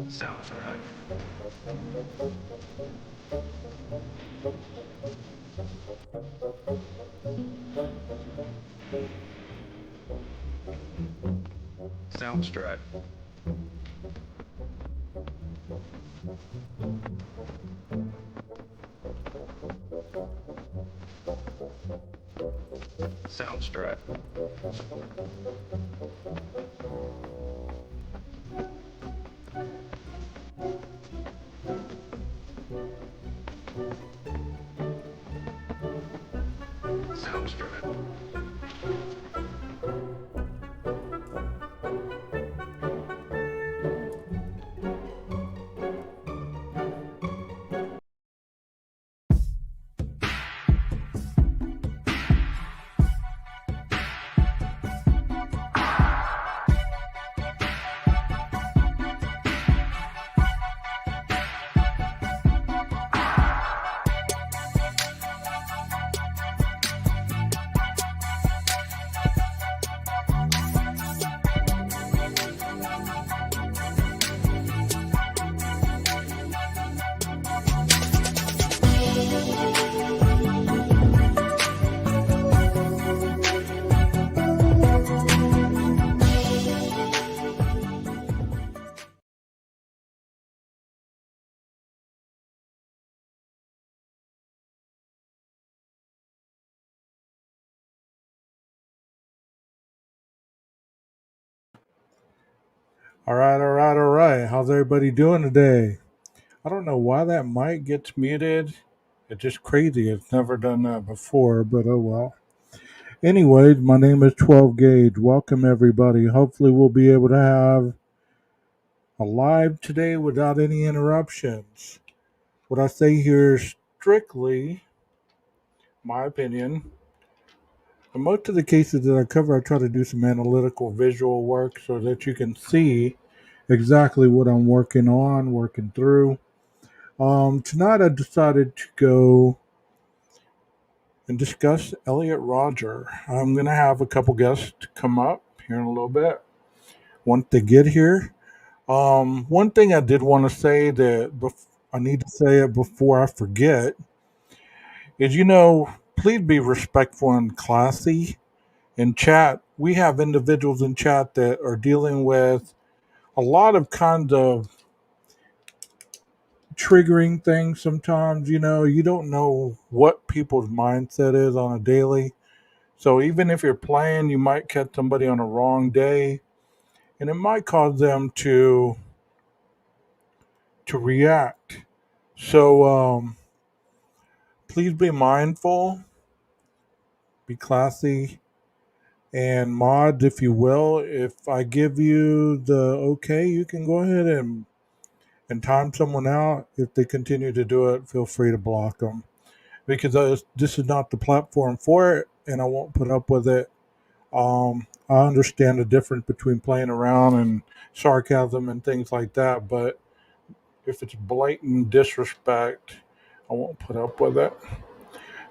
Sounds right. Sounds right. Sounds right. Sounds right. All right, all right, all right. How's everybody doing today? I don't know why that mic gets muted. It's just crazy. It's never done that before, but oh well. Anyways, my name is 12 Gauge. Welcome, everybody. Hopefully, we'll be able to have a live today without any interruptions. What I say here is strictly my opinion. In most of the cases that I cover, I try to do some analytical visual work so that you can see exactly what I'm working on, working through. Tonight I decided to go and discuss Elliott Rodger. I'm going to have a couple guests to come up here in a little bit once they get here. One thing I did want to say that I need to say it before I forget is, please be respectful and classy. In chat, we have individuals in chat that are dealing with a lot of kinds of triggering things sometimes. You don't know what people's mindset is on a daily. So even if you're playing, you might catch somebody on a wrong day, and it might cause them to react. So please be mindful, be classy, and mods, if you will. If I give you the okay, you can go ahead and time someone out. If they continue to do it, feel free to block them because this is not the platform for it, and I won't put up with it. I understand the difference between playing around and sarcasm and things like that, but if it's blatant disrespect, I won't put up with it.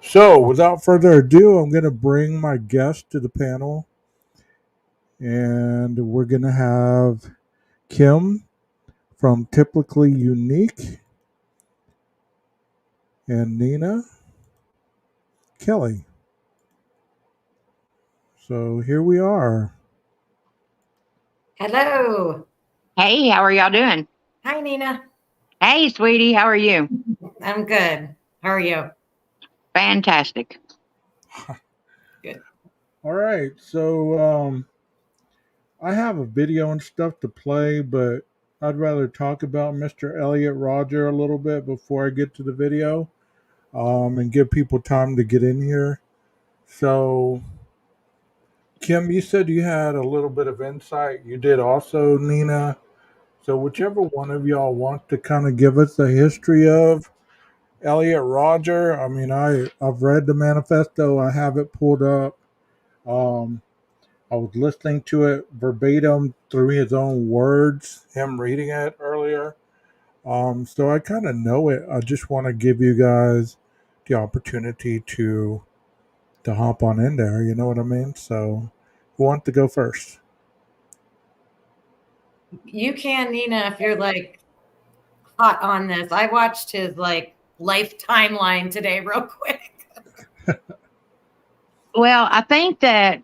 So, without further ado, I'm going to bring my guest to the panel, and we're going to have Kim from Typically Unique and Nina Kelly. So, here we are. Hello. Hey, how are y'all doing? Hi, Nina. Hey, sweetie, how are you? I'm good. How are you? Fantastic. Good. All right. So, I have a video and stuff to play, but I'd rather talk about Mr. Elliott Rodger a little bit before I get to the video, and give people time to get in here. So, Kim, you said you had a little bit of insight. You did also, Nina. So, whichever one of y'all want to kind of give us a history of Elliot Rodger. I mean, I've read the manifesto. I have it pulled up. Um, I was listening to it verbatim through his own words, him reading it earlier. So I kind of know it. I just want to give you guys the opportunity to hop on in there. You know what I mean? So, who wants to go first? You can, Nina, if you're like hot on this. I watched his like life timeline today, real quick. Well, I think that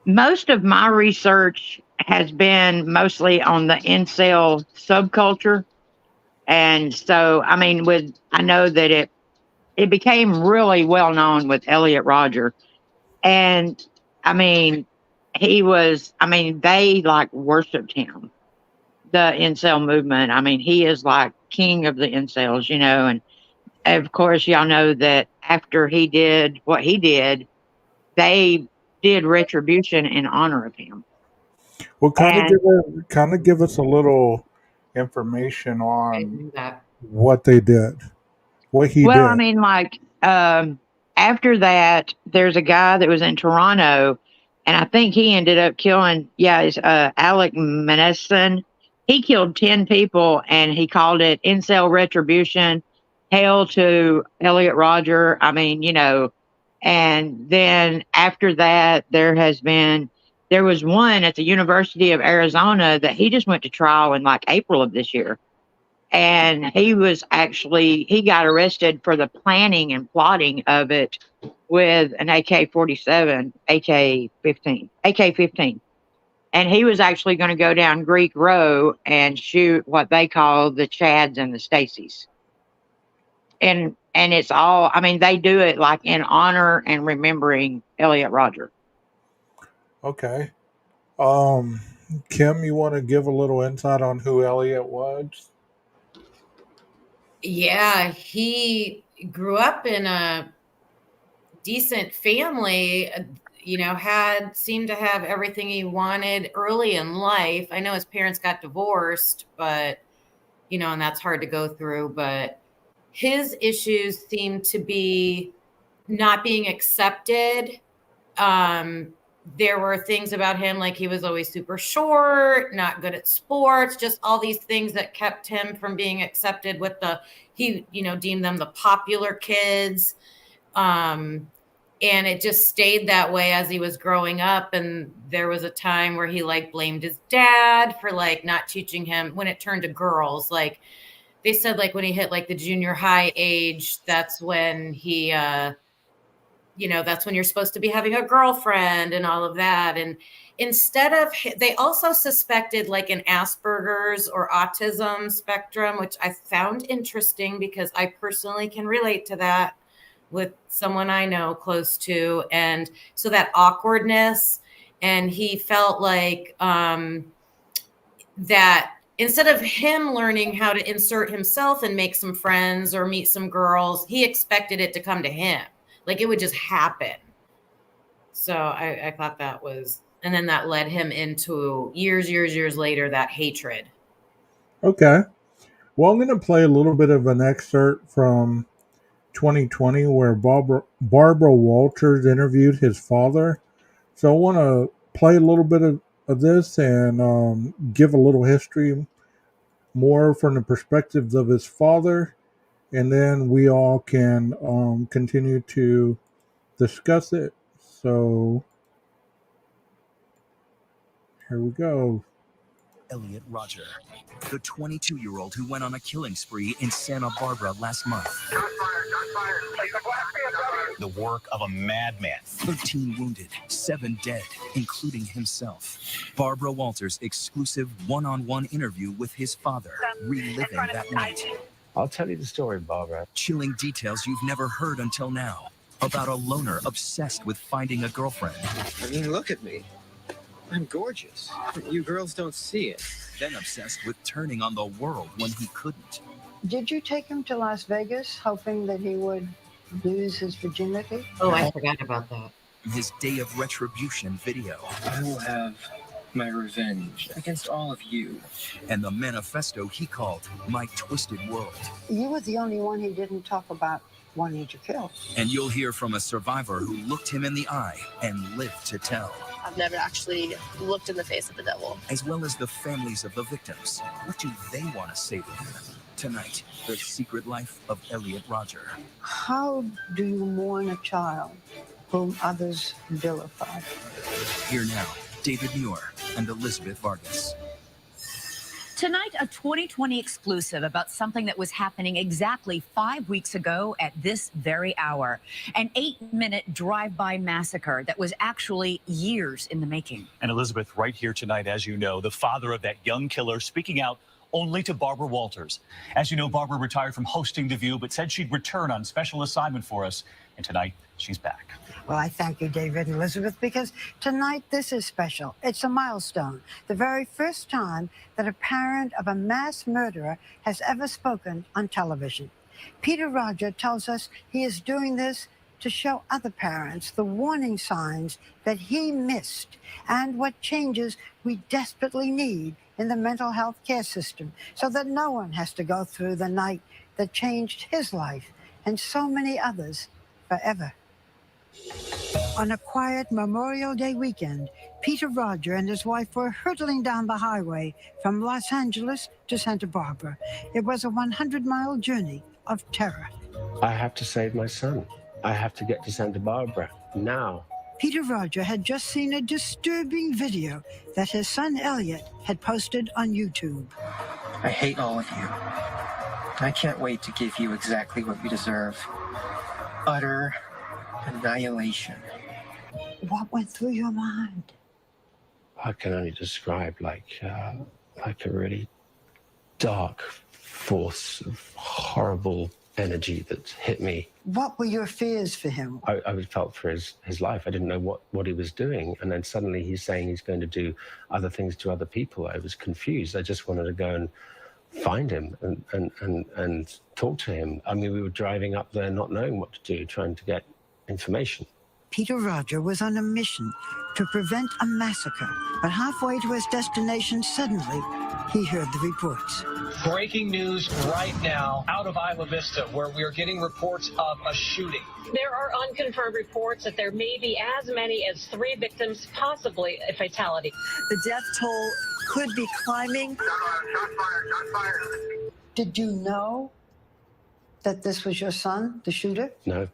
most of my research has been mostly on the incel subculture. And so, I mean, I know that it became really well known with Elliot Rodger. And I mean, they like worshiped him, the incel movement. I mean, he is like king of the incels, and of course, y'all know that after he did what he did, they did retribution in honor of him. Well, And kind of give us a little information I on knew that. what they did, what he well, I did. mean, like after that, there's a guy that was in Toronto, and I think he ended up killing. Yeah, it's Alec Maneson. He killed 10 people, and he called it incel retribution. Hail to Elliot Rodger. I mean, and then after that, there was one at the University of Arizona that he just went to trial in like April of this year. And he got arrested for the planning and plotting of it with an AK-47, AK-15. And he was actually going to go down Greek Row and shoot what they call the Chads and the Stacys. And it's all, I mean, they do it like in honor and remembering Elliot Rodger. Okay. Kim, you want to give a little insight on who Elliot was? Yeah, he grew up in a decent family, seemed to have everything he wanted early in life. I know his parents got divorced, but, and that's hard to go through. But his issues seem to be not being accepted. There were things about him like he was always super short, not good at sports, just all these things that kept him from being accepted with he deemed them the popular kids. And it just stayed that way as he was growing up. And there was a time where he like blamed his dad for like not teaching him when it turned to girls. Like they said, like when he hit like the junior high age, that's when he, that's when you're supposed to be having a girlfriend and all of that. And they also suspected like an Asperger's or autism spectrum, which I found interesting because I personally can relate to that with someone I know close to. And so that awkwardness, and he felt like that instead of him learning how to insert himself and make some friends or meet some girls, he expected it to come to him. Like it would just happen. So I thought that was, and then that led him into years later, that hatred. Okay. Well, I'm going to play a little bit of an excerpt from 2020 where Barbara Walters interviewed his father. So I want to play a little bit of this and give a little history more from the perspectives of his father. And then we all can continue to discuss it. So here we go. Elliot Rodger, the 22-year-old who went on a killing spree in Santa Barbara last month. The work of a madman. 13 wounded, 7 dead, including himself. Barbara Walters' exclusive one-on-one interview with his father, reliving that night. I'll tell you the story, Barbara. Chilling details you've never heard until now about a loner obsessed with finding a girlfriend. I mean, look at me. I'm gorgeous. You girls don't see it. Then obsessed with turning on the world when he couldn't. Did you take him to Las Vegas hoping that he would lose his virginity? Oh, I forgot about that. His day of retribution video. I will have my revenge against all of you. And the manifesto he called My Twisted World. You were the only one he didn't talk about wanting to kill. And you'll hear from a survivor who looked him in the eye and lived to tell. I've never actually looked in the face of the devil. As well as the families of the victims. What do they want to say to him? Tonight, The Secret Life of ELLIOTT RODGER. How do you mourn a child whom others vilify? Here now, David Muir and Elizabeth Vargas. Tonight, a 2020 exclusive about something that was happening exactly 5 weeks ago at this very hour. An 8-minute drive-by massacre that was actually years in the making. And Elizabeth, right here tonight, as you know, the father of that young killer speaking out only to Barbara Walters. As you know, Barbara retired from hosting The View, but said she'd return on special assignment for us. And tonight, she's back. Well, I thank you, David and Elizabeth, because tonight this is special. It's a milestone. The very first time that a parent of a mass murderer has ever spoken on television. Peter Rodger tells us he is doing this to show other parents the warning signs that he missed and what changes we desperately need in the mental health care system so that no one has to go through the night that changed his life and so many others forever. On a quiet Memorial Day weekend, Peter Rodger and his wife were hurtling down the highway from Los Angeles to Santa Barbara. It was a 100-mile journey of terror. I have to save my son. I have to get to Santa Barbara now. Peter Rodger had just seen a disturbing video that his son Elliott had posted on YouTube. I hate all of you. I can't wait to give you exactly what you deserve. Utter annihilation. What went through your mind? I can only describe like a really dark force of horrible energy that hit me. What were your fears for him? I felt for his life. I didn't know what he was doing. And then suddenly he's saying he's going to do other things to other people. I was confused. I just wanted to go and find him and talk to him. I mean, we were driving up there not knowing what to do, trying to get information. Peter Rodger was on a mission to prevent a massacre, but halfway to his destination, suddenly, he heard the reports. Breaking news right now out of Isla Vista, where we are getting reports of a shooting. There are unconfirmed reports that there may be as many as 3 victims, possibly a fatality. The death toll could be climbing. Shot fired. Did you know that this was your son, the shooter? No.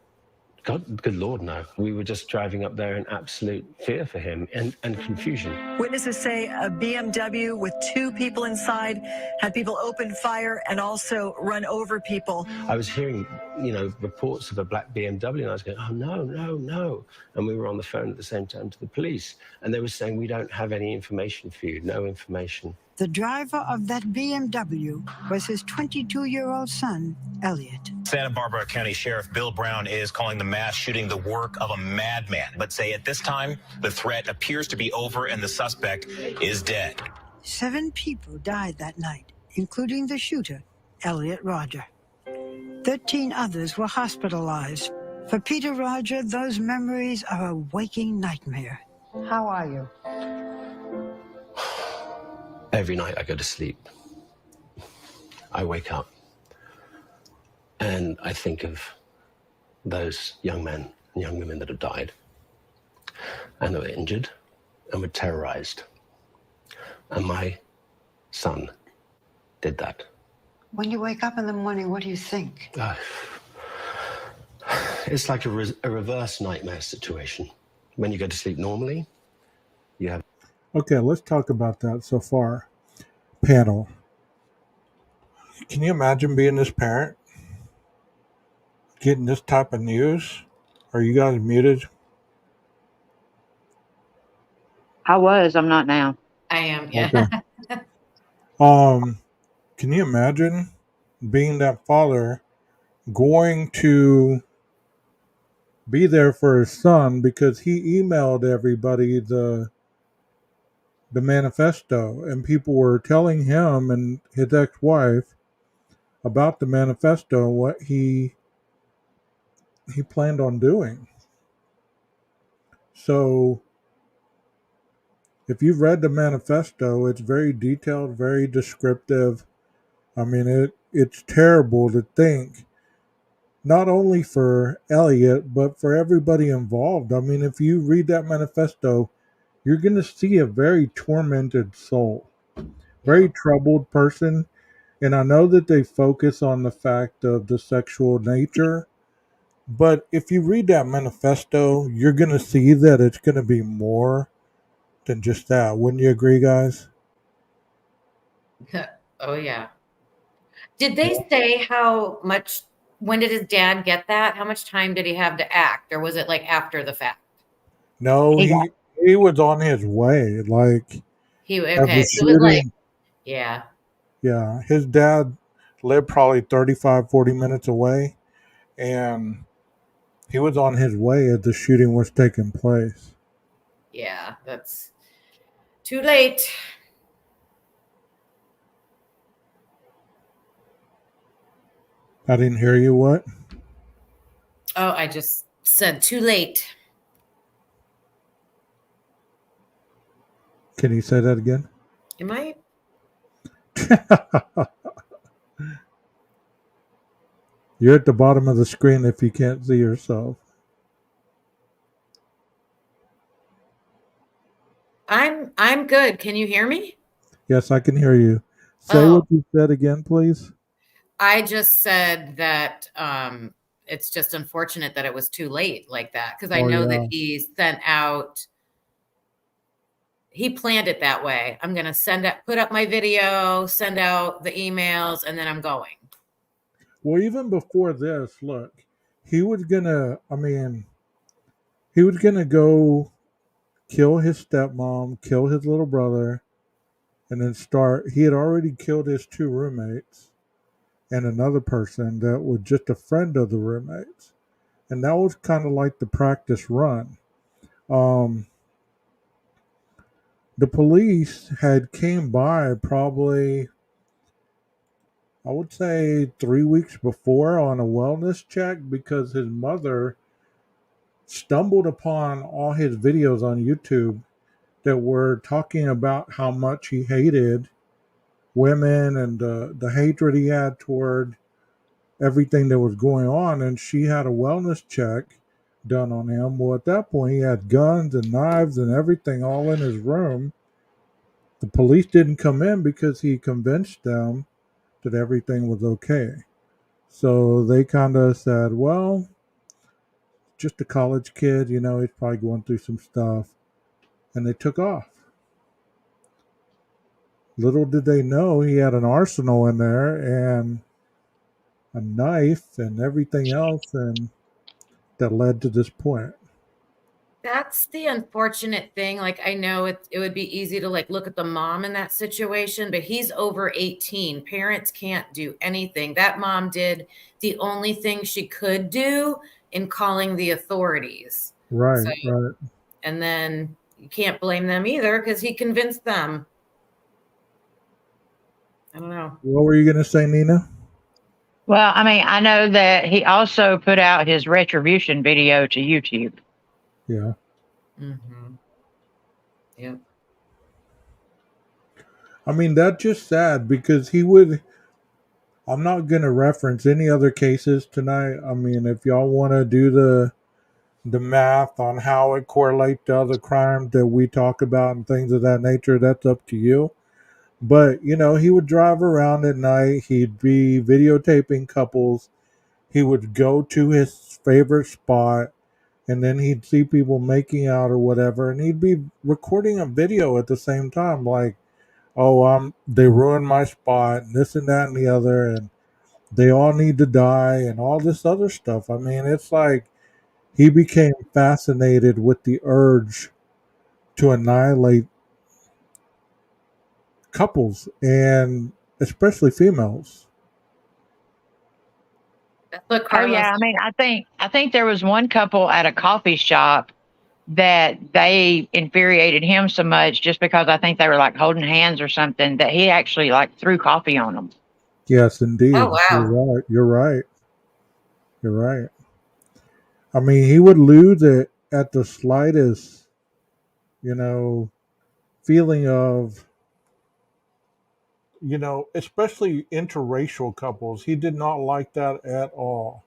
God, good Lord, no. We were just driving up there in absolute fear for him and confusion. Witnesses say a BMW with 2 people inside had people open fire and also run over people. I was hearing, reports of a black BMW, and I was going, oh, no, no, no. And we were on the phone at the same time to the police, and they were saying, we don't have any information for you, no information. The driver of that BMW was his 22-year-old son, Elliott. Santa Barbara County Sheriff Bill Brown is calling the mass shooting the work of a madman, but say at this time, the threat appears to be over and the suspect is dead. 7 people died that night, including the shooter, Elliott Rodger. 13 others were hospitalized. For Peter Rodger, those memories are a waking nightmare. How are you? Every night I go to sleep, I wake up and I think of those young men and young women that have died and that were injured and were terrorized. And my son did that. When you wake up in the morning, what do you think? It's like a reverse nightmare situation. When you go to sleep normally, you have... Okay, let's talk about that so far. Panel. Can you imagine being this parent? Getting this type of news? Are you guys muted? I was. I'm not now. I am, yeah. Okay. Can you imagine being that father going to be there for his son because he emailed everybody the manifesto, and people were telling him and his ex-wife about the manifesto and what he planned on doing. So if you've read the manifesto, it's very detailed, very descriptive. I mean, it's terrible to think, not only for Elliott, but for everybody involved. I mean, if you read that manifesto, you're going to see a very tormented soul, very troubled person. And I know that they focus on the fact of the sexual nature, but if you read that manifesto, you're going to see that it's going to be more than just that. Wouldn't you agree, guys? Oh yeah. Did they say when did his dad get that? How much time did he have to act? Or was it like after the fact? No, He got he was on his way. Like, of the Okay. So it was like, shooting, yeah. yeah, his dad lived probably 35, 40 minutes away, and he was on his way as the shooting was taking place. Yeah, that's too late. I didn't hear you. What? Oh, I just said too late. Can you say that again? Am I? You're at the bottom of the screen if you can't see yourself. I'm good. Can you hear me? Yes, I can hear you. Say Oh, what you said again, please. I just said that it's just unfortunate that it was too late like that, because I Oh, know that yeah. he planned it that way. I'm gonna put up my video, send out the emails, and then I'm going. Well, even before this, look, he was gonna, I mean, he was gonna go kill his stepmom, kill his little brother, and then he had already killed his two roommates and another person that was just a friend of the roommates. And that was kind of like the practice run. Um, the police had came by probably, I would say 3 weeks before on a wellness check because his mother stumbled upon all his videos on YouTube that were talking about how much he hated women and the hatred he had toward everything that was going on. And she had a wellness check done on him. Well, at that point, he had guns and knives and everything all in his room. The police didn't come in because he convinced them that everything was okay. So they kind of said, well, just a college kid, he's probably going through some stuff. And they took off. Little did they know he had an arsenal in there and a knife and everything else, and that led to this point. That's the unfortunate thing. Like, I know it would be easy to like look at the mom in that situation, but he's over 18. Parents can't do anything. That mom did the only thing she could do in calling the authorities. So, Right, right. and then you can't blame them either because he convinced them. I don't know. What were you going to say, Nina? Well, I mean, I know that he also put out his retribution video to YouTube. Yeah. Mm-hmm. Yep. I mean, that's just sad because I'm not going to reference any other cases tonight. I mean, if y'all want to do the math on how it correlates to other crimes that we talk about and things of that nature, that's up to you. But, he would drive around at night. He'd be videotaping couples. He would go to his favorite spot and then he'd see people making out or whatever. And he'd be recording a video at the same time, like, oh, they ruined my spot and this and that and the other. And they all need to die and all this other stuff. I mean, it's like he became fascinated with the urge to annihilate couples and especially females. That's what Oh Carlos. yeah, I mean, I think there was one couple at a coffee shop that they infuriated him so much just because I think they were like holding hands or something that he actually like threw coffee on them. Yes, indeed. Oh, wow. You're right. You're right. You're right. I mean, he would lose it at the slightest, you know, feeling of, especially interracial couples. He did not like that at all.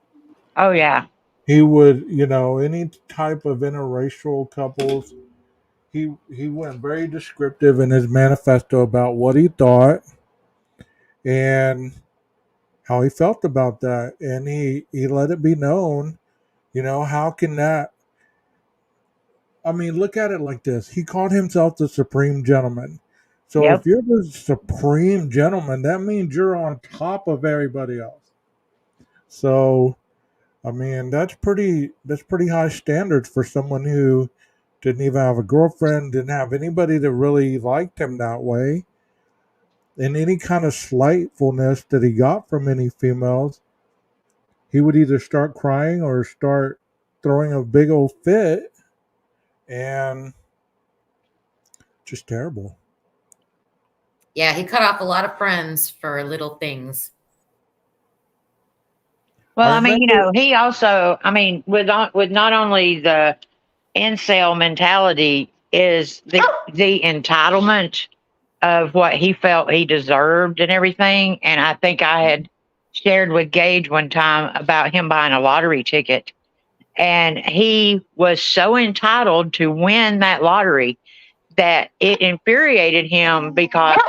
Oh yeah. He would, any type of interracial couples, he went very descriptive in his manifesto about what he thought and how he felt about that. And he let it be known, how can that, I mean, look at it like this. He called himself the Supreme Gentleman. So if Yep. you're the Supreme Gentleman, that means you're on top of everybody else. So, I mean, that's pretty high standards for someone who didn't even have a girlfriend, didn't have anybody that really liked him that way. And any kind of slightfulness that he got from any females, he would either start crying or start throwing a big old fit, and just terrible. Yeah, he cut off a lot of friends for little things. Well, I I mean, remember, he also, I mean, with not only the incel mentality is the entitlement of what he felt he deserved and everything. And I think I had shared with Gage one time about him buying a lottery ticket. And he was so entitled to win that lottery that it infuriated him because,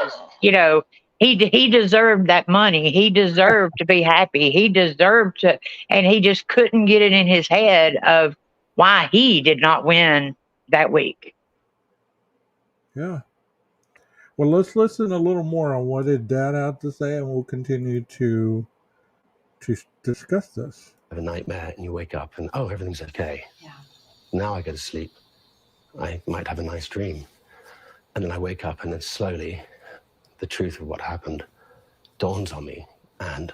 you know, he deserved that money. He deserved to be happy. He deserved to, and he just couldn't get it in his head of why he did not win that week. yeah. Well, let's listen a little more on what did Dad have to say, and we'll continue to discuss this. Have a nightmare and you wake up and, oh, everything's okay. Yeah. Now I go to sleep. I might have a nice dream. And then I wake up and then slowly the truth of what happened dawns on me. And,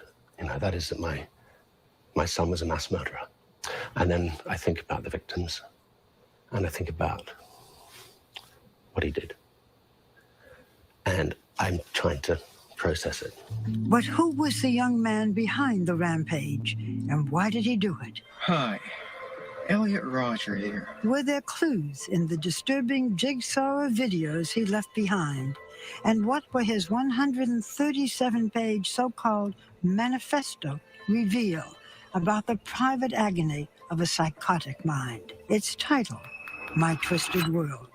that is that my son was a mass murderer. And then I think about the victims and I think about what he did. And I'm trying to process it. But who was the young man behind the rampage, and why did he do it? Hi, Elliott Rodger here. Were there clues in the disturbing jigsaw of videos he left behind? And what were his 137-page so-called manifesto reveal about the private agony of a psychotic mind? Its title, My Twisted World.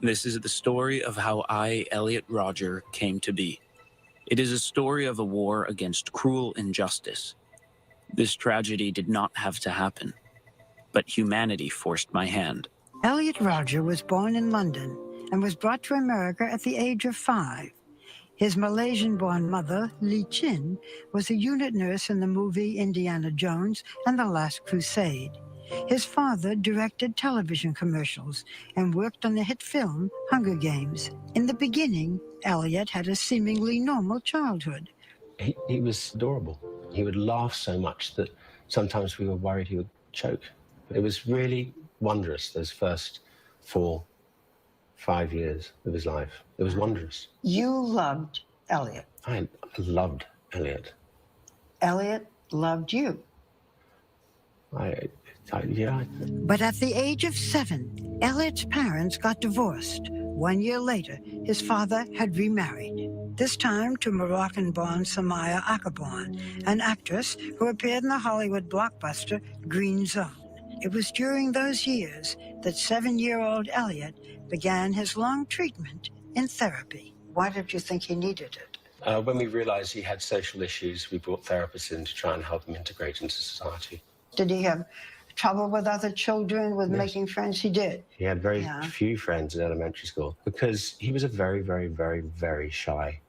This is the story of how I, Elliott Rodger, came to be. It is a story of a war against cruel injustice. This tragedy did not have to happen, but humanity forced my hand. Elliott Rodger was born in London and was brought to America at the age of 5. His Malaysian-born mother, Lee Chin, was a unit nurse in the movie Indiana Jones and the Last Crusade. His father directed television commercials and worked on the hit film Hunger Games. In the beginning, Elliott had a seemingly normal childhood. He was adorable. He would laugh so much that sometimes we were worried he would choke. It was really wondrous, those first 4-5 years of his life. It was wondrous. You loved Elliott. I loved Elliott. Elliott loved you. Yeah. But at the age of 7, Elliott's parents got divorced. 1 year later, his father had remarried, this time to Moroccan-born Samaya Akabon, an actress who appeared in the Hollywood blockbuster Green Zone. It was during those years that 7-year-old Elliott began his long treatment in therapy. Why did you think he needed it? When we realized he had social issues, we brought therapists in to try and help him integrate into society. Did he have trouble with other children, with Yes. making friends? He did. He had very few friends in elementary school because he was a very, very, very, very shy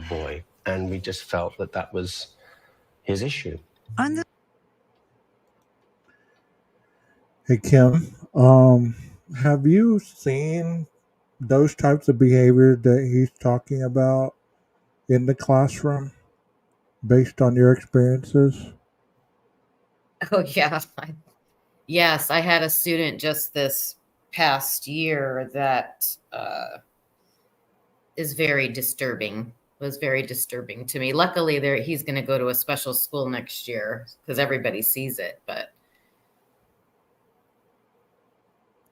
boy. And we just felt that that was his issue. Hey, Kim, have you seen those types of behaviors that he's talking about in the classroom based on your experiences? Oh, yeah. Yes, I had a student just this past year that is very disturbing, was very disturbing to me. Luckily, he's going to go to a special school next year because everybody sees it. But,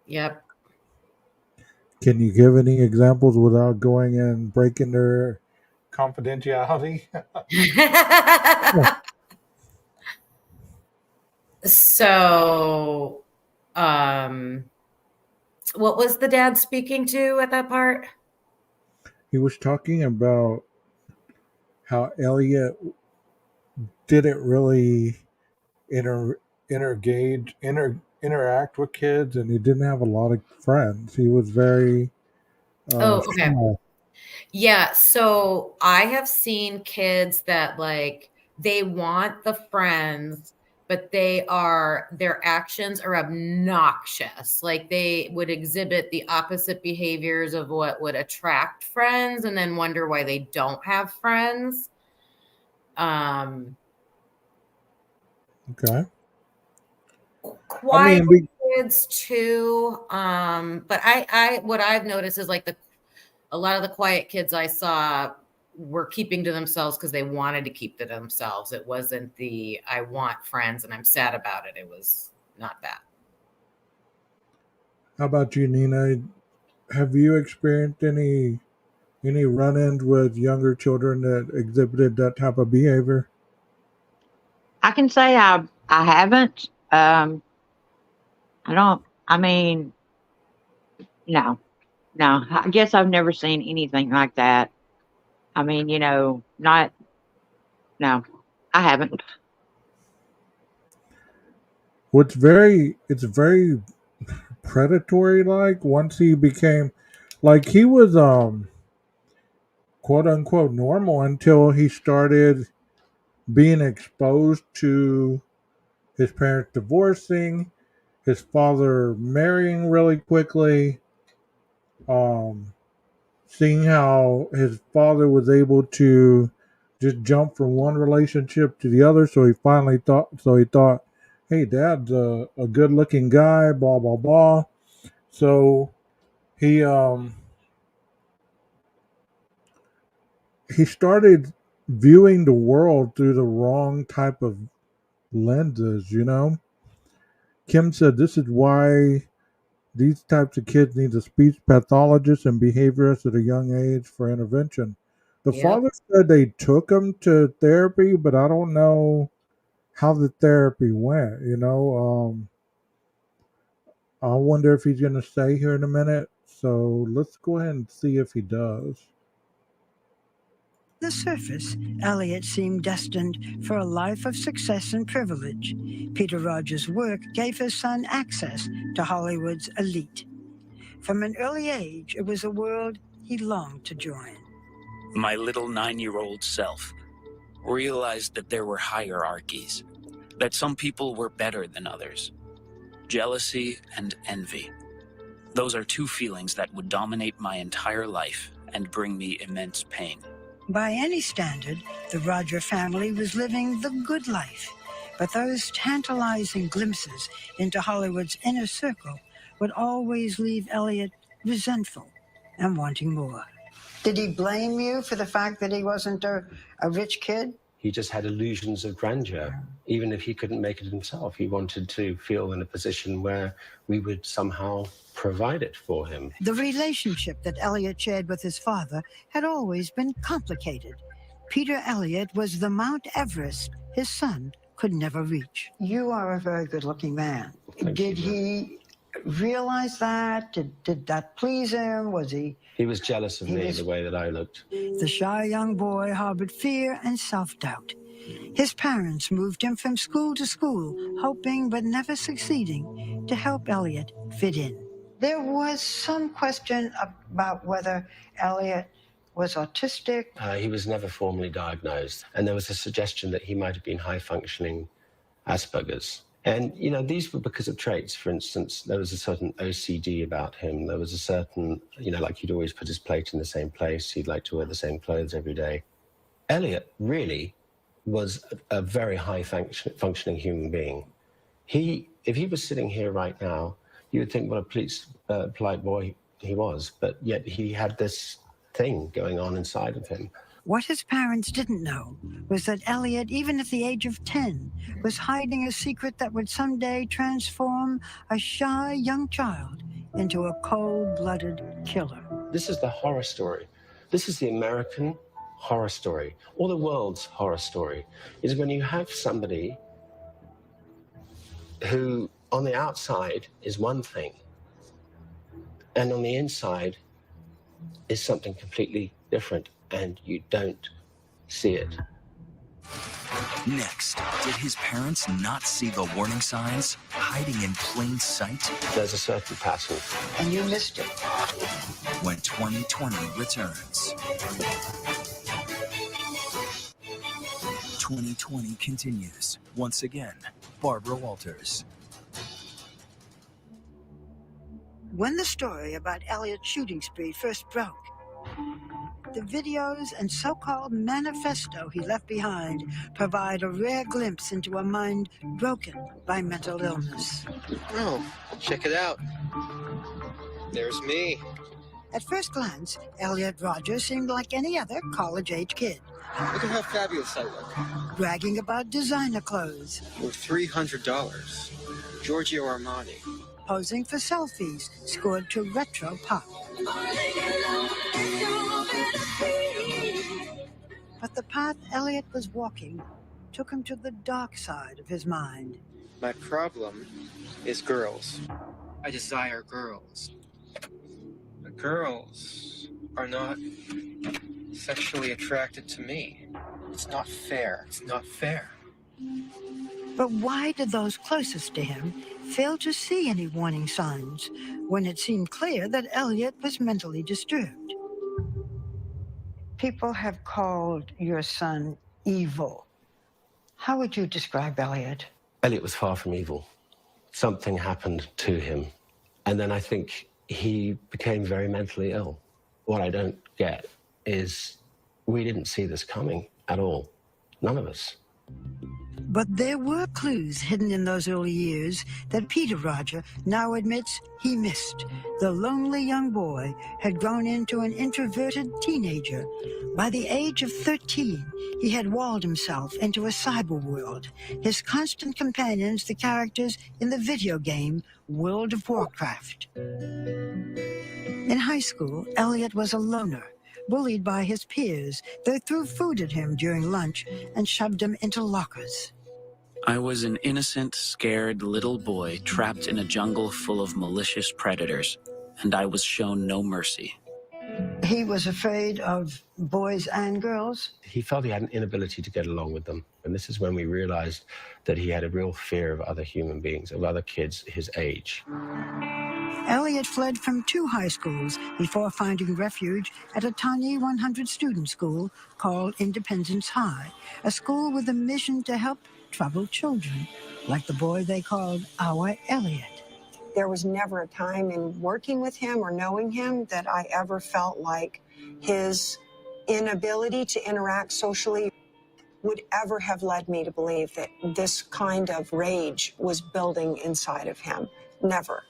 yep. Can you give any examples without going and breaking their confidentiality? So, what was the dad speaking to at that part? He was talking about how Elliot didn't really interact with kids, and he didn't have a lot of friends. He was very Oh, okay. shy. Yeah, so I have seen kids that like they want the friends, but their actions are obnoxious. Like they would exhibit the opposite behaviors of what would attract friends and then wonder why they don't have friends. Okay. Quiet kids too. But I what I've noticed is like a lot of the quiet kids I saw were keeping to themselves because they wanted to keep to themselves. It wasn't the I want friends and I'm sad about it. It was not that. How about you, Nina? Have you experienced any run-ins with younger children that exhibited that type of behavior? I can say I haven't. I don't. I mean, no. I guess I've never seen anything like that. I mean, not. No, I haven't. It's very predatory. Like once he became, like he was quote unquote normal until he started being exposed to his parents divorcing, his father marrying really quickly, seeing how his father was able to just jump from one relationship to the other. So he thought, hey, dad's a good looking guy, blah, blah, blah. So he started viewing the world through the wrong type of lenses, Kim said this is why these types of kids need a speech pathologist and behaviorist at a young age for intervention. The father said they took him to therapy, but I don't know how the therapy went. I wonder if he's going to stay here in a minute. So let's go ahead and see if he does. On the surface, Elliott seemed destined for a life of success and privilege. Peter Rogers' work gave his son access to Hollywood's elite. From an early age, it was a world he longed to join. My little 9-year-old self realized that there were hierarchies, that some people were better than others. Jealousy and envy. Those are two feelings that would dominate my entire life and bring me immense pain. By any standard, the Rodger family was living the good life. But those tantalizing glimpses into Hollywood's inner circle would always leave Elliott resentful and wanting more. Did he blame you for the fact that he wasn't a rich kid? He just had illusions of grandeur. Even if he couldn't make it himself, he wanted to feel in a position where we would somehow provide it for him. The relationship that Elliott shared with his father had always been complicated. Peter Elliott was the Mount Everest his son could never reach. You are a very good-looking man. Did he realize that? Did that please him? Was he... He was jealous of me the way that I looked. The shy young boy harbored fear and self-doubt. His parents moved him from school to school, hoping but never succeeding to help Elliott fit in. There was some question about whether Elliott was autistic. He was never formally diagnosed, and there was a suggestion that he might have been high-functioning Asperger's. And, these were because of traits. For instance, there was a certain OCD about him. There was a certain, like he'd always put his plate in the same place. He'd like to wear the same clothes every day. Elliott really was a very high-functioning human being. If he was sitting here right now, you would think what a polite boy he was. But yet he had this thing going on inside of him. What his parents didn't know was that Elliott, even at the age of 10, was hiding a secret that would someday transform a shy young child into a cold-blooded killer. This is the horror story. This is the American horror story, or the world's horror story, is when you have somebody who on the outside is one thing and on the inside is something completely different, and you don't see it. Next, did his parents not see the warning signs hiding in plain sight? There's a certain pattern. And you missed it. When 2020 returns. 2020 continues. Once again, Barbara Walters. When the story about Elliott's shooting spree first broke, the videos and so-called manifesto he left behind provide a rare glimpse into a mind broken by mental illness. Oh, check it out. There's me. At first glance, Elliott Rodger seemed like any other college-age kid. Look at how fabulous I look. Bragging about designer clothes. Worth $300. Giorgio Armani. Posing for selfies scored to retro pop. But the path Elliott was walking took him to the dark side of his mind. My problem is girls. I desire girls. The girls are not sexually attracted to me. It's not fair. It's not fair. But why did those closest to him fail to see any warning signs when it seemed clear that Elliott was mentally disturbed? People have called your son evil. How would you describe Elliott? Elliott was far from evil. Something happened to him. And then I think he became very mentally ill. What I don't get is we didn't see this coming at all. None of us. But there were clues hidden in those early years that Peter Rodger now admits he missed. The lonely young boy had grown into an introverted teenager. By the age of 13, he had walled himself into a cyber world. His constant companions, the characters in the video game World of Warcraft. In high school, Elliott was a loner, bullied by his peers. They threw food at him during lunch and shoved him into lockers. I was an innocent, scared little boy trapped in a jungle full of malicious predators, and I was shown no mercy. He was afraid of boys and girls. He felt he had an inability to get along with them. And this is when we realized that he had a real fear of other human beings, of other kids his age. Elliott fled from 2 high schools before finding refuge at a tiny 100-student school called Independence High, a school with a mission to help troubled children, like the boy they called our Elliott. There was never a time in working with him or knowing him that I ever felt like his inability to interact socially would ever have led me to believe that this kind of rage was building inside of him. Never.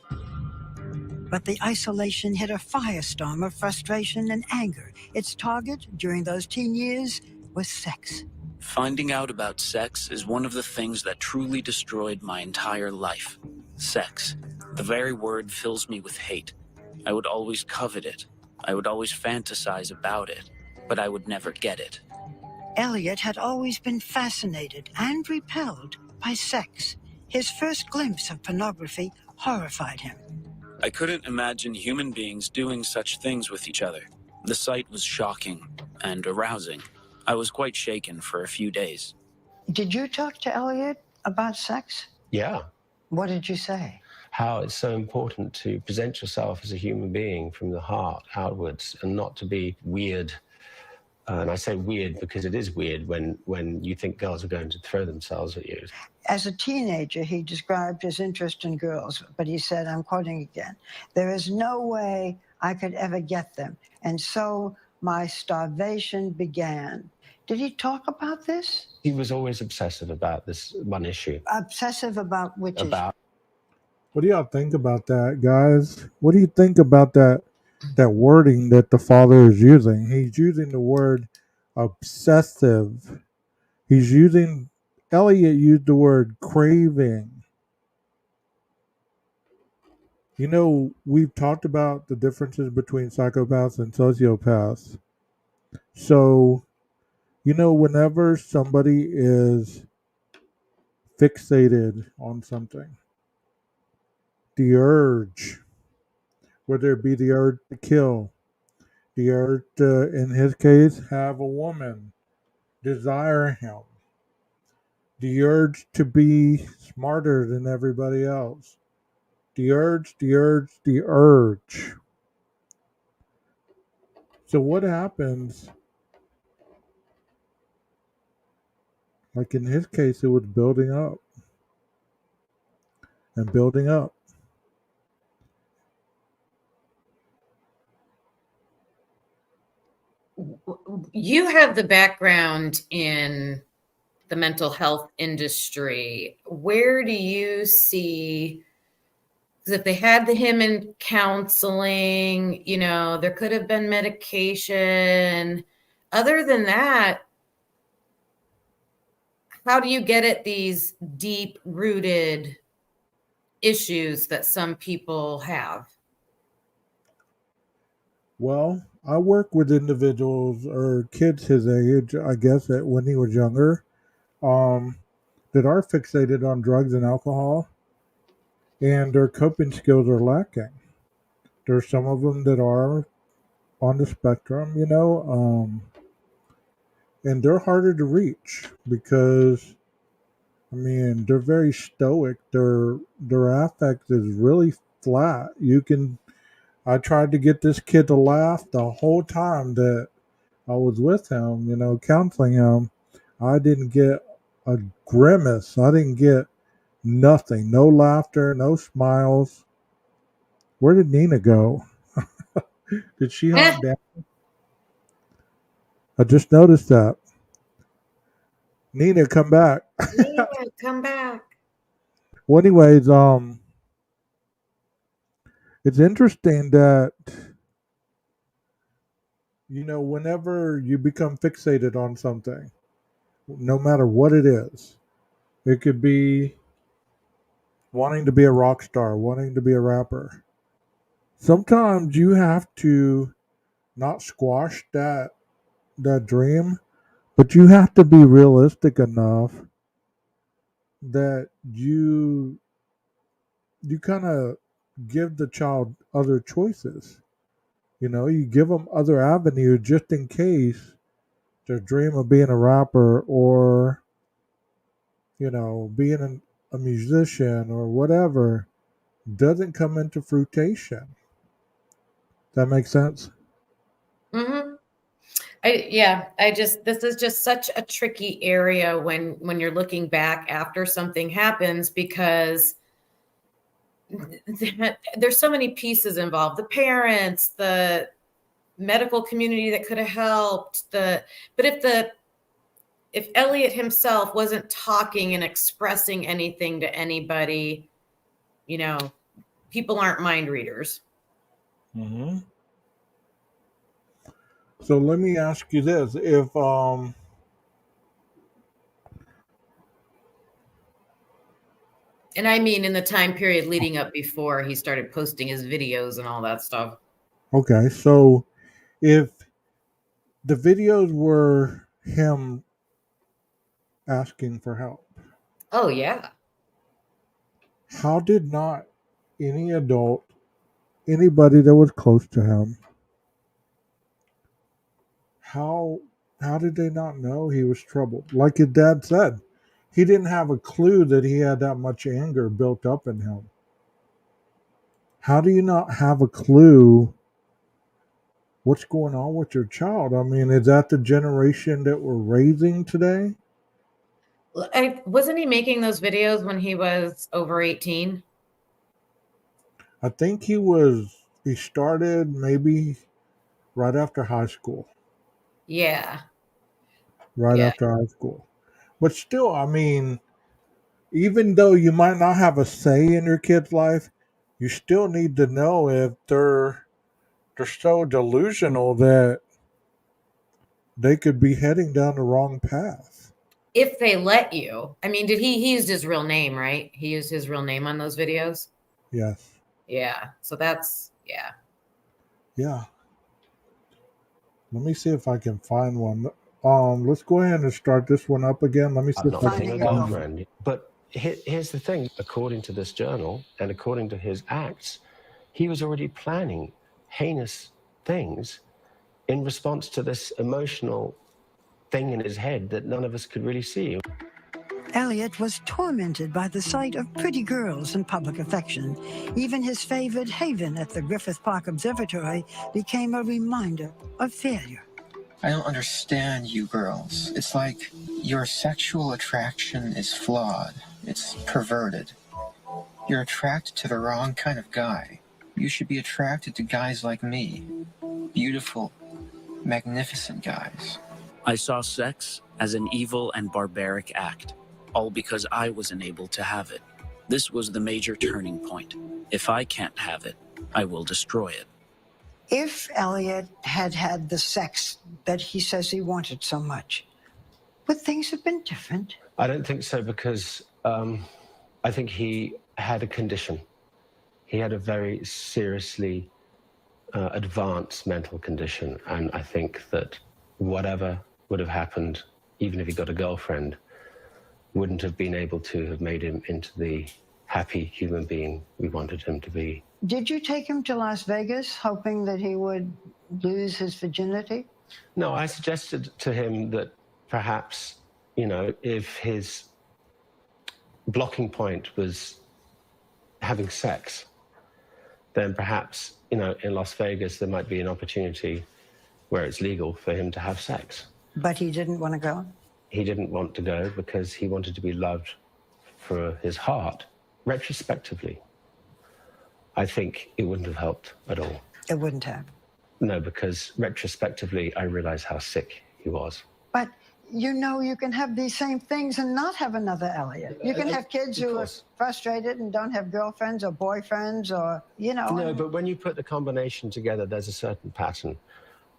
But the isolation hit a firestorm of frustration and anger. Its target during those teen years was sex. Finding out about sex is one of the things that truly destroyed my entire life. Sex. The very word fills me with hate. I would always covet it. I would always fantasize about it, but I would never get it. Elliott had always been fascinated and repelled by sex. His first glimpse of pornography horrified him. I couldn't imagine human beings doing such things with each other. The sight was shocking and arousing. I was quite shaken for a few days. Did you talk to Elliott about sex? Yeah. What did you say? How it's so important to present yourself as a human being from the heart outwards and not to be weird. And I say weird because it is weird when you think girls are going to throw themselves at you. As a teenager, he described his interest in girls, but he said, I'm quoting again, "There is no way I could ever get them. And so my starvation began." Did he talk about this? He was always obsessive about this one issue. Obsessive about which issue? What do y'all think about that, guys? What do you think about that wording that the father is using? He's using the word obsessive. Elliott used the word craving. You know, we've talked about the differences between psychopaths and sociopaths. So, whenever somebody is fixated on something, the urge, whether it be the urge to kill, the urge to, in his case, have a woman desire him, the urge to be smarter than everybody else, the urge, the urge, the urge. So, what happens, like in his case, it was building up and building up. You have the background in the mental health industry. Where do you see, because if they had him in counseling, there could have been medication. Other than that, how do you get at these deep rooted issues that some people have? Well, I work with individuals or kids his age, I guess, that when he was younger, um, that are fixated on drugs and alcohol, and their coping skills are lacking. There's some of them that are on the spectrum, and they're harder to reach because, I mean, they're very stoic. Their affect is really flat. I tried to get this kid to laugh the whole time that I was with him, counseling him. I didn't get a grimace. I didn't get nothing. No laughter, no smiles. Where did Nina go? Did she hop down? I just noticed that. Nina, come back. Nina, come back. Well, anyways, it's interesting that, whenever you become fixated on something, no matter what it is, it could be wanting to be a rock star, wanting to be a rapper. Sometimes you have to not squash that dream, but you have to be realistic enough that you kind of give the child other choices. You give them other avenues just in case their dream of being a rapper or being a musician or whatever doesn't come into fruition. That makes sense? Mm-hmm. This is just such a tricky area when you're looking back after something happens, because there's so many pieces involved. The parents, the medical community that could have helped, but if Elliott himself wasn't talking and expressing anything to anybody, people aren't mind readers. Mm-hmm. So let me ask you this: if And I mean, in the time period leading up before he started posting his videos and all that stuff. okay, so if the videos were him asking for help, Oh yeah. how did not any adult, anybody that was close to him, how did they not know he was troubled? Like his dad said, he didn't have a clue that he had that much anger built up in him. How do you not have a clue what's going on with your child? I mean, is that the generation that we're raising today? Wasn't he making those videos when he was over 18? I think he started maybe right after high school. Yeah. Right Yeah. after high school. But still, I mean, even though you might not have a say in your kid's life, you still need to know if they're so delusional that they could be heading down the wrong path. If they let you. I mean, he used his real name, right? He used his real name on those videos. Yes. Yeah. So that's, yeah. Yeah. Let me see if I can find one. Let's go ahead and start this one up again. Let me see I'm if not I being a can find it. girlfriend. But here's the thing. According to this journal and according to his acts, he was already planning heinous things in response to this emotional thing in his head that none of us could really see. Elliott was tormented by the sight of pretty girls and public affection. Even his favored haven at the Griffith Park Observatory became a reminder of failure. I don't understand you girls. It's like your sexual attraction is flawed. It's perverted. You're attracted to the wrong kind of guy. You should be attracted to guys like me. Beautiful, magnificent guys. I saw sex as an evil and barbaric act, all because I was unable to have it. This was the major turning point. If I can't have it, I will destroy it. If Elliott had had the sex that he says he wanted so much, would things have been different? I don't think so, because I think he had a condition. He had a very seriously advanced mental condition, and I think that whatever would have happened, even if he got a girlfriend, wouldn't have been able to have made him into the happy human being we wanted him to be. Did you take him to Las Vegas hoping that he would lose his virginity? No, I suggested to him that perhaps, you know, if his blocking point was having sex, then perhaps, you know, in Las Vegas there might be an opportunity where it's legal for him to have sex. But he didn't want to go? He didn't want to go because he wanted to be loved for his heart. Retrospectively, I think it wouldn't have helped at all. It wouldn't have. No, because retrospectively, I realized how sick he was. But you know you can have these same things and not have another Elliott. You can have kids who are frustrated and don't have girlfriends or boyfriends or, you know. No, but when you put the combination together, there's a certain pattern.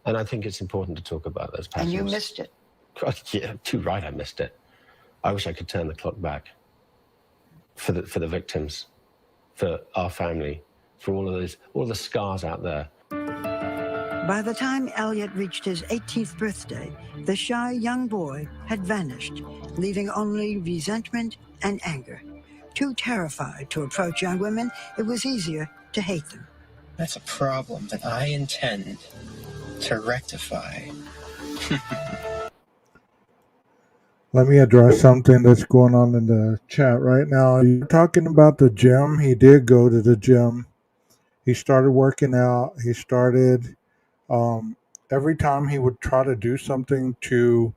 And I think it's important to talk about those patterns. And you missed it. Yeah, too right, I missed it. I wish I could turn the clock back for the victims, for our family, for all the scars out there. By the time Elliott reached his 18th birthday, the shy young boy had vanished, leaving only resentment and anger. Too terrified to approach young women, it was easier to hate them. That's a problem that I intend to rectify. Let me address something that's going on in the chat right now. You're talking about the gym. He did go to the gym. He started working out. He started, every time he would try to do something to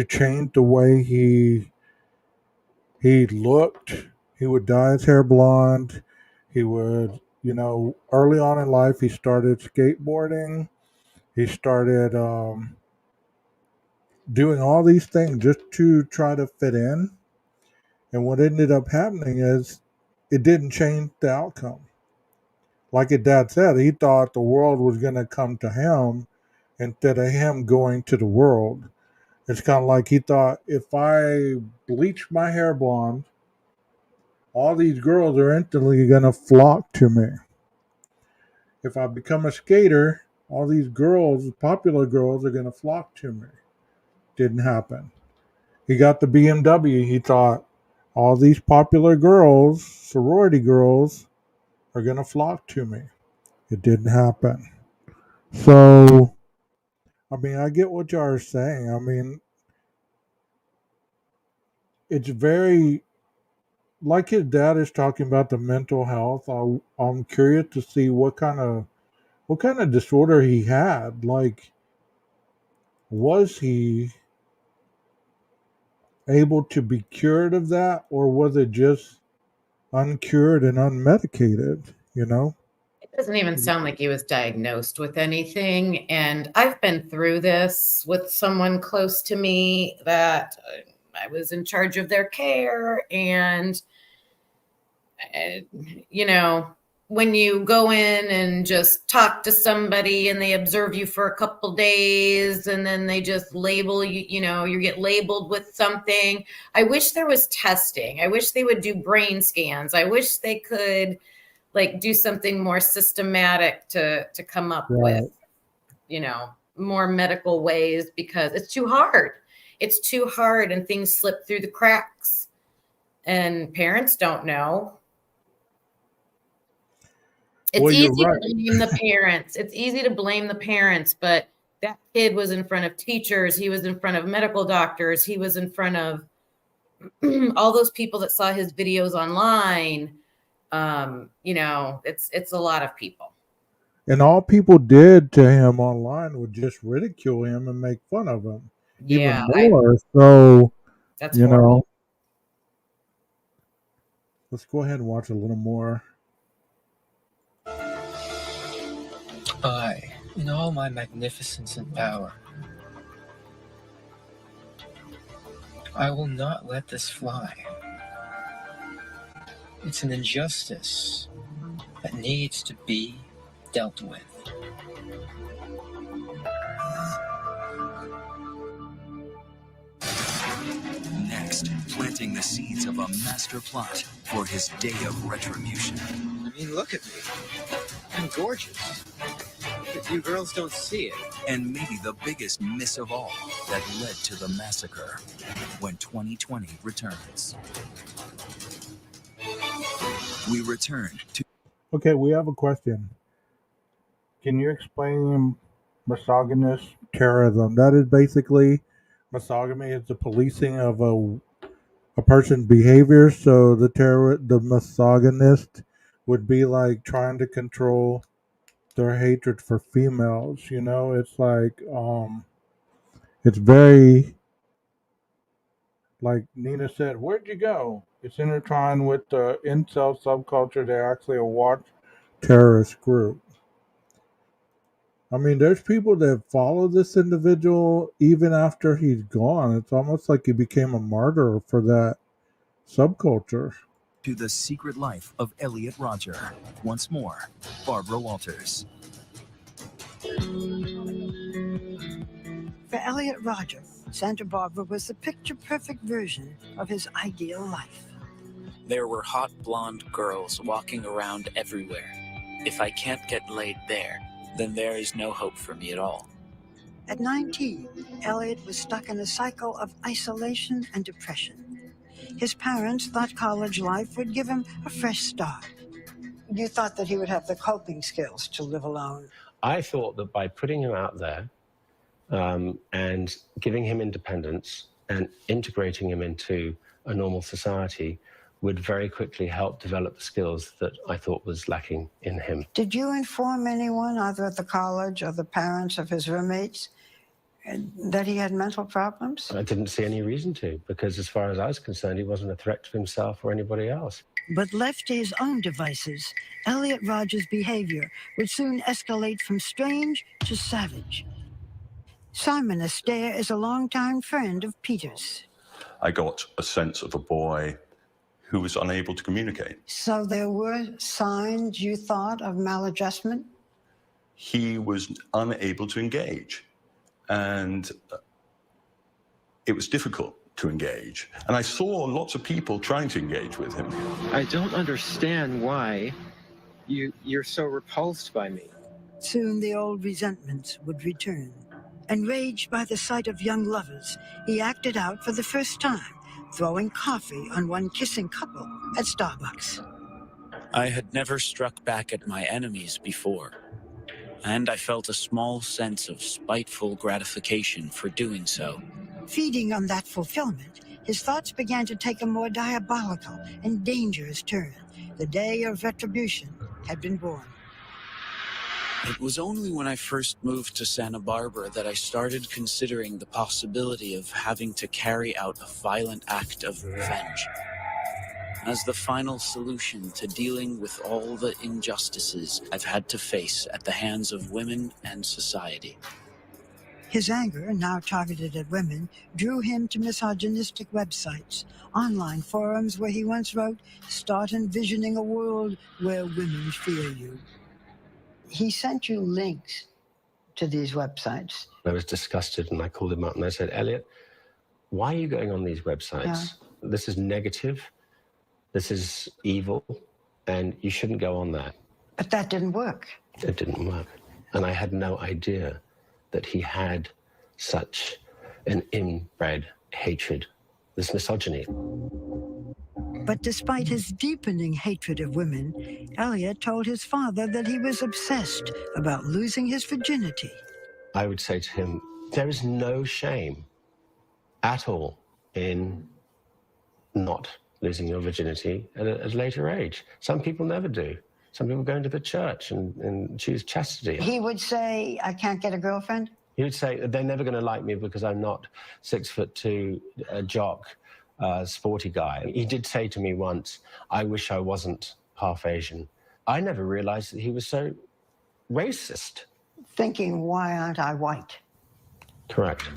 change the way he looked, he would dye his hair blonde. He would, you know, early on in life, he started skateboarding. He started doing all these things just to try to fit in. And what ended up happening is it didn't change the outcome. Like his dad said, he thought the world was going to come to him instead of him going to the world. It's kind of like he thought, if I bleach my hair blonde, all these girls are instantly going to flock to me. If I become a skater, all these girls, popular girls, are going to flock to me. Didn't happen. He got the BMW. He thought all these popular girls, sorority girls, are going to flock to me. It didn't happen. So, I mean, I get what y'all are saying. I mean, it's very, like his dad is talking about the mental health. I'm curious to see what kind of disorder he had. Like, was he able to be cured of that, or was it just uncured and unmedicated, you know? It doesn't even sound like he was diagnosed with anything. And I've been through this with someone close to me that I was in charge of their care. And, you know, when you go in and just talk to somebody and they observe you for a couple days and then they just label you, you know, you get labeled with something. I wish there was testing. I wish they would do brain scans. I wish they could like do something more systematic to come up Right. with, you know, more medical ways, because it's too hard. It's too hard and things slip through the cracks and parents don't know. It's Well, you're easy right. to blame the parents. It's easy to blame the parents, but that kid was in front of teachers. He was in front of medical doctors. He was in front of all those people that saw his videos online. You know, it's a lot of people. And all people did to him online would just ridicule him and make fun of him Yeah, even more. So, that's you horrible. know, let's go ahead and watch a little more. I, in all my magnificence and power, I will not let this fly. It's an injustice that needs to be dealt with. Next, planting the seeds of a master plot for his day of retribution. I mean, look at me. I'm gorgeous. But you girls don't see it. And maybe the biggest miss of all that led to the massacre when 2020 returns. We return to... Okay, we have a question. Can you explain misogynist terrorism? That is basically, misogamy is the policing of a person's behavior. So the misogynist would be like trying to control their hatred for females. You know, it's like it's very, like Nina said, where'd you go? It's intertwined with the incel subculture. They're actually a watch terrorist group. I mean, there's people that follow this individual even after he's gone. It's almost like he became a martyr for that subculture. To the secret life of Elliott Rodger. Once more, Barbara Walters. For Elliott Rodger, Santa Barbara was the picture-perfect version of his ideal life. There were hot blonde girls walking around everywhere. If I can't get laid there, then there is no hope for me at all. At 19, Elliott was stuck in a cycle of isolation and depression. His parents thought college life would give him a fresh start. You thought that he would have the coping skills to live alone. I thought that by putting him out there and giving him independence and integrating him into a normal society would very quickly help develop the skills that I thought was lacking in him. Did you inform anyone, either at the college or the parents of his roommates, that he had mental problems? I didn't see any reason to, because as far as I was concerned, he wasn't a threat to himself or anybody else. But left to his own devices, Elliott Rodger's behavior would soon escalate from strange to savage. Simon Astaire is a longtime friend of Peter's. I got a sense of a boy who was unable to communicate. So there were signs, you thought, of maladjustment? He was unable to engage, and it was difficult to engage. And I saw lots of people trying to engage with him. I don't understand why you're so repulsed by me. Soon the old resentments would return. Enraged by the sight of young lovers, he acted out for the first time, throwing coffee on one kissing couple at Starbucks. I had never struck back at my enemies before, and I felt a small sense of spiteful gratification for doing so. Feeding on that fulfillment, his thoughts began to take a more diabolical and dangerous turn. The day of retribution had been born. It was only when I first moved to Santa Barbara that I started considering the possibility of having to carry out a violent act of revenge. As the final solution to dealing with all the injustices I've had to face at the hands of women and society. His anger, now targeted at women, drew him to misogynistic websites, online forums where he once wrote, "Start envisioning a world where women fear you." He sent you links to these websites. I was disgusted and I called him up and I said, Elliott, why are you going on these websites? Yeah. This is negative. This is evil. and you shouldn't go on that. But that didn't work. It didn't work. And I had no idea that he had such an inbred hatred, this misogyny. But despite his deepening hatred of women, Elliott told his father that he was obsessed about losing his virginity. I would say to him, there is no shame at all in not losing your virginity at a later age. Some people never do. Some people go into the church and choose chastity. He would say, I can't get a girlfriend? He would say, they're never going to like me because I'm not 6'2", a jock, sporty guy. He did say to me once, I wish I wasn't half Asian. I never realized that he was so racist. Thinking, why aren't I white? Correct.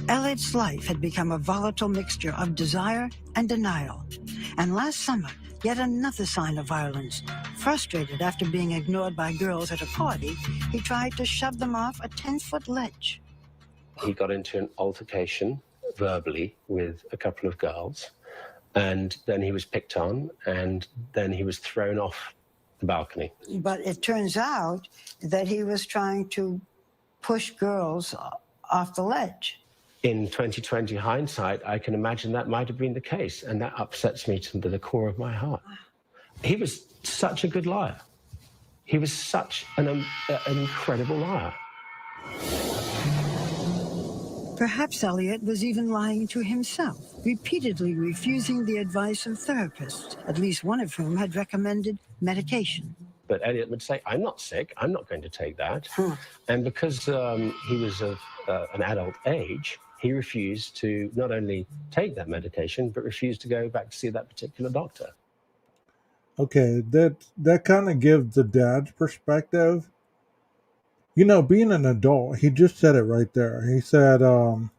Elliott's life had become a volatile mixture of desire and denial. And last summer, yet another sign of violence. Frustrated after being ignored by girls at a party, he tried to shove them off a 10-foot ledge. He got into an altercation verbally with a couple of girls, and then he was picked on, and then he was thrown off the balcony. But it turns out that he was trying to push girls off the ledge. In 2020 hindsight, I can imagine that might have been the case, and that upsets me to the core of my heart. He was such a good liar. He was such an incredible liar. Perhaps Elliott was even lying to himself, repeatedly refusing the advice of therapists, at least one of whom had recommended medication. But Elliott would say, I'm not sick, I'm not going to take that. And because he was of an adult age, he refused to not only take that medication, but refused to go back to see that particular doctor. Okay, that kind of gives the dad's perspective. You know, being an adult, he just said it right there. He said, you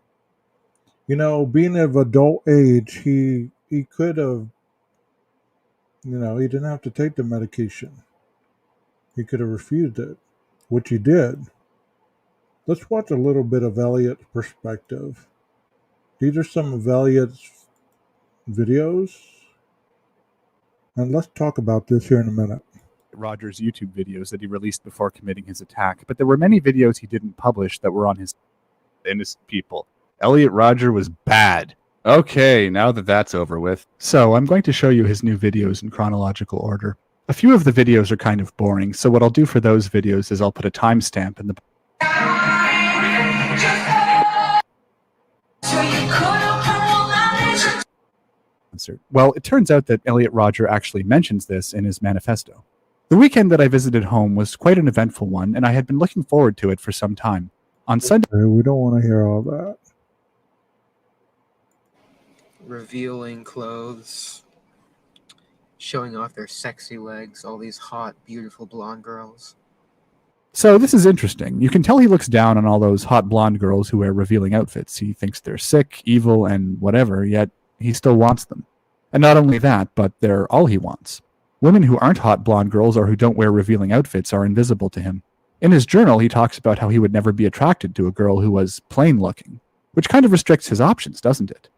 know, being of adult age, he could have, you know, he didn't have to take the medication. He could have refused it, which he did. Let's watch a little bit of Elliott's perspective. These are some of Elliott's videos. And let's talk about this here in a minute. RODGER's YouTube videos that he released before committing his attack, but there were many videos he didn't publish that were on his innocent people. Elliott Rodger was bad. Okay, now that that's over with. So I'm going to show you his new videos in chronological order. A few of the videos are kind of boring, so what I'll do for those videos is I'll put a timestamp in the Well, it turns out that Elliott Rodger actually mentions this in his manifesto. The weekend that I visited home was quite an eventful one, and I had been looking forward to it for some time. On Sunday... We don't want to hear all that. Revealing clothes, showing off their sexy legs, all these hot, beautiful blonde girls. So this is interesting. You can tell he looks down on all those hot blonde girls who wear revealing outfits. He thinks they're sick, evil, and whatever, yet he still wants them. And not only that, but they're all he wants. Women who aren't hot blonde girls or who don't wear revealing outfits are invisible to him. In his journal, he talks about how he would never be attracted to a girl who was plain-looking, which kind of restricts his options, doesn't it?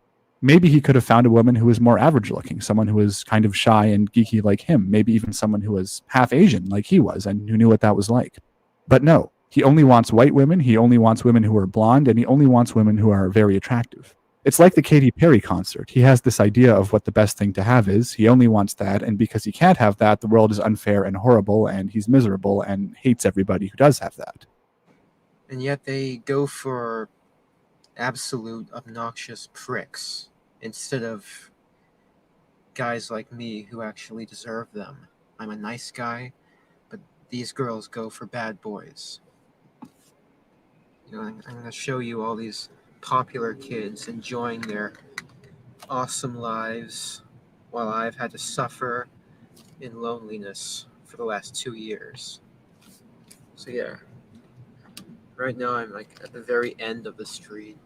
Maybe he could have found a woman who was more average-looking, someone who was kind of shy and geeky like him, maybe even someone who was half Asian like he was and who knew what that was like. But no, he only wants white women, he only wants women who are blonde, and he only wants women who are very attractive. It's like the Katy Perry concert. He has this idea of what the best thing to have is. He only wants that, and because he can't have that, the world is unfair and horrible, and he's miserable and hates everybody who does have that. And yet they go for absolute obnoxious pricks instead of guys like me who actually deserve them. I'm a nice guy, but these girls go for bad boys. You know, I'm going to show you all these popular kids enjoying their awesome lives while I've had to suffer in loneliness for the last 2 years. So yeah, right now I'm like at the very end of the street,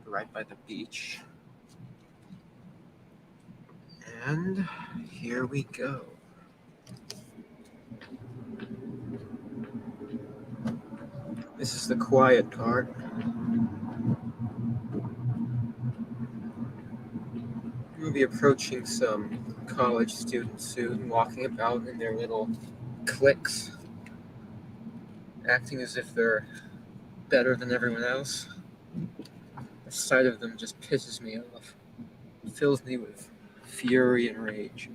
right by the beach. And here we go. This is the quiet part. We'll be approaching some college students soon, walking about in their little cliques, acting as if they're better than everyone else. The sight of them just pisses me off. It fills me with fury and rage.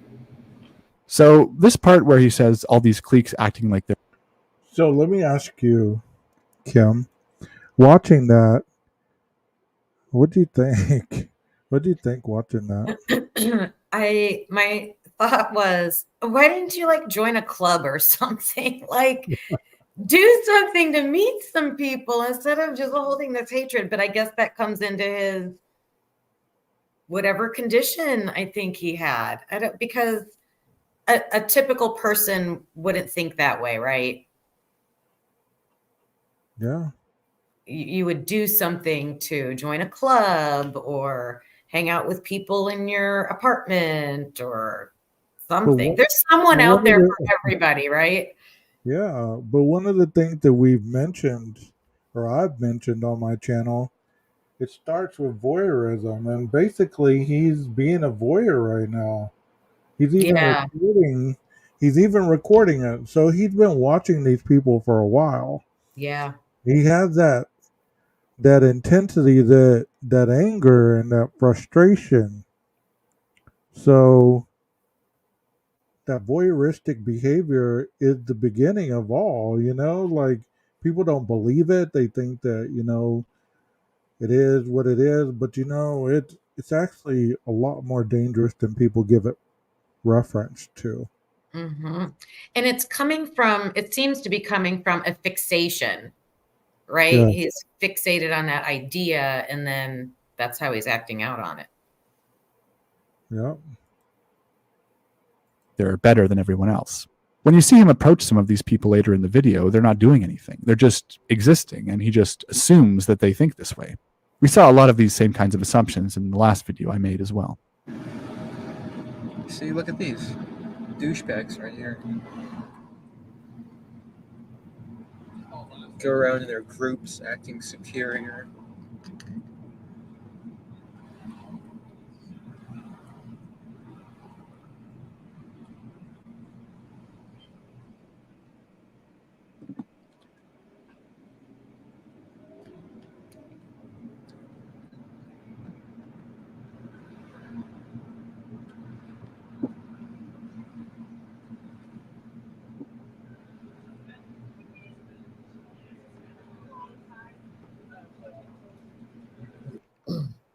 So this part where he says all these cliques acting like they're So let me ask you, Kim, watching that, what do you think? What do you think watching that? My thought was, why didn't you like join a club or something? Like do something to meet some people instead of just holding this hatred. But I guess that comes into his whatever condition I think he had. I don't, because a typical person wouldn't think that way, right? Yeah. You would do something to join a club or hang out with people in your apartment or something. There's someone out there for everybody, right? Yeah, but one of the things that we've mentioned, or I've mentioned on my channel, it starts with voyeurism, and basically he's being a voyeur right now. He's even Yeah. recording. He's even recording it, so he's been watching these people for a while. Yeah. He has that intensity, that anger, and that frustration. So that voyeuristic behavior is the beginning of all, like people don't believe it. They think that, it is what it is, but it's actually a lot more dangerous than people give it reference to. Mm-hmm. And it seems to be coming from a fixation, right? Yeah. He's fixated on that idea, and then that's how he's acting out on it. Yeah. they're better than everyone else. When you see him approach some of these people later in the video, they're not doing anything. They're just existing, and he just assumes that they think this way. We saw a lot of these same kinds of assumptions in the last video I made as well. See, look at these douchebags right here. Go around in their groups acting superior.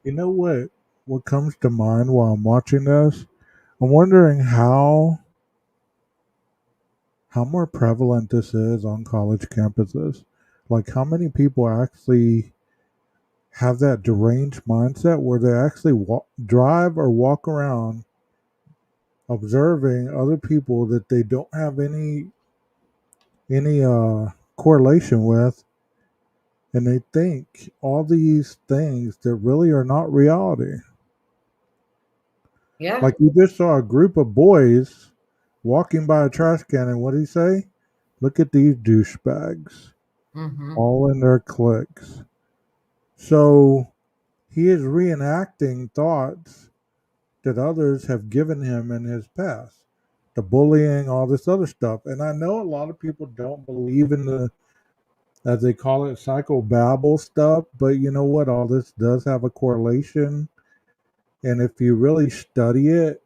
You know what comes to mind while I'm watching this? I'm wondering how more prevalent this is on college campuses. Like how many people actually have that deranged mindset where they actually drive or walk around observing other people that they don't have any correlation with, and they think all these things that really are not reality. Yeah. Like you just saw a group of boys walking by a trash can, and what did he say? Look at these douchebags, Mm-hmm. all in their cliques. So he is reenacting thoughts that others have given him in his past. The bullying, all this other stuff. And I know a lot of people don't believe in the, as they call it, psychobabble stuff, but you know what? All this does have a correlation. And if you really study it,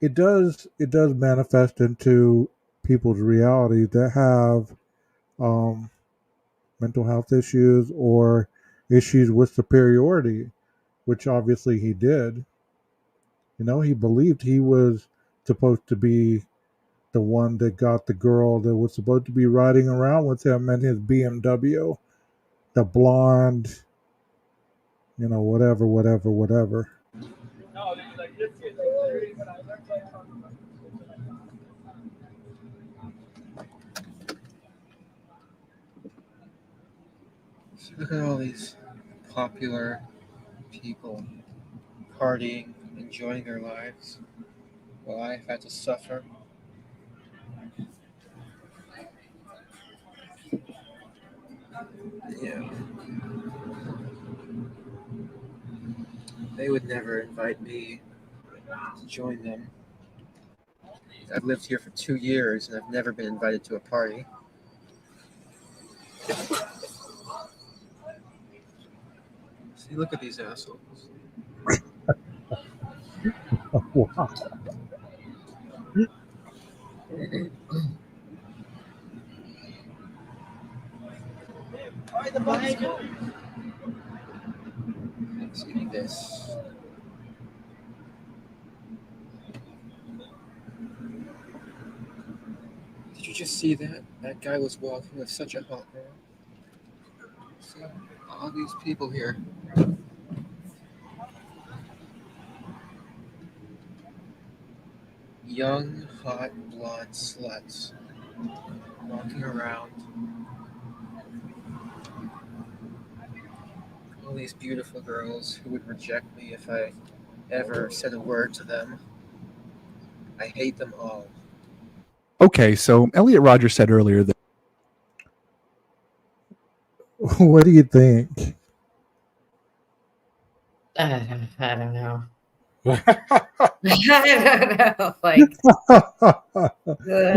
it does manifest into people's reality that have mental health issues or issues with superiority, which obviously he did. He believed he was supposed to be the one that got the girl that was supposed to be riding around with him in his BMW, the blonde, whatever. So look at all these popular people partying, enjoying their lives, while I've had to suffer. Yeah. They would never invite me to join them. I've lived here for 2 years and I've never been invited to a party. See, look at these assholes. Wow. See this. Did you just see that? That guy was walking with such a hot girl. See all these people here. Young, hot, blonde sluts walking around. All these beautiful girls who would reject me if I ever said a word to them. I hate them all. Okay, so Elliot Rodger said earlier that. What do you think? I don't know. I don't know. Like,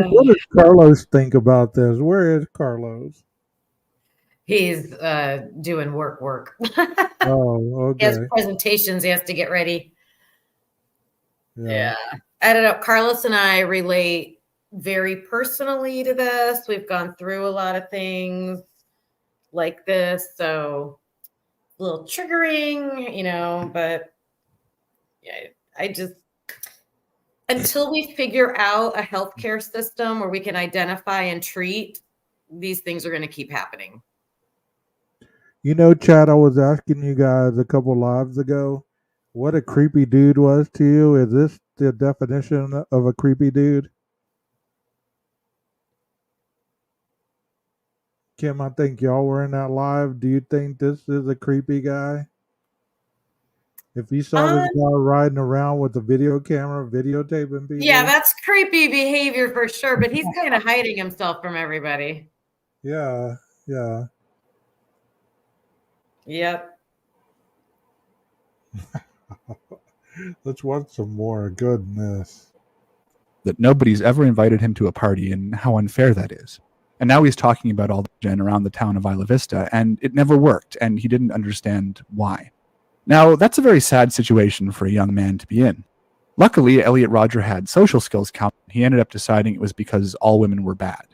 What does Carlos think about this? Where is Carlos? he's doing work. Oh, He has okay. presentations. He has to get ready. Yeah. I don't know. Carlos and I relate very personally to this. We've gone through a lot of things like this, so a little triggering, but yeah, I just until we figure out a healthcare system where we can identify and treat, these things are going to keep happening. Chad, I was asking you guys a couple lives ago what a creepy dude was to you. Is this the definition of a creepy dude? Kim, I think y'all were in that live. Do you think this is a creepy guy? If you saw this guy riding around with a video camera videotaping people. Yeah, that's creepy behavior for sure, but he's kind of hiding himself from everybody. Yeah. Yep. Let's watch some more. Goodness. That nobody's ever invited him to a party and how unfair that is. And now he's talking about all the gen around the town of Isla Vista, and it never worked, and he didn't understand why. Now, that's a very sad situation for a young man to be in. Luckily, Elliot Rodger had social skills count. He ended up deciding it was because all women were bad.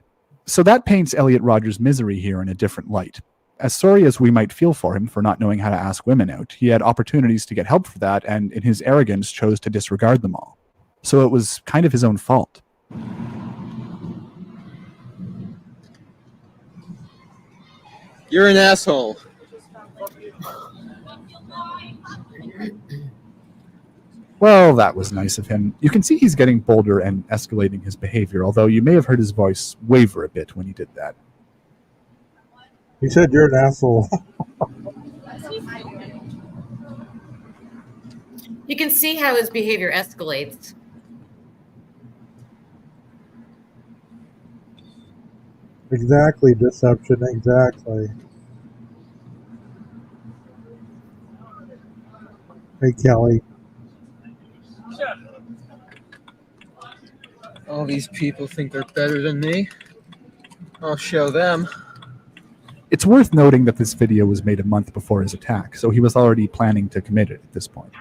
So that paints Elliot Rodger's misery here in a different light. As sorry as we might feel for him for not knowing how to ask women out, he had opportunities to get help for that, and in his arrogance chose to disregard them all. So it was kind of his own fault. You're an asshole. Well, that was nice of him. You can see he's getting bolder and escalating his behavior, although you may have heard his voice waver a bit when he did that. He said you're an asshole. You can see how his behavior escalates. Exactly, deception, exactly. Hey, Kelly. All these people think they're better than me. I'll show them. It's worth noting that this video was made a month before his attack, so he was already planning to commit it at this point.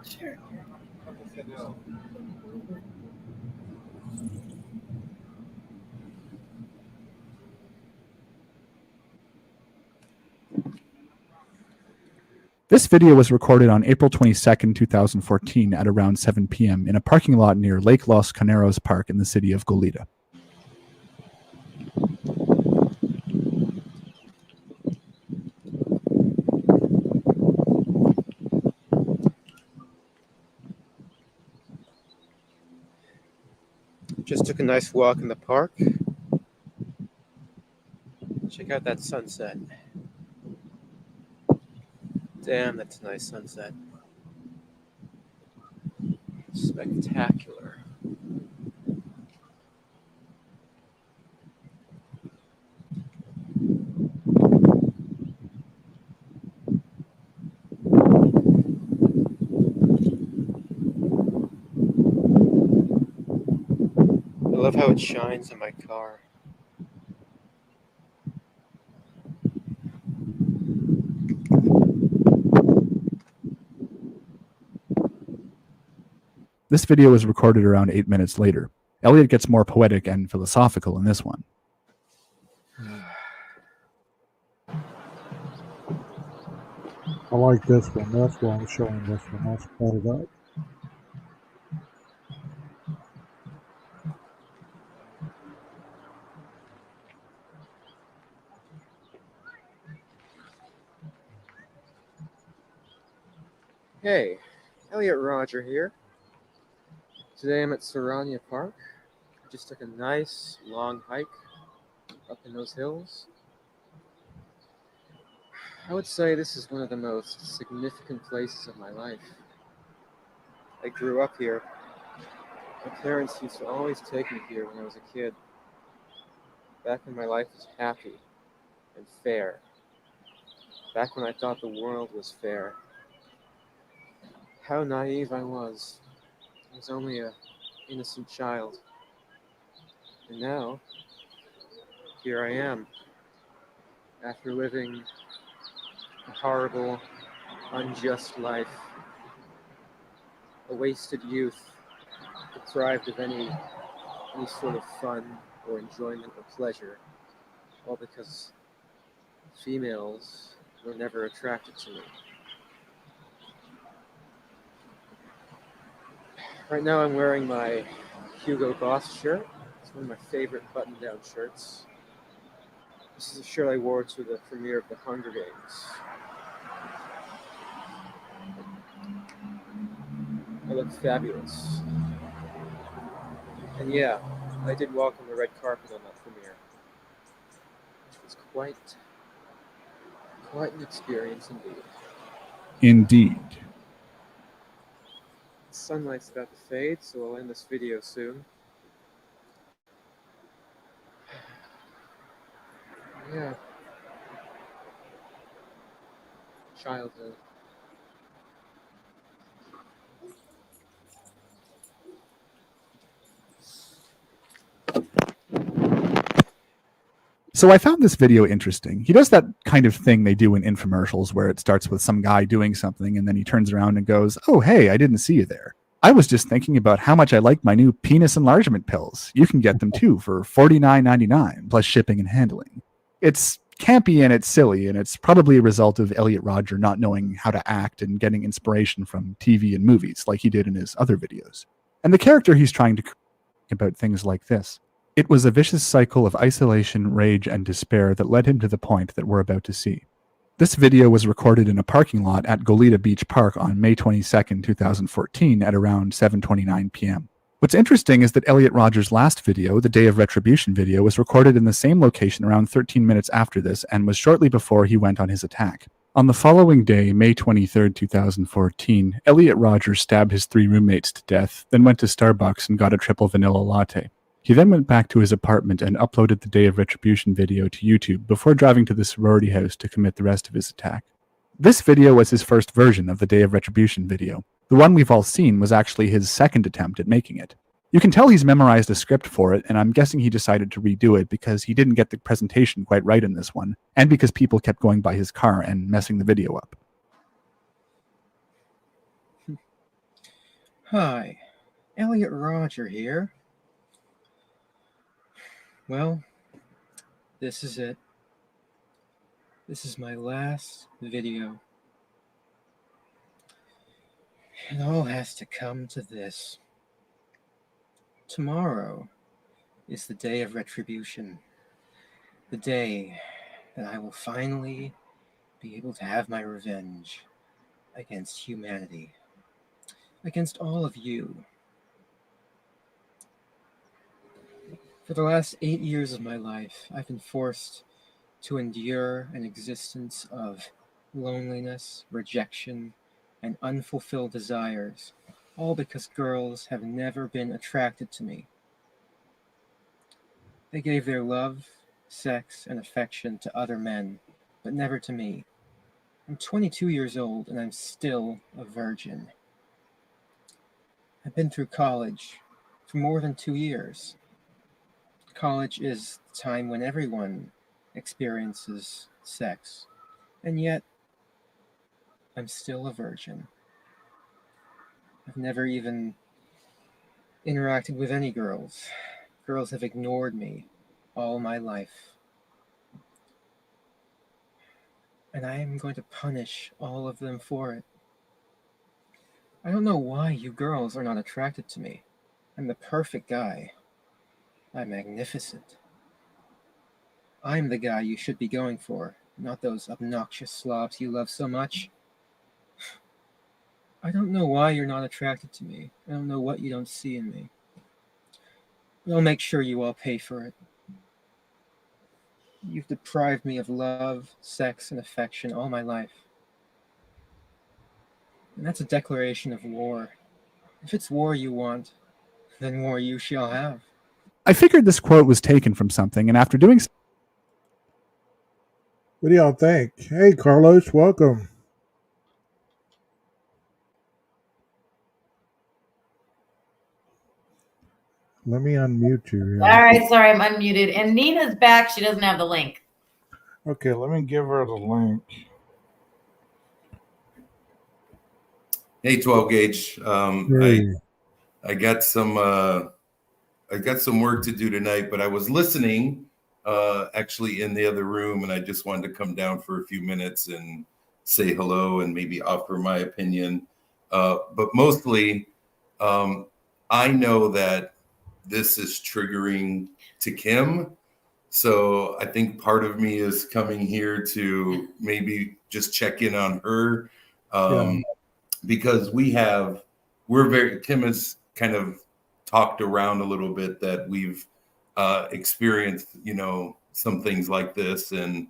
Sure. This video was recorded on April 22nd, 2014 at around 7 p.m. in a parking lot near Lake Los Caneros Park in the city of Goleta. Just took a nice walk in the park. Check out that sunset. Damn, that's a nice sunset. Spectacular. how it shines in my car. This video was recorded around 8 minutes later. Elliott gets more poetic and philosophical in this one. I like this one. That's why I'm showing this one. I'll spell it up. Hey, Elliott Rodger here. Today I'm at Sarania Park. I just took a nice long hike up in those hills. I would say this is one of the most significant places of my life. I grew up here. My parents used to always take me here when I was a kid. Back when my life was happy and fair. Back when I thought the world was fair. How naive I was. I was only an innocent child. And now, here I am. After living a horrible, unjust life. A wasted youth, deprived of any sort of fun or enjoyment or pleasure, all because females were never attracted to me. Right now I'm wearing my Hugo Boss shirt. It's one of my favorite button-down shirts. This is a shirt I wore to the premiere of The Hunger Games. I look fabulous. And yeah, I did walk on the red carpet on that premiere. Which was quite an experience indeed. Indeed. The sunlight's about to fade, so I'll end this video soon. Yeah. Childhood. So I found this video interesting. He does that kind of thing they do in infomercials where it starts with some guy doing something and then he turns around and goes, "Oh, hey, I didn't see you there. I was just thinking about how much I like my new penis enlargement pills. You can get them too for $49.99 plus shipping and handling." It's campy and it's silly, and it's probably a result of Elliott Rodger not knowing how to act and getting inspiration from TV and movies like he did in his other videos. And the character he's trying to about things like this. It was a vicious cycle of isolation, rage, and despair that led him to the point that we're about to see. This video was recorded in a parking lot at Goleta Beach Park on May 22nd, 2014 at around 7:29 p.m. What's interesting is that Elliott Rodger's last video, the Day of Retribution video, was recorded in the same location around 13 minutes after this and was shortly before he went on his attack. On the following day, May 23rd, 2014, Elliott Rodger stabbed his 3 roommates to death, then went to Starbucks and got a triple vanilla latte. He then went back to his apartment and uploaded the Day of Retribution video to YouTube before driving to the sorority house to commit the rest of his attack. This video was his first version of the Day of Retribution video. The one we've all seen was actually his second attempt at making it. You can tell he's memorized a script for it, and I'm guessing he decided to redo it because he didn't get the presentation quite right in this one, and because people kept going by his car and messing the video up. Hi, Elliott Rodger here. Well, this is it. This is my last video. It all has to come to this. Tomorrow is the Day of Retribution. The day that I will finally be able to have my revenge against humanity. Against all of you. For the last 8 years of my life, I've been forced to endure an existence of loneliness, rejection, and unfulfilled desires, all because girls have never been attracted to me. They gave their love, sex, and affection to other men, but never to me. I'm 22 years old, and I'm still a virgin. I've been through college for more than 2 years. College is the time when everyone experiences sex, and yet I'm still a virgin. I've never even interacted with any girls. Girls have ignored me all my life. And I am going to punish all of them for it. I don't know why you girls are not attracted to me. I'm the perfect guy. I'm magnificent. I'm the guy you should be going for, not those obnoxious slobs you love so much. I don't know why you're not attracted to me. I don't know what you don't see in me. But I'll make sure you all pay for it. You've deprived me of love, sex, and affection all my life. And that's a declaration of war. If it's war you want, then war you shall have. I figured this quote was taken from something, and after doing so, What do y'all think? Hey, Carlos, welcome. Let me unmute you. All right, sorry, I'm unmuted. And Nina's back. She doesn't have the link. Okay, let me give her the link. Hey, 12 gauge. Hey. I got some work to do tonight, but I was listening actually in the other room, and I just wanted to come down for a few minutes and say hello and maybe offer my opinion. But mostly, I know that this is triggering to Kim. So I think part of me is coming here to maybe just check in on her. Because Kim has kind of talked around a little bit that we've experienced, some things like this, and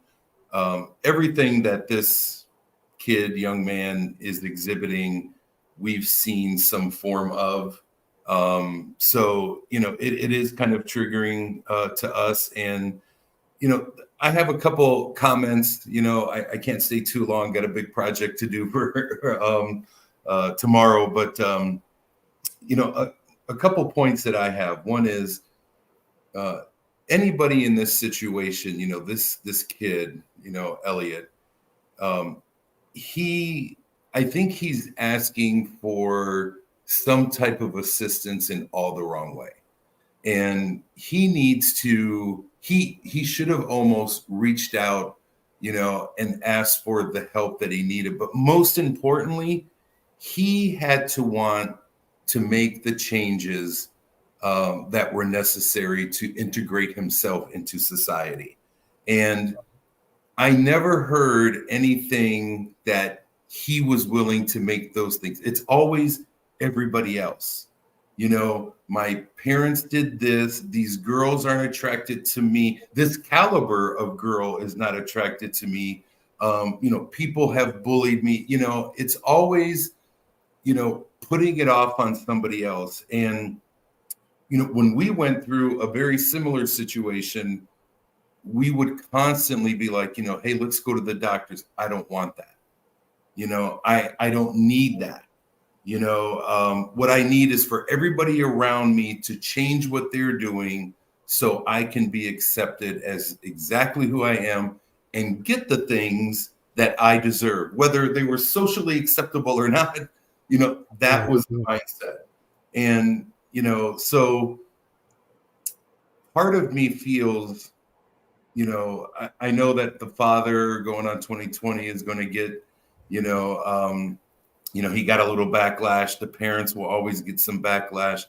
everything that this young man is exhibiting, we've seen some form of. So, it is kind of triggering to us. And, I have a couple comments. I can't stay too long. Got a big project to do for tomorrow, but a couple points that I have. One is anybody in this situation, this kid, Elliot, I think he's asking for some type of assistance in all the wrong way, and he should have almost reached out, and asked for the help that he needed. But most importantly, he had to want to make the changes that were necessary to integrate himself into society. And I never heard anything that he was willing to make those things. It's always everybody else. My parents did this. These girls aren't attracted to me. This caliber of girl is not attracted to me. People have bullied me. It's always, putting it off on somebody else. And, when we went through a very similar situation, we would constantly be like, hey, let's go to the doctors. I don't want that. I don't need that. What I need is for everybody around me to change what they're doing so I can be accepted as exactly who I am and get the things that I deserve, whether they were socially acceptable or not. That was the mindset. And, so part of me feels, I know that the father going on 2020 is going to get, he got a little backlash. The parents will always get some backlash.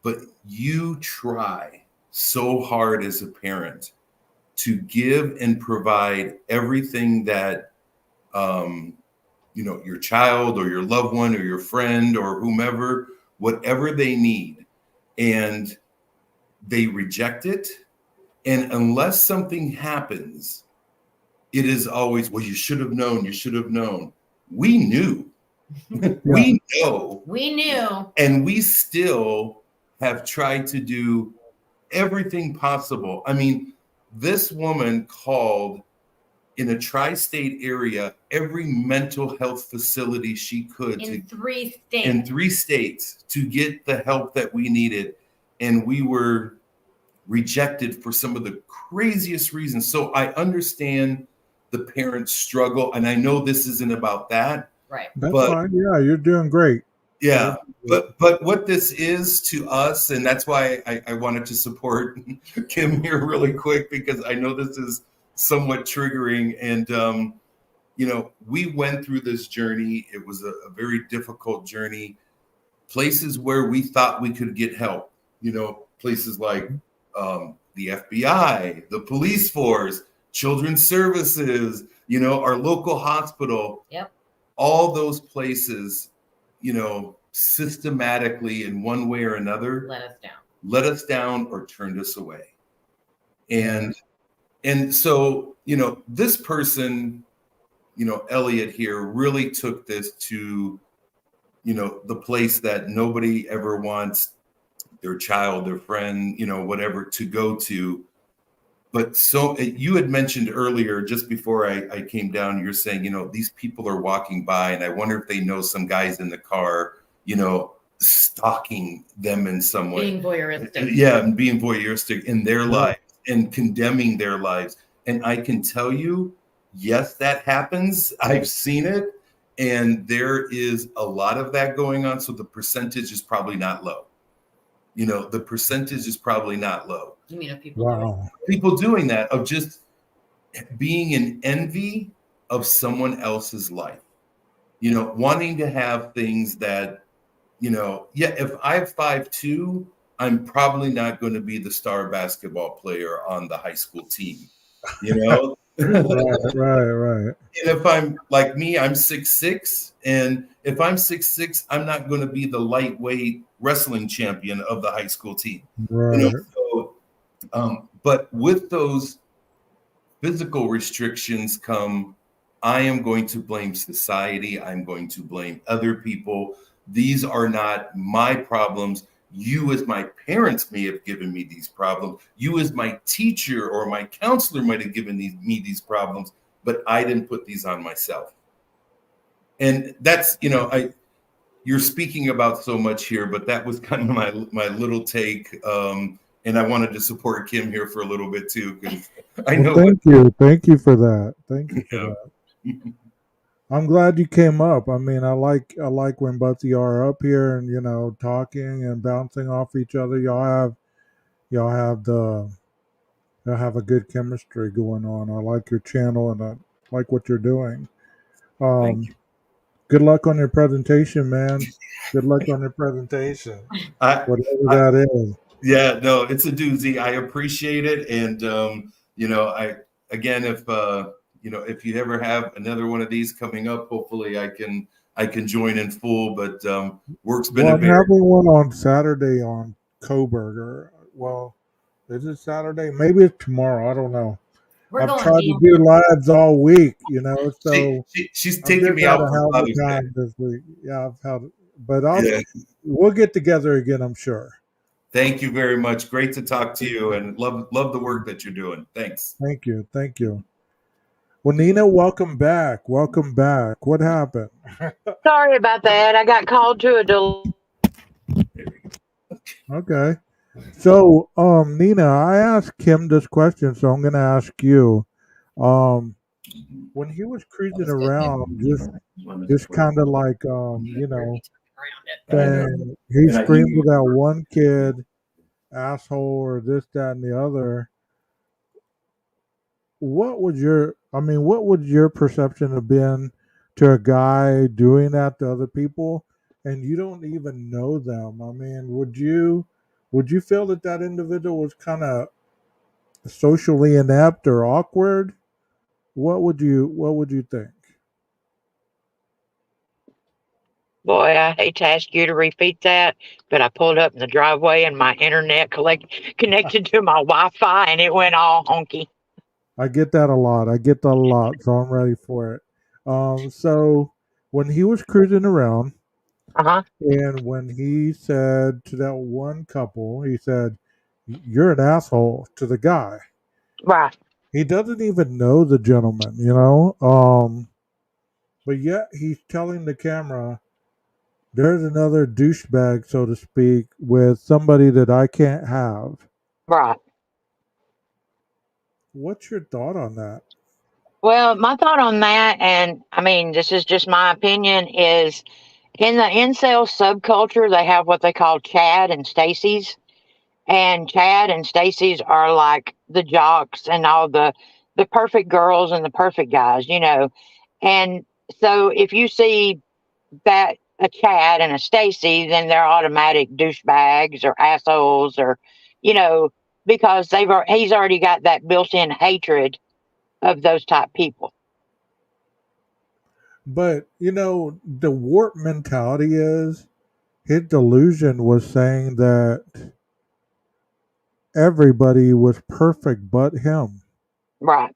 But you try so hard as a parent to give and provide everything that, your child or your loved one or your friend or whomever, whatever they need. And they reject it. And unless something happens, it is always, well, you should have known. You should have known. We knew. We know. We knew. And we still have tried to do everything possible. I mean, this woman called in a tri-state area every mental health facility she could in 3 states. In 3 states to get the help that we needed. And we were rejected for some of the craziest reasons. So I understand the parents struggle, and I know this isn't about that. Right. That's But fine. Yeah, you're doing great. yeah, but what this is to us, and that's why I wanted to support Kim here really quick, because I know this is somewhat triggering. And you know, we went through this journey. It was a very difficult journey. Places where we thought we could get help, you know, places like the FBI, the police force, children's services, you know, our local hospital. Yep. All those places, you know, systematically in one way or another let us down or turned us away. And so, you know, this person, you know, Elliott here really took this to, you know, the place that nobody ever wants their child, their friend, you know, whatever, to go to. But so you had mentioned earlier, just before I came down, you're saying, you know, these people are walking by and I wonder if they know some guys in the car, you know, stalking them in some way. Being voyeuristic. Yeah, and being voyeuristic in their lives and condemning their lives. And I can tell you, yes, that happens. I've seen it. And there is a lot of that going on. So the percentage is probably not low. You know, the percentage is probably not low. You mean of people People doing that, of just being in envy of someone else's life, you know, wanting to have things that, you know, yeah, if I'm 5'2", I'm probably not going to be the star basketball player on the high school team, you know? Right. And if I'm like me, I'm 6'6", and if I'm 6'6", I'm not going to be the lightweight wrestling champion of the high school team. Right. You know, so, but with those physical restrictions come, I am going to blame society. I'm going to blame other people. These are not my problems. You as my parents may have given me these problems. You as my teacher or my counselor might have given me these problems, but I didn't put these on myself. And that's, you know, you're speaking about so much here, but that was kind of my little take. And I wanted to support Kim here for a little bit too, because I know. Thank you for that. Thank you for that. I'm glad you came up. I mean, I like when both of you are up here and, you know, talking and bouncing off each other. Y'all have a good chemistry going on. I like your channel and I like what you're doing. Good luck on your presentation, man. Good luck on your presentation. Whatever that is. Yeah, no, it's a doozy. I appreciate it. And, you know, you know, if you ever have another one of these coming up, hopefully I can join in full, but work's been I'm having one on Saturday on Coburger. Well, is it Saturday? Maybe it's tomorrow. I don't know. I've tried to do lives all week, you know, so she's taking me out for Father's Day this week. Yeah, I've had it, but we'll get together again, I'm sure. Thank you very much. Great to talk to you, and love the work that you're doing. Thanks. Thank you. Well, Nina, welcome back. What happened? Sorry about that. I got called to a Okay. So, Nina, I asked Kim this question, so I'm going to ask you. When he was cruising around, just kind of like, you know, saying he screamed at that one kid, asshole, or this, that, and the other. What would your perception have been to a guy doing that to other people, and you don't even know them? I mean, would you feel that individual was kind of socially inept or awkward? What would you think? Boy, I hate to ask you to repeat that, but I pulled up in the driveway and my internet connected to my Wi-Fi and it went all honky. I get that a lot. So I'm ready for it. So when he was cruising around, and when he said to that one couple, he said, "You're an asshole," to the guy. Right. He doesn't even know the gentleman, you know. But yet he's telling the camera, "There's another douchebag, so to speak, with somebody that I can't have." Right. What's your thought on that? Well, my thought on that, and I mean, this is just my opinion, is in the incel subculture, they have what they call Chad and Stacy's. And Chad and Stacy's are like the jocks and all the perfect girls and the perfect guys, you know. And so if you see that a Chad and a Stacy, then they're automatic douchebags or assholes or, you know, because he's already got that built-in hatred of those type people. But the warp mentality is his delusion was saying that everybody was perfect but him. Right.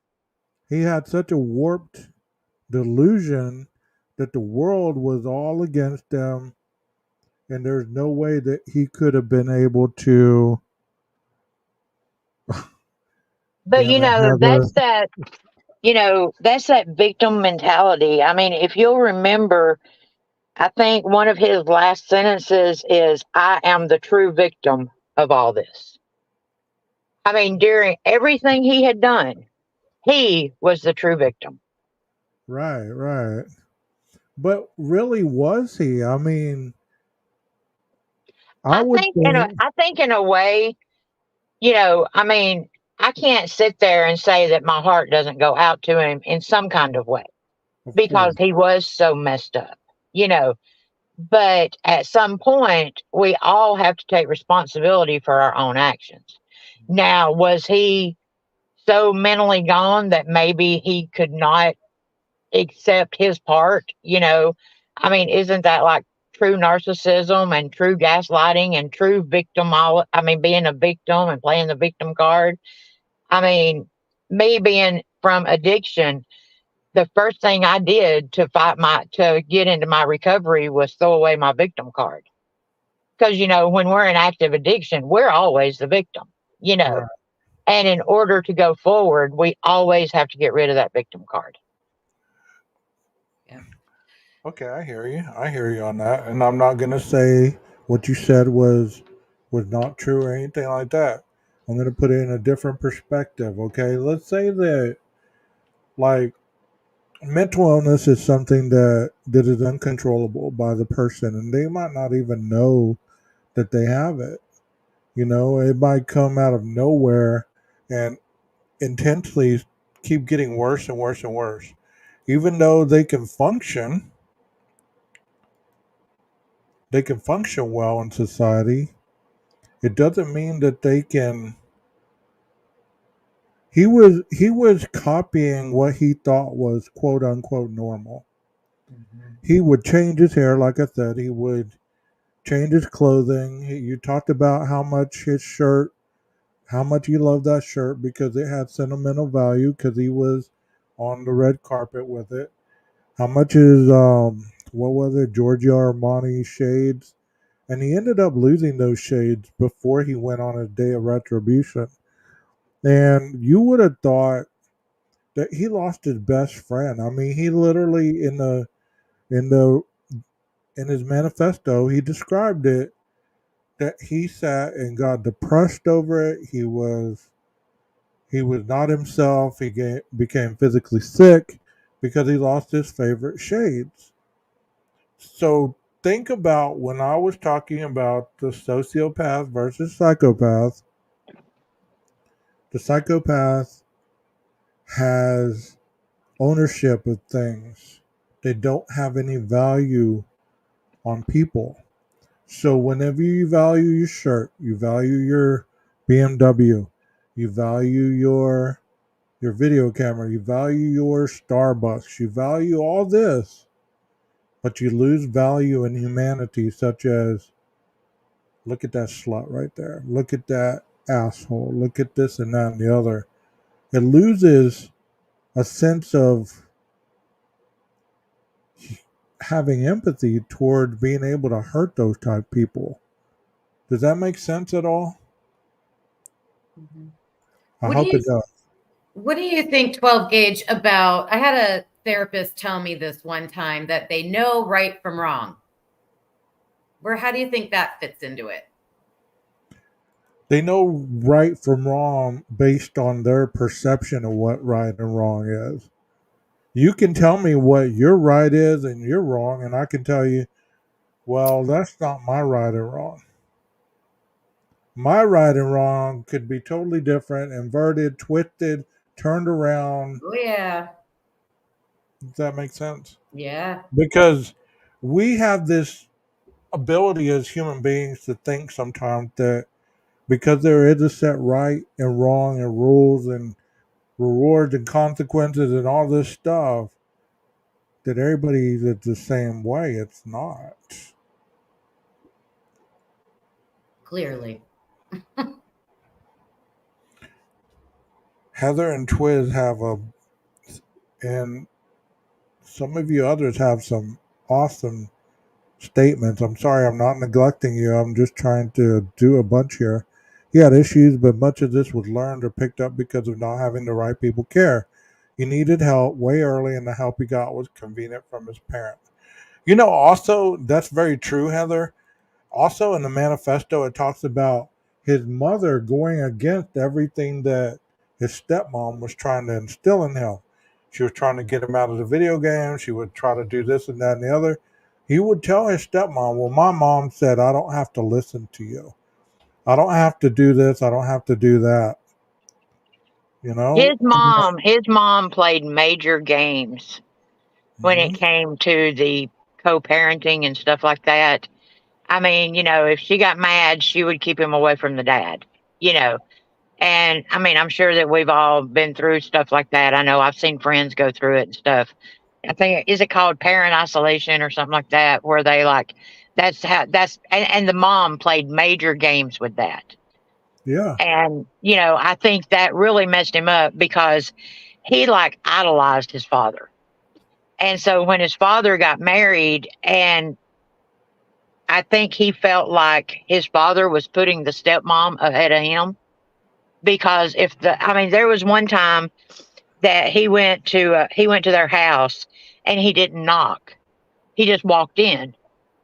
He had such a warped delusion that the world was all against him, and there's no way that he could have been able to But have that's that victim mentality. I mean, if you'll remember, I think one of his last sentences is, I am the true victim of all this. I mean, during everything he had done, he was the true victim. right. But really, was he? I mean, I would think. I think in a way, I mean, I can't sit there and say that my heart doesn't go out to him in some kind of way Of because course. he was so messed up, you know. But at some point, we all have to take responsibility for our own actions. Now, was he so mentally gone that maybe he could not accept his part? I mean, isn't that like true narcissism and true gaslighting and true victim? I mean, being a victim and playing the victim card. I mean, me being from addiction, the first thing I did to get into my recovery was throw away my victim card. Because, when we're in active addiction, we're always the victim. Right. And in order to go forward, we always have to get rid of that victim card. Okay, I hear you. I hear you on that, and I'm not gonna say what you said was not true or anything like that. I'm gonna put it in a different perspective. Okay, let's say that like mental illness is something that is uncontrollable by the person, and they might not even know that they have it. It might come out of nowhere and intensely keep getting worse and worse and worse. Even though they can function well in society, it doesn't mean that they can. He was copying what he thought was quote unquote normal. He would change his hair, like I said. He would change his clothing. You talked about how much he loved that shirt because it had sentimental value because he was on the red carpet with it. How much is what was it, Giorgio Armani shades? And he ended up losing those shades before he went on a day of retribution. And you would have thought that he lost his best friend. I mean, he literally in the in his manifesto he described it that he sat and got depressed over it. He was not himself. Became physically sick because he lost his favorite shades. So think about when I was talking about the sociopath versus psychopath. The psychopath has ownership of things. They don't have any value on people. So whenever you value your shirt, you value your BMW, you value your video camera, you value your Starbucks, you value all this, but you lose value in humanity, such as look at that slut right there, look at that asshole, look at this and that and the other. It loses a sense of having empathy toward being able to hurt those type of people. Does that make sense at all? I hope it does. What do you think, 12 gauge, about? I had a therapist tell me this one time that they know right from wrong. How do you think that fits into it? They know right from wrong based on their perception of what right and wrong is. You can tell me what your right is and you're wrong, and I can tell you, well, that's not my right and wrong. My right and wrong could be totally different, inverted, twisted, turned around. Oh yeah. Does that make sense? Yeah. Because we have this ability as human beings to think sometimes that because there is a set right and wrong and rules and rewards and consequences and all this stuff, that everybody is the same way. It's not. Clearly. Heather and Twiz have and some of you others have some awesome statements. I'm sorry, I'm not neglecting you. I'm just trying to do a bunch here. He had issues, but much of this was learned or picked up because of not having the right people care. He needed help way early, and the help he got was convenient from his parents. Also, that's very true, Heather. Also, in the manifesto, it talks about his mother going against everything that his stepmom was trying to instill in him. She was trying to get him out of the video game. She would try to do this and that and the other. He would tell his stepmom, well, my mom said, I don't have to listen to you. I don't have to do this. I don't have to do that. His mom played major games when it came to the co-parenting and stuff like that. I mean, if she got mad, she would keep him away from the dad, And I mean, I'm sure that we've all been through stuff like that. I know I've seen friends go through it and stuff. I think, is it called parent isolation or something like that, where they and the mom played major games with that. Yeah. And, I think that really messed him up because he idolized his father. And so when his father got married, and I think he felt like his father was putting the stepmom ahead of him, because there was one time that he went to their house and he didn't knock. He just walked in.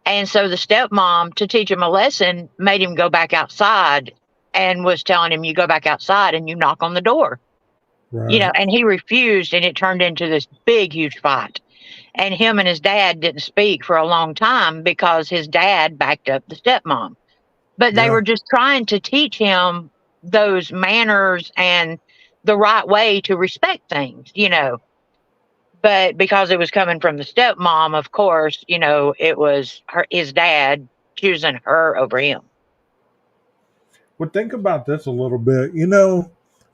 And so the stepmom, to teach him a lesson, made him go back outside and was telling him, you go back outside and you knock on the door. Right. And he refused, and it turned into this big, huge fight. And him and his dad didn't speak for a long time because his dad backed up the stepmom. But they were just trying to teach him those manners and the right way to respect things, But because it was coming from the stepmom, of course, it was his dad choosing her over him. Well, think about this a little bit.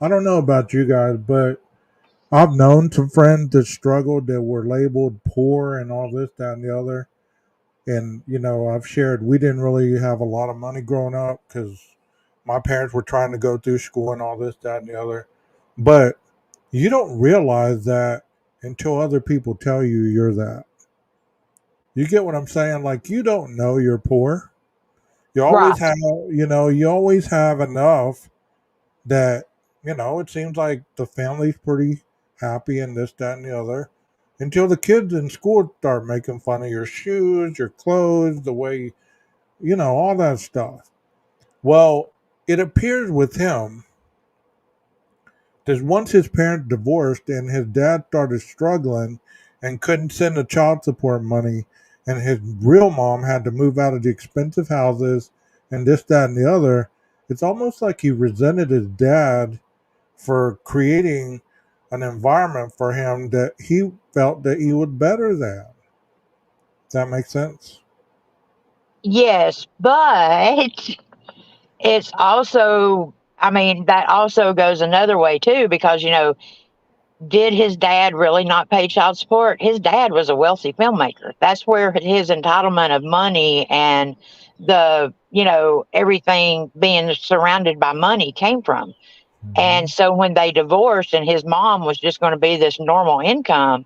I don't know about you guys, but I've known some friends that struggled, that were labeled poor and all this, that, and the other. And, I've shared, we didn't really have a lot of money growing up because my parents were trying to go through school and all this, that, and the other. But you don't realize that until other people tell you you're that. You get what I'm saying? Like, you don't know you're poor. You always have, you always have enough that, it seems like the family's pretty happy and this, that, and the other, until the kids in school start making fun of your shoes, your clothes, the way, all that stuff. Well, it appears with him that once his parents divorced and his dad started struggling and couldn't send the child support money, and his real mom had to move out of the expensive houses and this, that, and the other, it's almost like he resented his dad for creating an environment for him that he felt that he was better than. Does that make sense? Yes, but it's also, that also goes another way too, because, did his dad really not pay child support? His dad was a wealthy filmmaker. That's where his entitlement of money and the, everything being surrounded by money came from. And so when they divorced and his mom was just going to be this normal income,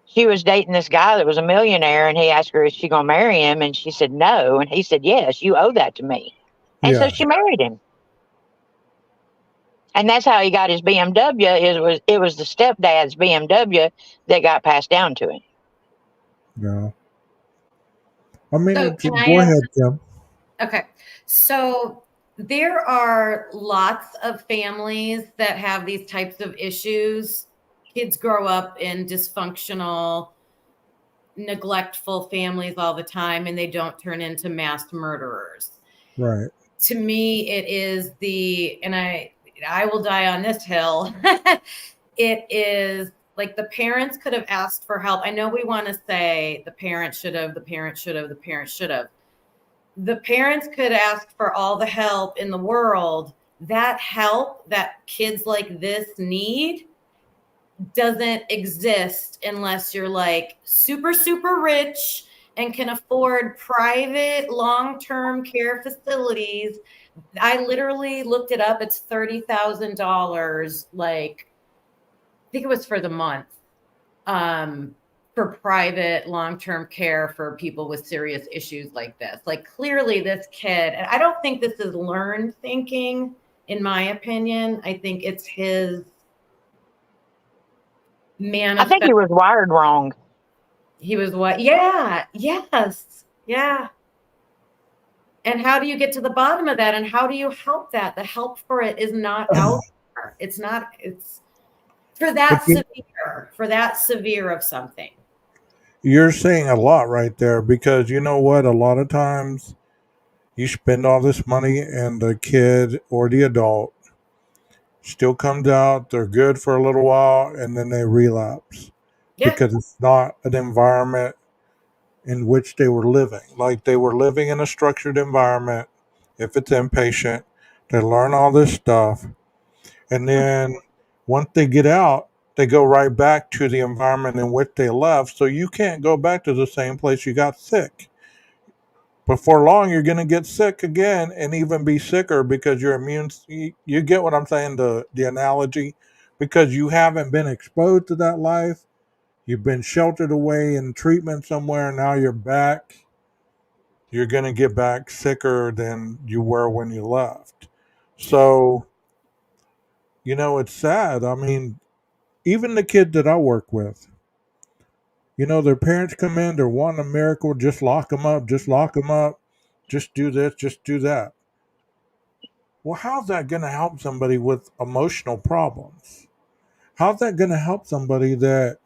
she was dating this guy that was a millionaire, and he asked her, is she going to marry him? And she said, no. And he said, yes, you owe that to me. And so Yeah. she married him. And that's how he got his BMW. It was the stepdad's BMW that got passed down to him. Yeah. I mean, So can I go ask? ahead, Kim. Okay. So there are lots of families that have these types of issues. Kids grow up in dysfunctional, neglectful families all the time, and they don't turn into mass murderers. Right. To me, it is and I will die on this hill. It is like the parents could have asked for help. I know we want to say the parents should have. The parents could ask for all the help in the world. That help that kids like this need doesn't exist unless you're like super, super rich and can afford private long-term care facilities. I literally looked it up. It's $30,000, like, I think it was for the month, for private long-term care for people with serious issues like this. Like, clearly this kid, and I don't think this is learned thinking, in my opinion. I think it's his I think he was wired wrong. He was what? Yeah. Yes. Yeah. And how do you get to the bottom of that? And how do you help that? The help for it is not out there. It's for that severe of something. You're saying a lot right there, because you know what? A lot of times you spend all this money and the kid or the adult still comes out, they're good for a little while, and then they relapse. Yeah. Because it's not an environment in which they were living. Like, they were living in a structured environment. If it's inpatient, they learn all this stuff. And then once they get out, they go right back to the environment in which they left. So you can't go back to the same place you got sick. Before long, you're going to get sick again and even be sicker, because your immune, you get what I'm saying, the analogy, because you haven't been exposed to that life. You've been sheltered away in treatment somewhere. Now you're back. You're going to get back sicker than you were when you left. So, it's sad. I mean, even the kid that I work with, their parents come in, they're wanting a miracle, just lock them up, just do this, just do that. Well, how's that going to help somebody with emotional problems? How's that going to help somebody that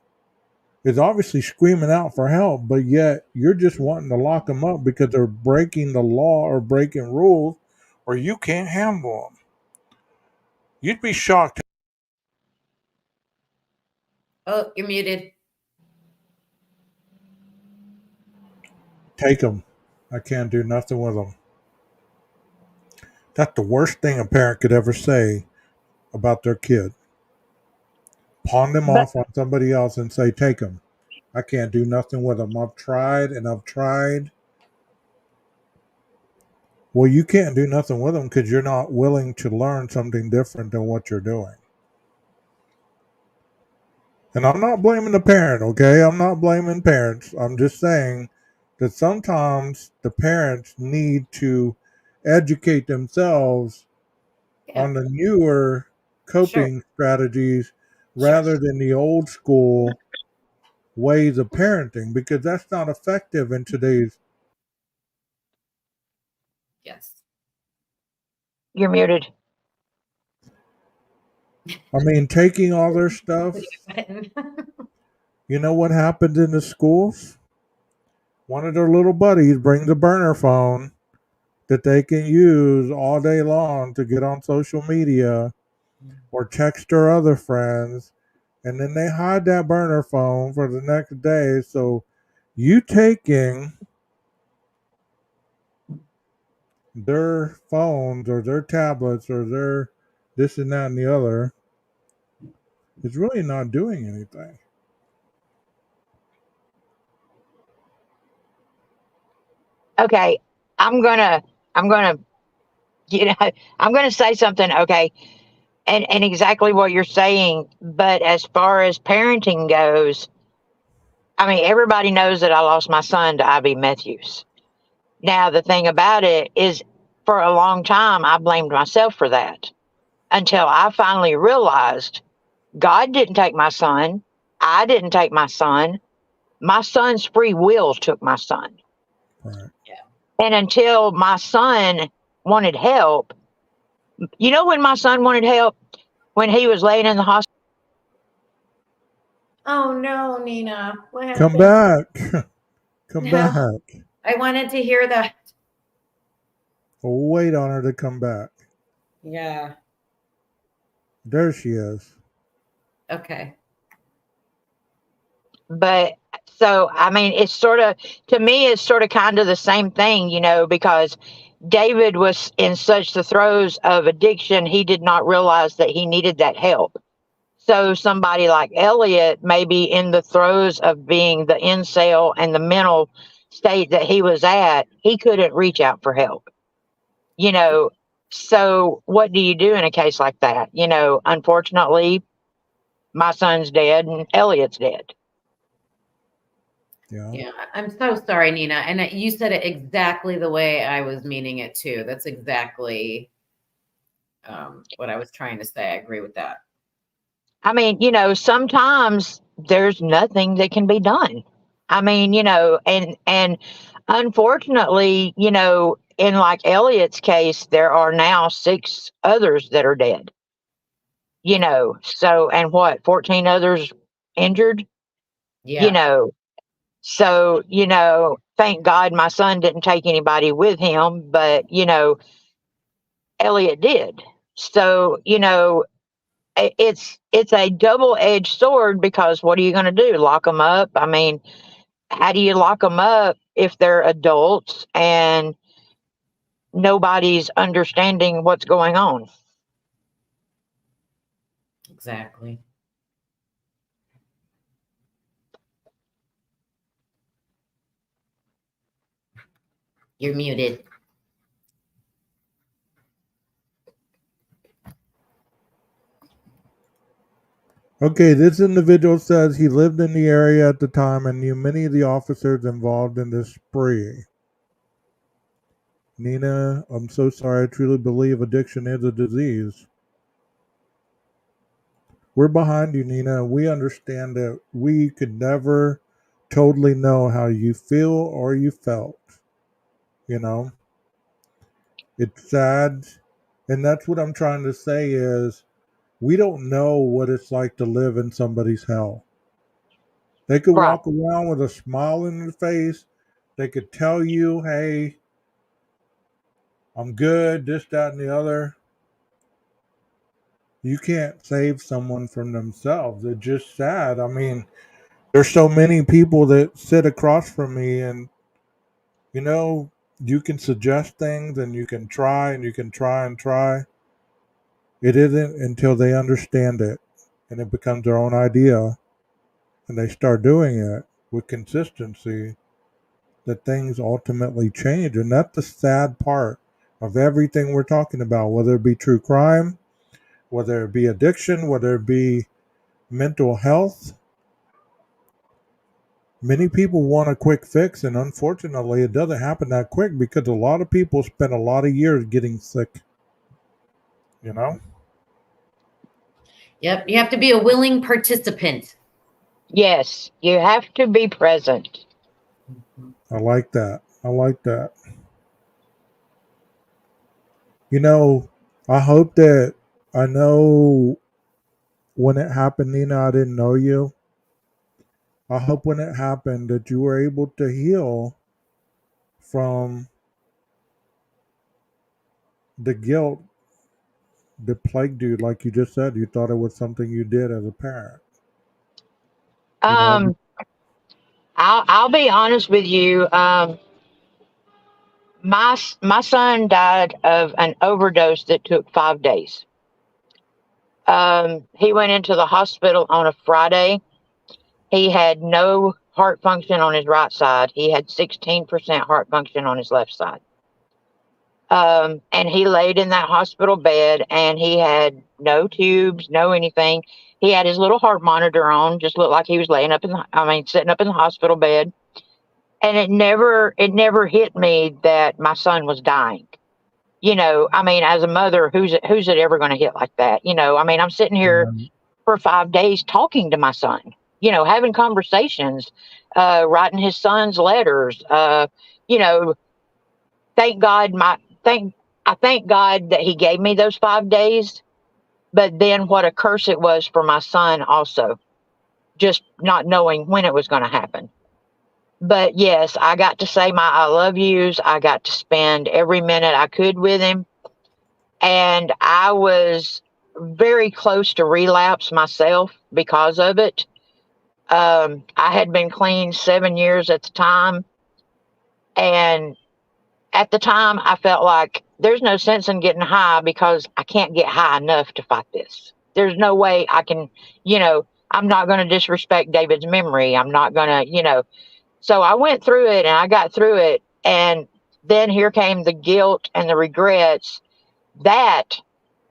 is obviously screaming out for help, but yet you're just wanting to lock them up because they're breaking the law or breaking rules, or you can't handle them? You'd be shocked. Oh, you're muted. Take them. I can't do nothing with them. That's the worst thing a parent could ever say about their kid. Pawn them off on somebody else and say, take them. I can't do nothing with them. I've tried and I've tried. Well, you can't do nothing with them because you're not willing to learn something different than what you're doing. And I'm not blaming the parent, okay? I'm not blaming parents. I'm just saying that sometimes the parents need to educate themselves on the newer coping strategies rather than the old school ways of parenting, because that's not effective in today's. Yes. You're muted. I mean, taking all their stuff. You know what happens in the schools? One of their little buddies brings a burner phone that they can use all day long to get on social media or text their other friends, and then they hide that burner phone for the next day. So you taking their phones or their tablets or their this and that and the other is really not doing anything. Okay, I'm gonna I'm gonna say something, okay, and exactly what you're saying. But as far as parenting goes, I mean, everybody knows that I lost my son to IV meth use. Now, the thing about it is, for a long time, I blamed myself for that until I finally realized God didn't take my son. I didn't take my son. My son's free will took my son. Right. And until my son wanted help, You know when my son wanted help? When he was laying in the hospital. Oh no, Nina. What Come happened? back. Come No. back. I wanted to hear that. We'll wait on her to come back. Yeah. There she is. Okay. But so, I mean, it's sort of, to me, it's sort of kind of the same thing, you know, because David was in such the throes of addiction, he did not realize that he needed that help. So somebody like Elliot, maybe in the throes of being the incel and the mental state that he was at, he couldn't reach out for help, you know. So what do you do in a case like that? You know, unfortunately, my son's dead and Elliot's dead. Yeah, I'm so sorry, Nina. And you said it exactly the way I was meaning it too. That's exactly what I was trying to say. I agree with that. I mean, you know, sometimes there's nothing that can be done. I mean, you know, and unfortunately, you know, in like Elliot's case, there are now 6 others that are dead. You know, so and what, 14 others injured? You Yeah. know, so, you know, thank God my son didn't take anybody with him, but you know, Elliot did. So, you know, it's a double-edged sword because what are you going to do? Lock them up? I mean, how do you lock them up if they're adults and nobody's understanding what's going on? Exactly. You're muted. Okay, this individual says he lived in the area at the time and knew many of the officers involved in this spree. Nina, I'm so sorry. I truly believe addiction is a disease. We're behind you, Nina. We understand that we could never totally know how you feel or you felt. You know, it's sad. And that's what I'm trying to say is we don't know what it's like to live in somebody's hell. They could Right. walk around with a smile on their face. They could tell you, hey, I'm good, this, that, and the other. You can't save someone from themselves. It's just sad. I mean, there's so many people that sit across from me and, you know, you can suggest things and you can try and you can try and try. It isn't until they understand it and it becomes their own idea and they start doing it with consistency that things ultimately change. And that's the sad part of everything we're talking about, whether it be true crime, whether it be addiction, whether it be mental health. Many people want a quick fix, and unfortunately, it doesn't happen that quick because a lot of people spend a lot of years getting sick. You know? Yep. You have to be a willing participant. Yes, you have to be present. I like that. I like that. You know, I hope that I know when it happened, Nina, I didn't know you. I hope when it happened that you were able to heal from the guilt that plagued you, like you just said. You thought it was something you did as a parent. You know? I'll be honest with you. My son died of an overdose that took 5 days. He went into the hospital on a Friday. He had no heart function on his right side. He had 16% heart function on his left side. And he laid in that hospital bed and he had no tubes, no anything. He had his little heart monitor on, just looked like he was sitting up in the hospital bed. And it never hit me that my son was dying. You know, I mean, as a mother, who's it ever going to hit like that? You know, I mean, I'm sitting here for 5 days talking to my son, you know, having conversations, writing his son's letters, you know, thank God I thank God that he gave me those 5 days, but then what a curse it was for my son also, just not knowing when it was going to happen. But yes, I got to say my I love yous. I got to spend every minute I could with him. And I was very close to relapse myself because of it. I had been clean 7 years at the time. And at the time, I felt like there's no sense in getting high because I can't get high enough to fight this. There's no way I can, I'm not going to disrespect David's memory. I'm not going to. So I went through it and I got through it. And then here came the guilt and the regrets. That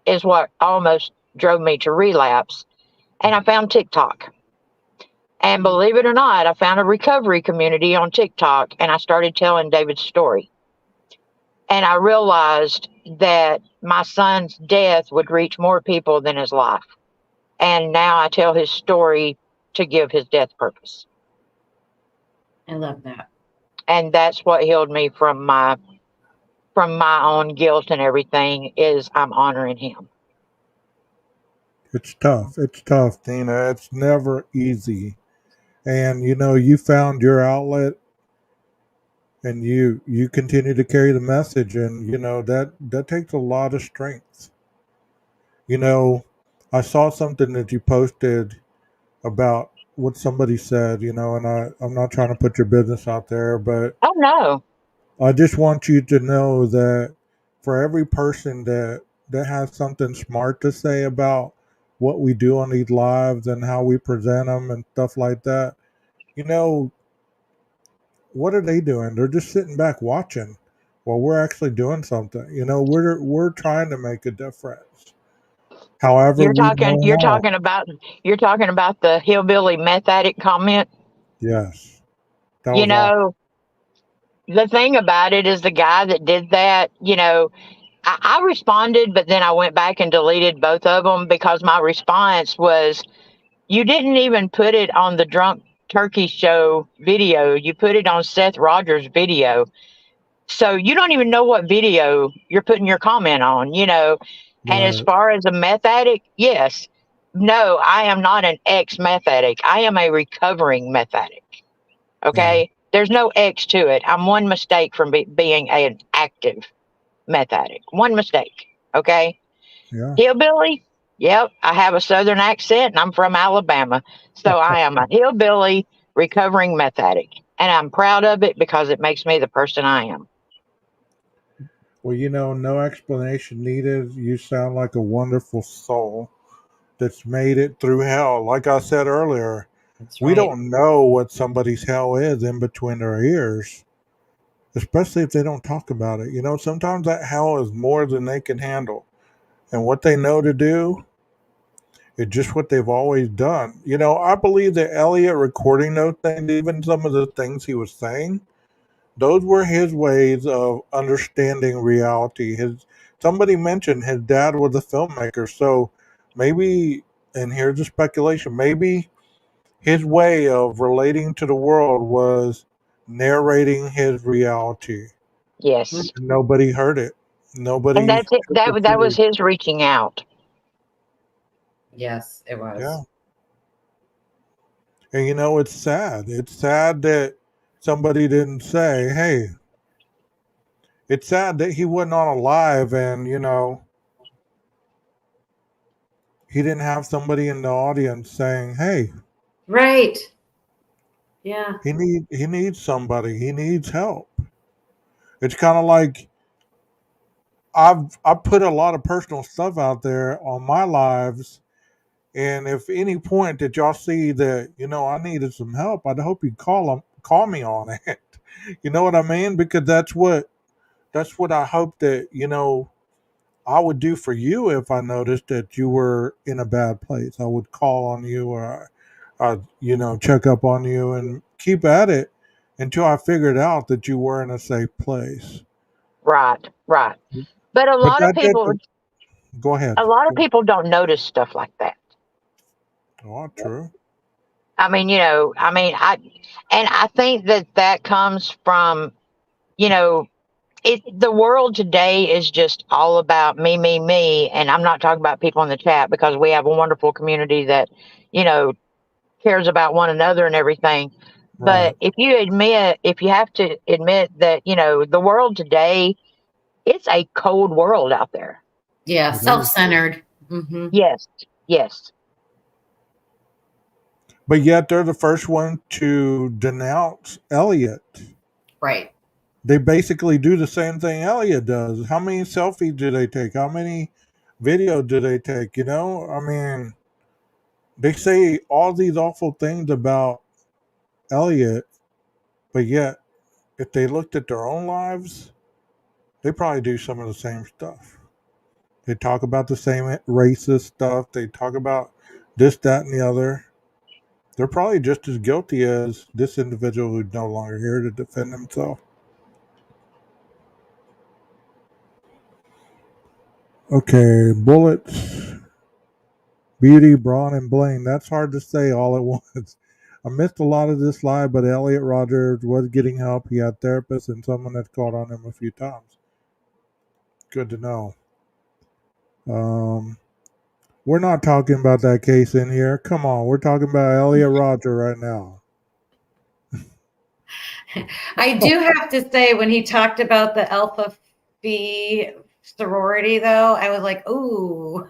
is what almost drove me to relapse. And I found TikTok. And believe it or not, I found a recovery community on TikTok and I started telling David's story. And I realized that my son's death would reach more people than his life. And now I tell his story to give his death purpose. I love that. And that's what healed me from my own guilt and everything, is I'm honoring him. It's tough. It's tough, Tina. It's never easy. And you found your outlet, and you continue to carry the message, and that takes a lot of strength. I saw something that you posted about what somebody said, and I'm not trying to put your business out there, but Oh no. I just want you to know that for every person that has something smart to say about what we do on these lives and how we present them and stuff like that, what are they doing? They're just sitting back watching while we're actually doing something. We're trying to make a difference. However, You're we talking know you're how. talking about you're talking about the hillbilly meth addict comment. Yes, that You was awesome. know, the thing about it is the guy that did that, I responded, but then I went back and deleted both of them because my response was, you didn't even put it on the Drunk Turkey Show video. You put it on Seth Rogers' video. So you don't even know what video you're putting your comment on, And as Right. far as a meth addict, yes. No, I am not an ex meth addict. I am a recovering meth addict. Okay. There's no X to it. I'm one mistake from being an active meth addict. One mistake. Okay. Yeah. Hillbilly. Yep. I have a Southern accent and I'm from Alabama. So I am a hillbilly recovering meth addict. And I'm proud of it because it makes me the person I am. Well, no explanation needed. You sound like a wonderful soul that's made it through hell. Like I said earlier, That's we right. don't know what somebody's hell is in between their ears, especially if they don't talk about it. Sometimes that hell is more than they can handle. And what they know to do is just what they've always done. I believe that Elliott recording those things, even some of the things he was saying, those were his ways of understanding reality. Somebody mentioned his dad was a filmmaker, so maybe, and here's a speculation, maybe his way of relating to the world was narrating his reality. Yes. Nobody heard it. And Nobody that's it. took it That was seriously. his reaching out. Yes, it was. Yeah. And it's sad. It's sad that somebody didn't say, hey, it's sad that he wasn't on a live and, he didn't have somebody in the audience saying, hey, Right. Yeah. he needs somebody. He needs help. It's kind of like I've put a lot of personal stuff out there on my lives, and if any point that y'all see that I needed some help, I'd hope you'd call me on it. You know what I mean? Because that's what I hope that I would do for you if I noticed that you were in a bad place. I would call on you, or check up on you and keep at it until I figured out that you were in a safe place. Right. Right. But But go ahead. a lot of people don't notice stuff like that. Oh, true. I mean, I think that comes from, The world today is just all about me, and I'm not talking about people in the chat because we have a wonderful community that, you know, cares about one another and everything. Right. But if you have to admit that, you know, the world today, it's a cold world out there. Yeah, It is. self-centered. Mm-hmm. Yes, yes. But yet they're the first one to denounce Elliott. Right. They basically do the same thing Elliott does. How many selfies do they take? How many videos do they take? You know, I mean, they say all these awful things about Elliott, but yet if they looked at their own lives, they probably do some of the same stuff. They talk about the same racist stuff. They talk about this, that, and the other. They're probably just as guilty as this individual who's no longer here to defend himself. Okay, bullets, beauty, brawn, and bling. That's hard to say all at once. I missed a lot of this live, but Elliott Rodgers was getting help. He had therapists and someone that's called on him a few times. Good to know. We're not talking about that case in here. Come on, we're talking about Elliott Rodgers right now. I do have to say, when he talked about the Alpha Phi sorority, though, I was like, ooh.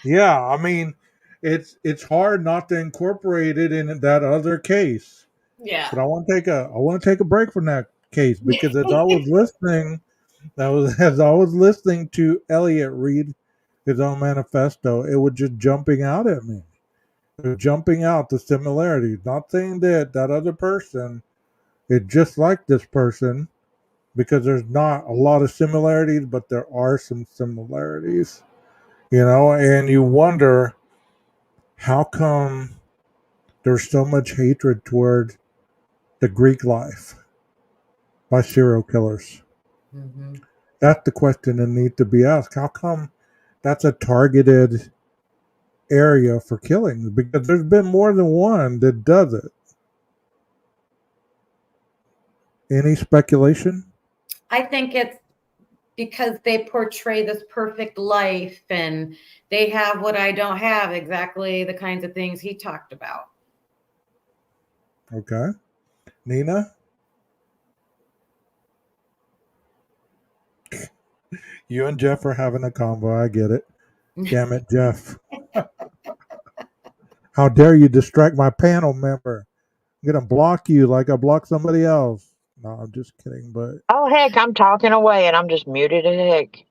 Yeah, I mean, it's hard not to incorporate it in that other case. Yeah. But I want to take a break from that case because as I was listening, as I was listening to Elliott read his own manifesto, it was just jumping out at me. It was jumping out the similarities. Not saying that other person is just like this person, because there's not a lot of similarities, but there are some similarities. You know, and you wonder how come there's so much hatred toward the Greek life by serial killers. Mm-hmm. That's the question that needs to be asked. How come that's a targeted area for killings? Because there's been more than one that does it. Any speculation? I think it's because they portray this perfect life and they have what I don't have, exactly the kinds of things he talked about. Okay. Nina? You and Jeff are having a convo. I get it. Damn it, Jeff. How dare you distract my panel member? I'm going to block you like I blocked somebody else. No, I'm just kidding, but... Oh, heck, I'm talking away and I'm just muted as heck.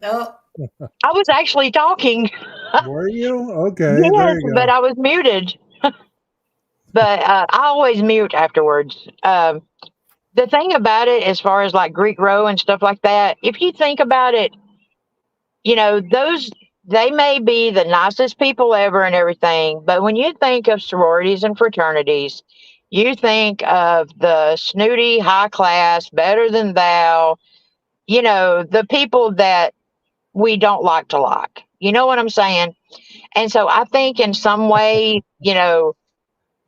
Oh. I was actually talking. Were you? Okay, yes, there you go. but I was muted. But I always mute afterwards. The thing about it, as far as like Greek row and stuff like that, if you think about it, you know, they may be the nicest people ever and everything, but when you think of sororities and fraternities, you think of the snooty, high class, better than thou, you know, the people that we don't like to like. You know what I'm saying? And so I think in some way, you know,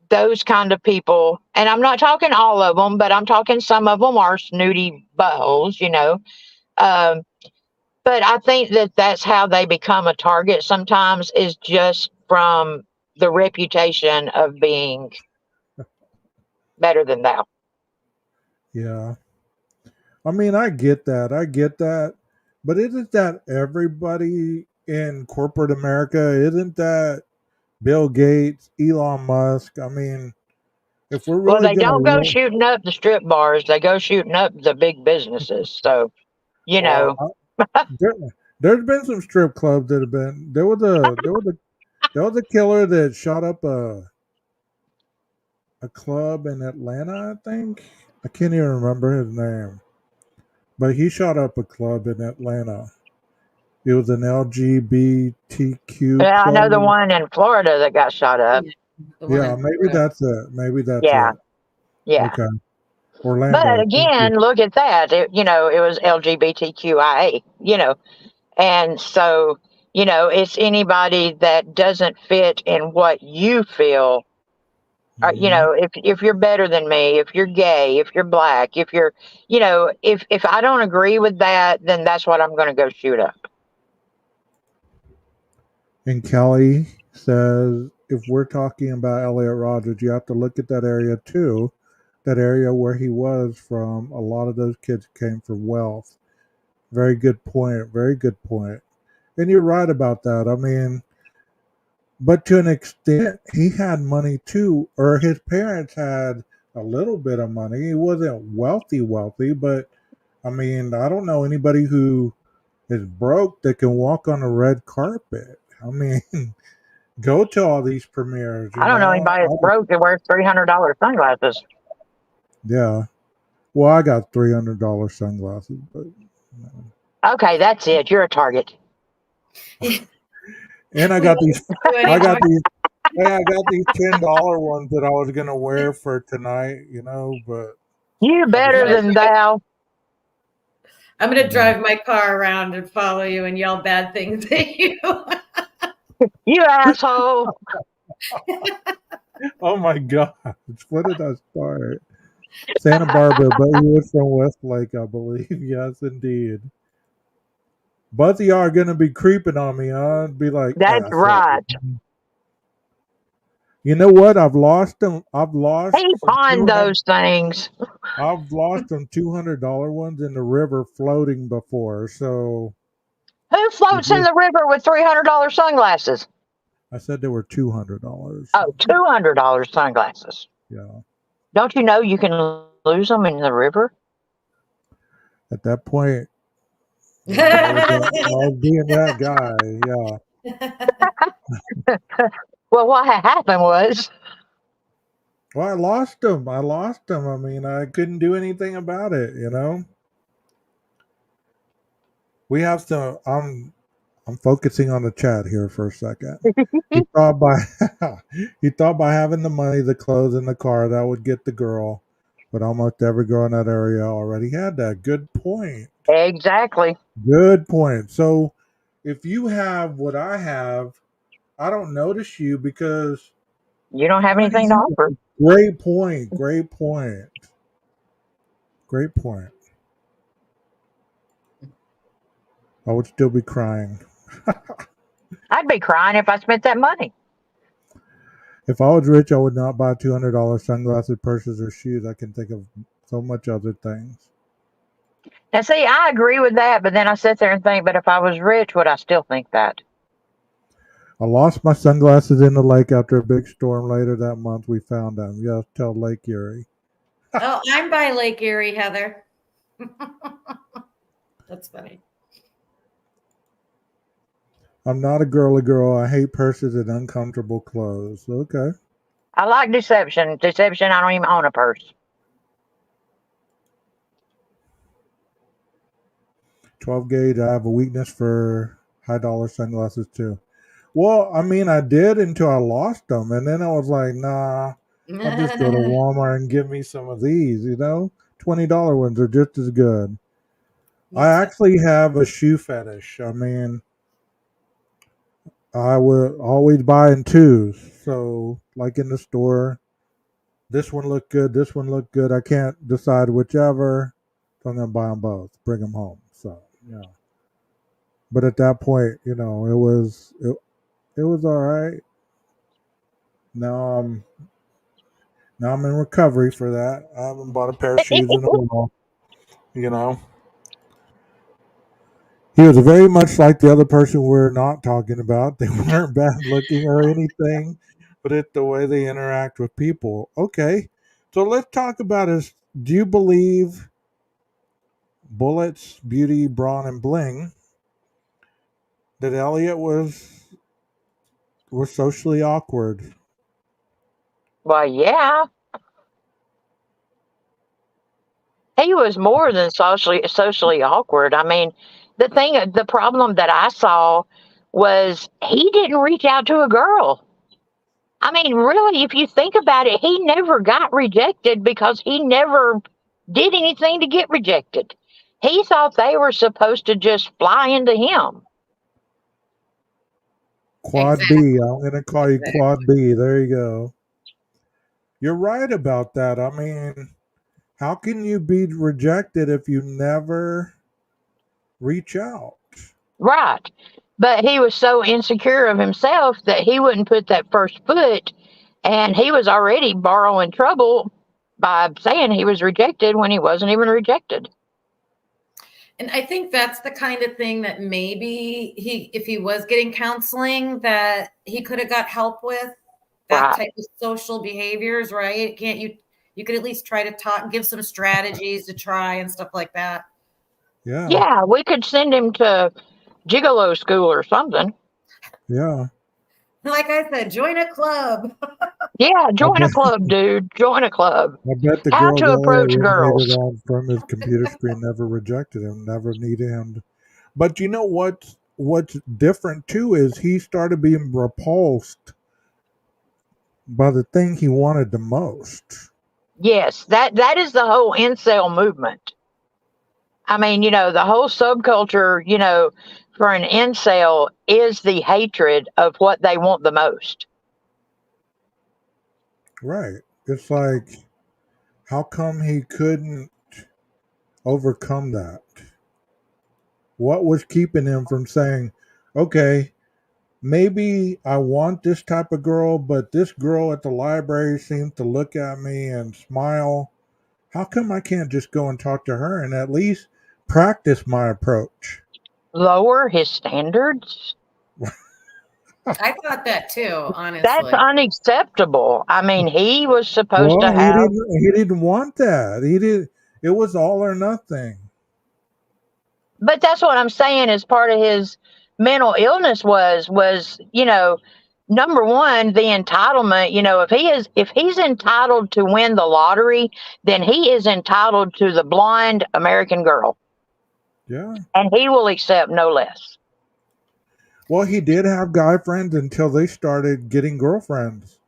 those kind of people, and I'm not talking all of them, but I'm talking some of them are snooty buttholes, you know. But I think that that's how they become a target sometimes, is just from the reputation of being better than thou. Yeah. I mean, I get that. But isn't that everybody in corporate America? Isn't that Bill Gates, Elon Musk? I mean, if we're Well, really they going don't go to... shooting up the strip bars. They go shooting up the big businesses. So, you know. There's been some strip clubs that have been... There was a killer that shot up a club in Atlanta, I think. I can't even remember his name. But he shot up a club in Atlanta. It was an LGBTQ Yeah, I club. know the one in Florida that got shot up. Yeah, maybe that's it. Maybe that's Yeah. it. Yeah. Okay. Orlando. But Thank you. again, look at that. You know, it was LGBTQIA, you know. And so, you know, it's anybody that doesn't fit in what you feel You know, if you're better than me, if you're gay, if you're black, if you're, you know, if I don't agree with that, then that's what I'm going to go shoot up. And Kelly says, if we're talking about Elliot Rogers, you have to look at that area too. That area where he was from, a lot of those kids came from wealth. Very good point. Very good point. And you're right about that. I mean, but to an extent, he had money too, or his parents had a little bit of money. He wasn't wealthy, but I mean, I don't know anybody who is broke that can walk on a red carpet. I mean, go to all these premieres. I don't know anybody that's broke that wears $300 sunglasses. Yeah. Well, I got $300 sunglasses, but Okay, that's it. You're a target. and I got these. I got these $10 ones that I was gonna wear for tonight. You know, but you better than thou. I'm going to drive my car around and follow you and yell bad things at you. You asshole. Oh my gosh, what did I start? Santa Barbara, but he was from Westlake, I believe. Yes, indeed. Both of y'all are gonna be creeping on me, huh? I'd be like, that's right. You know what? I've lost them. I've lost. He pawned those things. I've lost them $200 ones in the river floating before. So who floats in the river with $300 sunglasses? I said they were $200. Oh, $200 sunglasses. Yeah. Don't you know you can lose them in the river? At that point, I was being that guy. Yeah. Well, what happened was. Well, I lost them. I mean, I couldn't do anything about it. You know. We have to. I'm focusing on the chat here for a second. He thought by having the money, the clothes, and the car that would get the girl, but almost every girl in that area already had that. Good point. Exactly. Good point. So, if you have what I have, I don't notice you because you don't have anything to offer. Great point. Great point. Great point. I would still be crying. I'd be crying if I spent that money. If I was rich, I would not buy $200 sunglasses, purses, or shoes. I can think of so much other things. Now, see, I agree with that, but then I sit there and think, but if I was rich, would I still think that? I lost my sunglasses in the lake after a big storm. Later that month, we found them. Yes, tell Lake Erie. Oh, I'm by Lake Erie, Heather. That's funny. I'm not a girly girl. I hate purses and uncomfortable clothes. Okay. I like deception. Deception, I don't even own a purse. 12 gauge, I have a weakness for high dollar sunglasses too. Well, I mean, I did until I lost them. And then I was like, nah, I'll just go to Walmart and give me some of these, you know? $20 ones are just as good. I actually have a shoe fetish. I mean, I would always buy in twos. So, like in the store, this one looked good, this one looked good. I can't decide whichever. So I'm going to buy them both, bring them home. So, yeah. But at that point, you know, it was all right. Now I'm in recovery for that. I haven't bought a pair of shoes in a while. You know. He was very much like the other person we're not talking about. They weren't bad looking or anything, but it's the way they interact with people. Okay. So let's talk about do you believe bullets, beauty, brawn, and bling that Elliot was socially awkward? Well, yeah. He was more than socially awkward. I mean, the problem that I saw was he didn't reach out to a girl. I mean, really, if you think about it, he never got rejected because he never did anything to get rejected. He thought they were supposed to just fly into him. Quad B. I'm going to call you Quad B. There you go. You're right about that. I mean, how can you be rejected if you never reach out? Right. But he was so insecure of himself that he wouldn't put that first foot, and he was already borrowing trouble by saying he was rejected when he wasn't even rejected. And I think that's the kind of thing that maybe if he was getting counseling, that he could have got help with that type of social behaviors, right? Can't you could at least try to talk, give some strategies to try and stuff like that. Yeah. Yeah, we could send him to gigolo school or something. Yeah. Like I said, join a club. Yeah, join a club, dude. Join a club. I bet the How girl to that approach eliminated girls. on from his computer screen never rejected him, never needed him. But you know what's different too is he started being repulsed by the thing he wanted the most. Yes, that is the whole incel movement. I mean, the whole subculture, for an incel is the hatred of what they want the most. Right. It's like, how come he couldn't overcome that? What was keeping him from saying, okay, maybe I want this type of girl, but this girl at the library seems to look at me and smile. How come I can't just go and talk to her and at least practice my approach? Lower his standards? I thought that too, That's honestly. unacceptable. I mean, he was supposed Well, to have. he didn't want that. He did. It was all or nothing. But that's what I'm saying is part of his mental illness was, number one, the entitlement. If he's entitled to win the lottery, then he is entitled to the blonde American girl. Yeah. And he will accept no less. Well, he did have guy friends until they started getting girlfriends.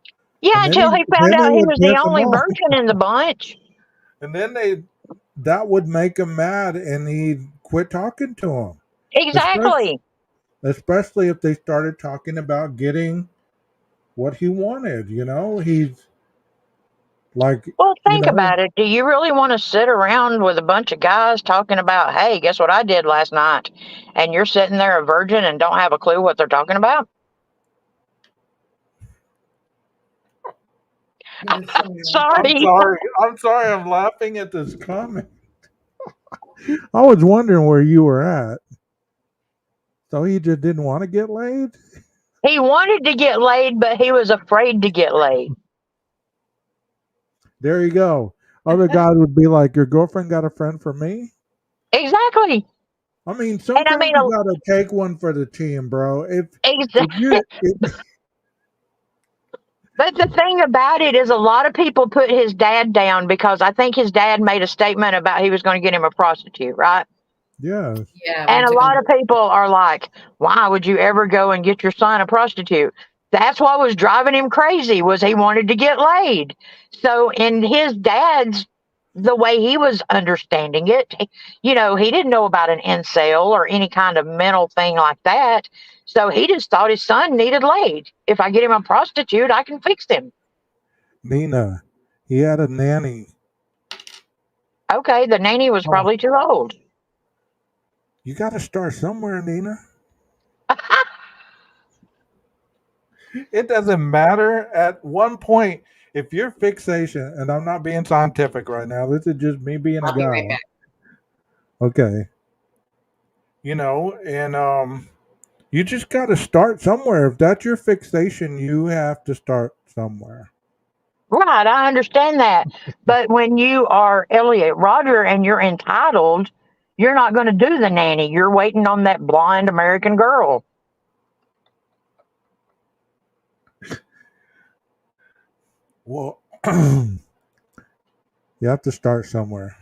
Yeah, until he found Then they out he would was the piss him only off. virgin in the bunch. And then that would make him mad and he'd quit talking to him. Exactly. Especially if they started talking about getting what he wanted, he's like, Well, think about it. Do you really want to sit around with a bunch of guys talking about, hey, guess what I did last night? And you're sitting there a virgin and don't have a clue what they're talking about? Sorry. I'm sorry. I'm laughing at this comment. I was wondering where you were at. So he just didn't want to get laid? He wanted to get laid, but he was afraid to get laid. There you go. Other guys would be like, your girlfriend got a friend for me? Exactly. I mean, sometimes you got to take one for the team, bro. But the thing about it is a lot of people put his dad down because I think his dad made a statement about he was going to get him a prostitute, right? Yeah. Yeah. And a lot of people are like, why would you ever go and get your son a prostitute? That's what was driving him crazy, was he wanted to get laid. So in his dad's, the way he was understanding it, he didn't know about an incel or any kind of mental thing like that. So he just thought his son needed laid. If I get him a prostitute, I can fix him. Nina, he had a nanny. Okay, the nanny was probably too old. You got to start somewhere, Nina. It doesn't matter. At one point, if your fixation, and I'm not being scientific right now, this is just me being a guy. Right back. Okay. And you just got to start somewhere. If that's your fixation, you have to start somewhere. Right, I understand that. But when you are Elliott Rodger and you're entitled, you're not going to do the nanny. You're waiting on that blonde American girl. Well, you have to start somewhere.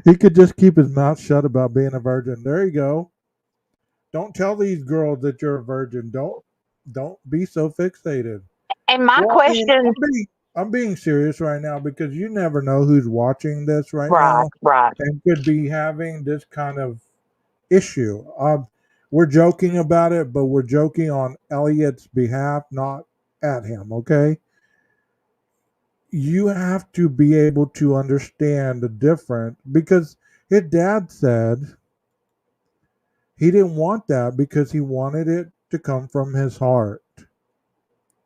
He could just keep his mouth shut about being a virgin. There you go. Don't tell these girls that you're a virgin. Don't be so fixated. And my question, I'm being serious right now because you never know who's watching this right right, now, right. and could be having this kind of issue. We're joking about it, but we're joking on Elliott's behalf, not at him. Okay, you have to be able to understand the difference, because his dad said he didn't want that because he wanted it to come from his heart.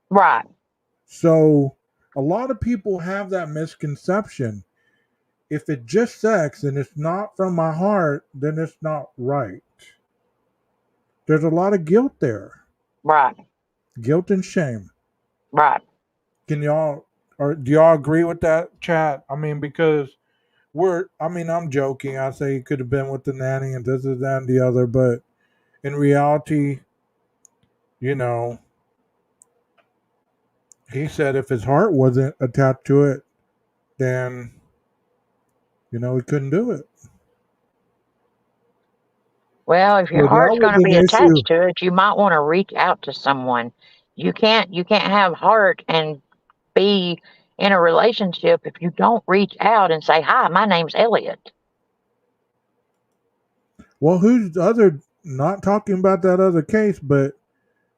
Right. So a lot of people have that misconception. If it's just sex and it's not from my heart, then it's not right. There's a lot of guilt there. Right. Guilt and shame. Right. Can y'all, or do y'all agree with that, chat? I mean, because I'm joking. I say he could have been with the nanny and this, that, and the other, but in reality, you know, he said if his heart wasn't attached to it, then, you know, he couldn't do it. Well, if your So that heart's was going to an be issue. attached to it, you might want to reach out to someone. You can't have heart and be in a relationship if you don't reach out and say, "Hi, my name's Elliot." Well, who's the other, not talking about that other case, but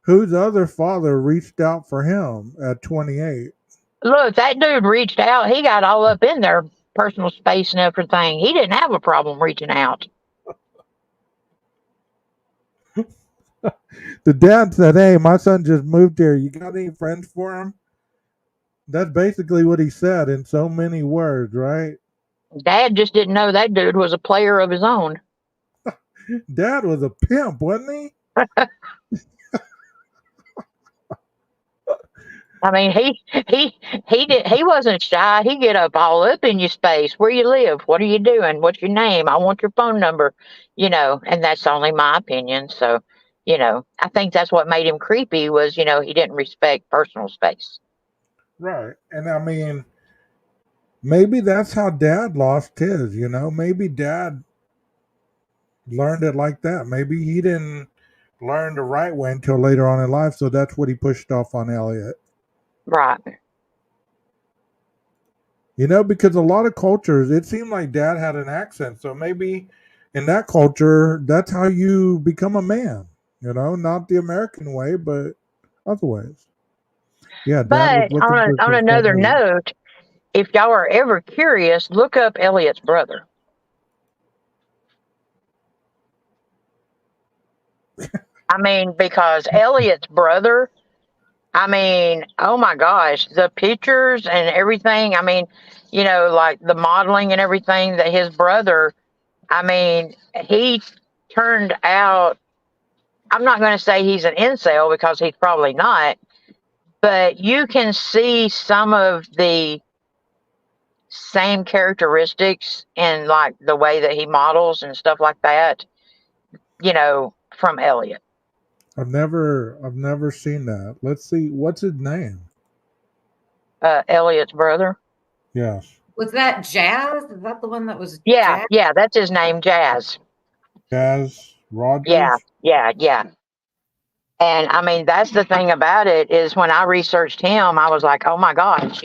whose other father reached out for him at 28? Look, that dude reached out. He got all up in their personal space and everything. He didn't have a problem reaching out. The dad said, hey, my son just moved here. You got any friends for him? That's basically what he said in so many words, right? Dad just didn't know that dude was a player of his own. Dad was a pimp, wasn't he? I mean, he wasn't shy. He get up all up in your space. Where you live? What are you doing? What's your name? I want your phone number. And that's only my opinion. So, I think that's what made him creepy was, he didn't respect personal space. Right. And I mean, maybe that's how dad lost his, Maybe dad learned it like that. Maybe he didn't learn the right way until later on in life, so that's what he pushed off on Elliot. Right. Because a lot of cultures, it seemed like dad had an accent. So maybe in that culture, that's how you become a man, not the American way, but other ways. Yeah, dad was But looking for on some another family. note, if y'all are ever curious, look up Elliot's brother. I mean, because Elliot's brother, oh my gosh, the pictures and everything. Like the modeling and everything that his brother, he turned out. I'm not going to say he's an incel because he's probably not, but you can see some of the same characteristics in like the way that he models and stuff like that, from Elliot. I've never seen that. Let's see, what's his name? Elliot's brother. Yes. Was that Jazz? Is that the one that was Yeah, Jazz? yeah, that's his name, Jazz. Jazz Rogers? Yeah. And that's the thing about it is when I researched him, I was like, oh my gosh,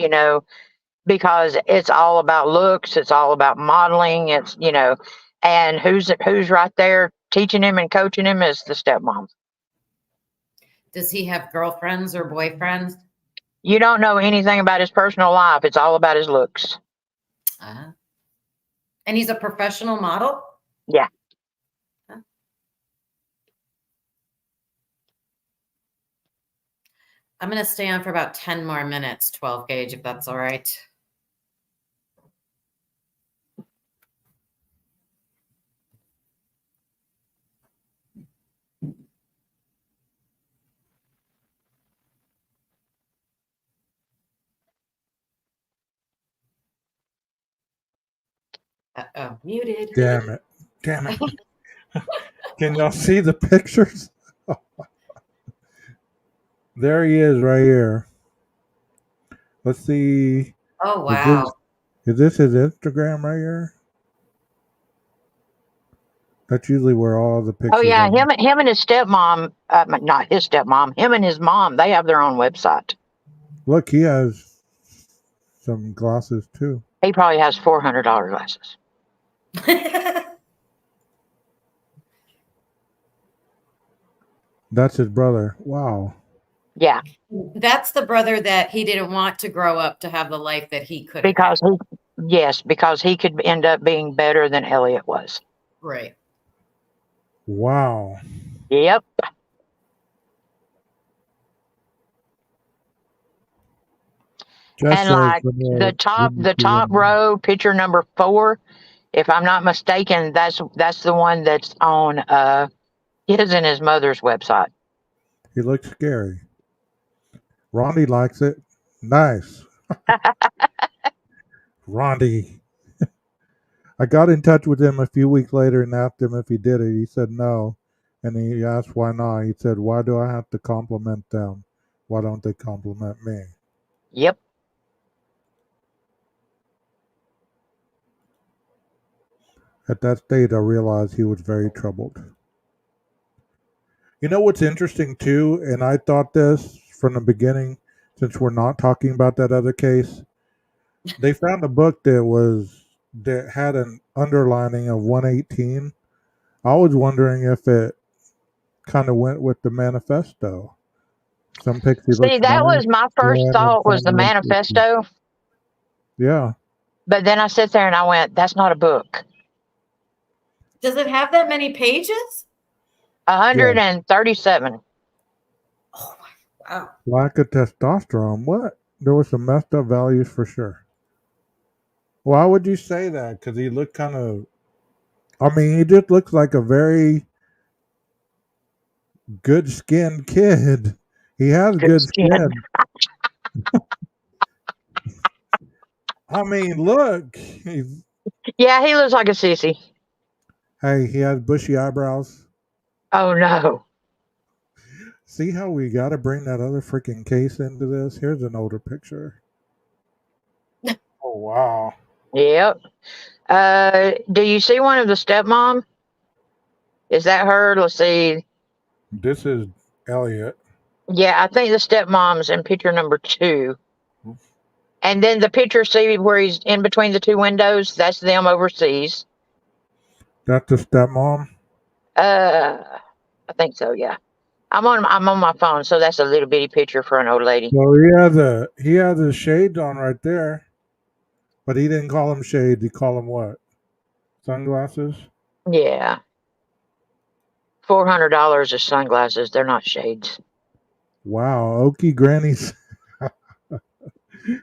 because it's all about looks, it's all about modeling, and who's right there teaching him and coaching him is the stepmom. Does he have girlfriends or boyfriends? You don't know anything about his personal life. It's all about his looks. And he's a professional model? Yeah. I'm going to stay on for about 10 more minutes, 12 gauge, if that's all right. Uh-oh, muted. Damn it. Can y'all see the pictures? There he is right here. Let's see. Oh, wow. Is this his Instagram right here? That's usually where all the pictures Oh yeah, are. him and his stepmom, not his stepmom, him and his mom, they have their own website. Look, he has some glasses too. He probably has $400 glasses. That's his brother. Wow. Yeah. That's the brother that he didn't want to grow up to have the life that he could have. Because because he could end up being better than Elliott was. Right. Wow. Yep. Just And like the top row, picture number 4, if I'm not mistaken, that's the one that's on his and his mother's website. He looks scary. Rondi likes it. Nice. Rondi. I got in touch with him a few weeks later and asked him if he did it. He said no. And he asked why not. He said, why do I have to compliment them? Why don't they compliment me? Yep. At that stage, I realized he was very troubled. You know what's interesting too, and I thought this from the beginning, since we're not talking about that other case, they found a book that had an underlining of 118. I was wondering if it kind of went with the manifesto. Some pixie See, looks that nice, was my first and thought was the some looks icky. manifesto. Yeah. But then I sat there and I went, that's not a book. Does it have that many pages? 137. Wow. Lack of testosterone. What? There were some messed up values for sure. Why would you say that? Because he looked kind of... I mean, he just looks like a very good-skinned kid. He has good skin. I mean, look. Yeah, he looks like a sissy. Hey, he has bushy eyebrows. Oh, no. See how we got to bring that other freaking case into this? Here's an older picture. Oh, wow. Yep. Do you see one of the stepmom? Is that her? Let's see. This is Elliott. Yeah, I think the stepmom's in picture number 2. And then the picture, see where he's in between the 2 windows? That's them overseas. That's the stepmom? I think so, yeah. I'm on my phone, so that's a little bitty picture for an old lady. Well, he has his shades on right there. But he didn't call them shades. He called them what? Sunglasses? Yeah. $400 is sunglasses. They're not shades. Wow. Okie grannies.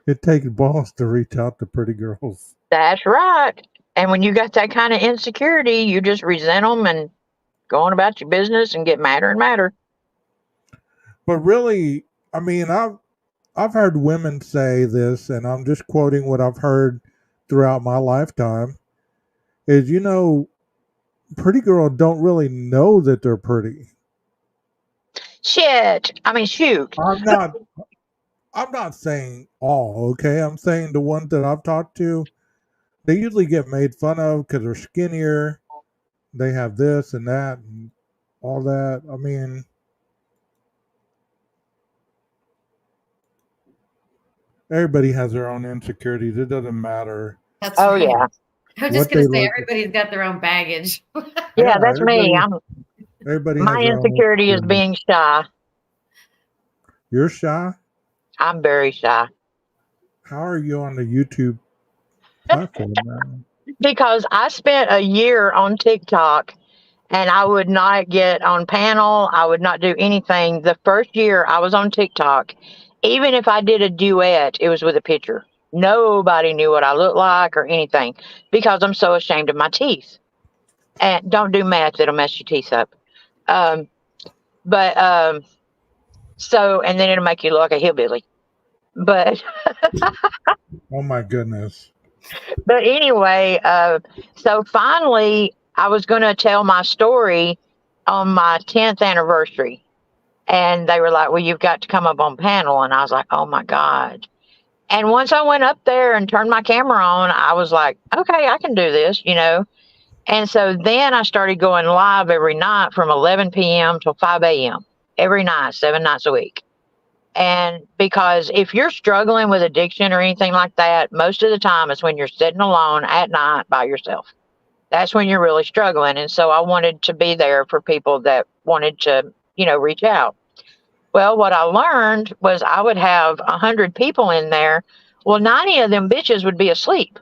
It takes balls to reach out to pretty girls. That's right. And when you got that kind of insecurity, you just resent them and go on about your business and get madder and madder. But really, I mean, I've heard women say this, and I'm just quoting what I've heard throughout my lifetime, is, pretty girls don't really know that they're pretty. Shit. I mean, shoot. I'm not saying all, okay? I'm saying the ones that I've talked to, they usually get made fun of because they're skinnier. They have this and that and all that. I mean, everybody has their own insecurities. It doesn't matter. That's right. Yeah. I was just going to say, everybody's got their own baggage. Yeah, that's me. Everybody My has their own insecurity is being shy. You're shy? I'm very shy. How are you on the YouTube platform now? Because I spent a year on TikTok and I would not get on panel. I would not do anything. The first year I was on TikTok, even if I did a duet, it was with a picture. Nobody knew what I looked like or anything because I'm so ashamed of my teeth. And don't do math, it'll mess your teeth up. So, and then it'll make you look like a hillbilly. But oh my goodness. But anyway, so finally I was going to tell my story on my 10th anniversary. And they were like, well, you've got to come up on panel. And I was like, oh my God. And once I went up there and turned my camera on, I was like, okay, I can do this, And so then I started going live every night from 11 p.m. till 5 a.m. every night, 7 nights a week. And because if you're struggling with addiction or anything like that, most of the time it's when you're sitting alone at night by yourself. That's when you're really struggling. And so I wanted to be there for people that wanted to, reach out. Well, what I learned was I would have 100 people in there. Well, 90 of them bitches would be asleep.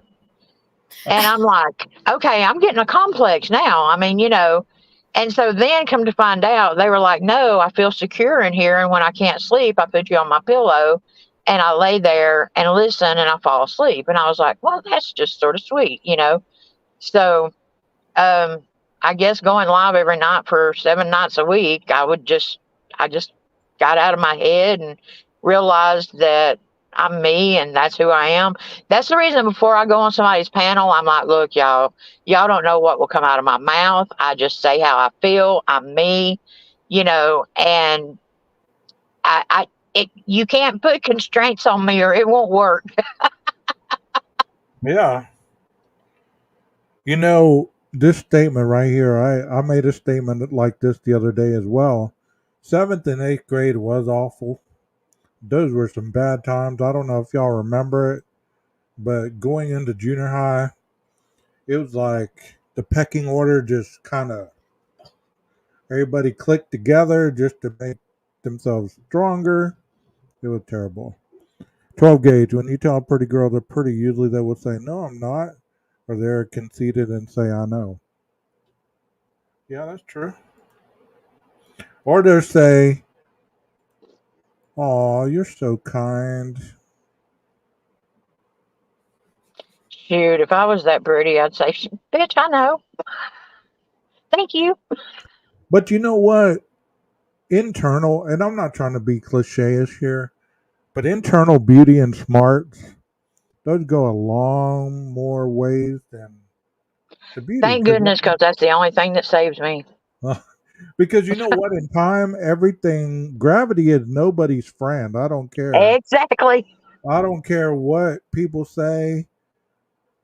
And I'm like, okay, I'm getting a complex now. I mean, and so then come to find out, they were like, no, I feel secure in here. And when I can't sleep, I put you on my pillow and I lay there and listen and I fall asleep. And I was like, well, that's just sort of sweet. So, I guess going live every night for 7 nights a week, I just got out of my head and realized that I'm me and that's who I am. That's the reason before I go on somebody's panel, I'm like, look, y'all don't know what will come out of my mouth. I just say how I feel. I'm me, and you can't put constraints on me or it won't work. Yeah. This statement right here, I made a statement like this the other day as well. 7th and 8th grade was awful. Those were some bad times. I don't know if y'all remember it, but going into junior high, it was like the pecking order just kind of, everybody clicked together just to make themselves stronger. It was terrible. 12 gauge, when you tell a pretty girl they're pretty, usually they will say, no, I'm not. Or they're conceited and say, I know. Yeah, that's true. Or they'll say, "Aw, you're so kind." Shoot, if I was that pretty, I'd say, bitch, I know. Thank you. But you know what? Internal, and I'm not trying to be cliche-ish here, but internal beauty and smarts, those go a long more ways than the beauty. Thank goodness, because that's the only thing that saves me. Because you know what? In time, gravity is nobody's friend. I don't care. Exactly. I don't care what people say.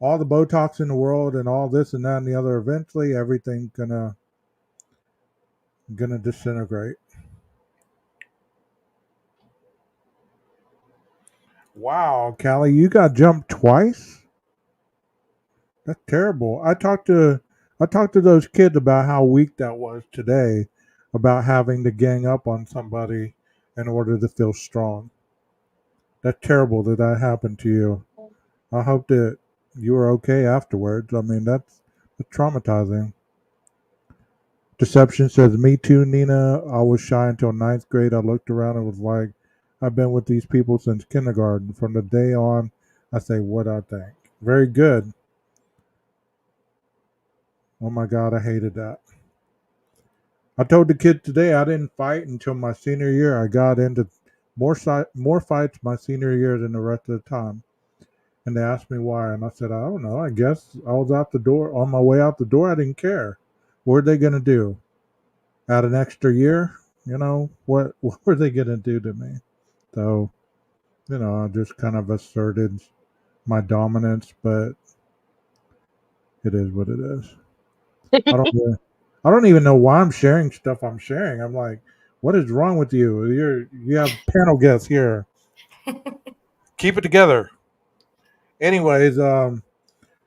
All the Botox in the world and all this and that and the other, eventually everything's gonna disintegrate. Wow, Callie, you got jumped twice? That's terrible. I talked to those kids about how weak that was today, about having to gang up on somebody in order to feel strong. That's terrible that happened to you. I hope that you were okay afterwards. I mean, that's traumatizing. Deception says, me too, Nina. I was shy until 9th grade. I looked around and was like, I've been with these people since kindergarten. From the day on, I say what I think. Very good. Oh my God, I hated that. I told the kid today I didn't fight until my senior year. I got into more fights my senior year than the rest of the time. And they asked me why, and I said, I don't know. I guess I was out the door. On my way out the door, I didn't care. What are they going to do? Add an extra year? What were they going to do to me? So, I just kind of asserted my dominance, but it is what it is. I don't even know why I'm sharing stuff I'm sharing. I'm like, what is wrong with you? You have panel guests here. Keep it together. Anyways,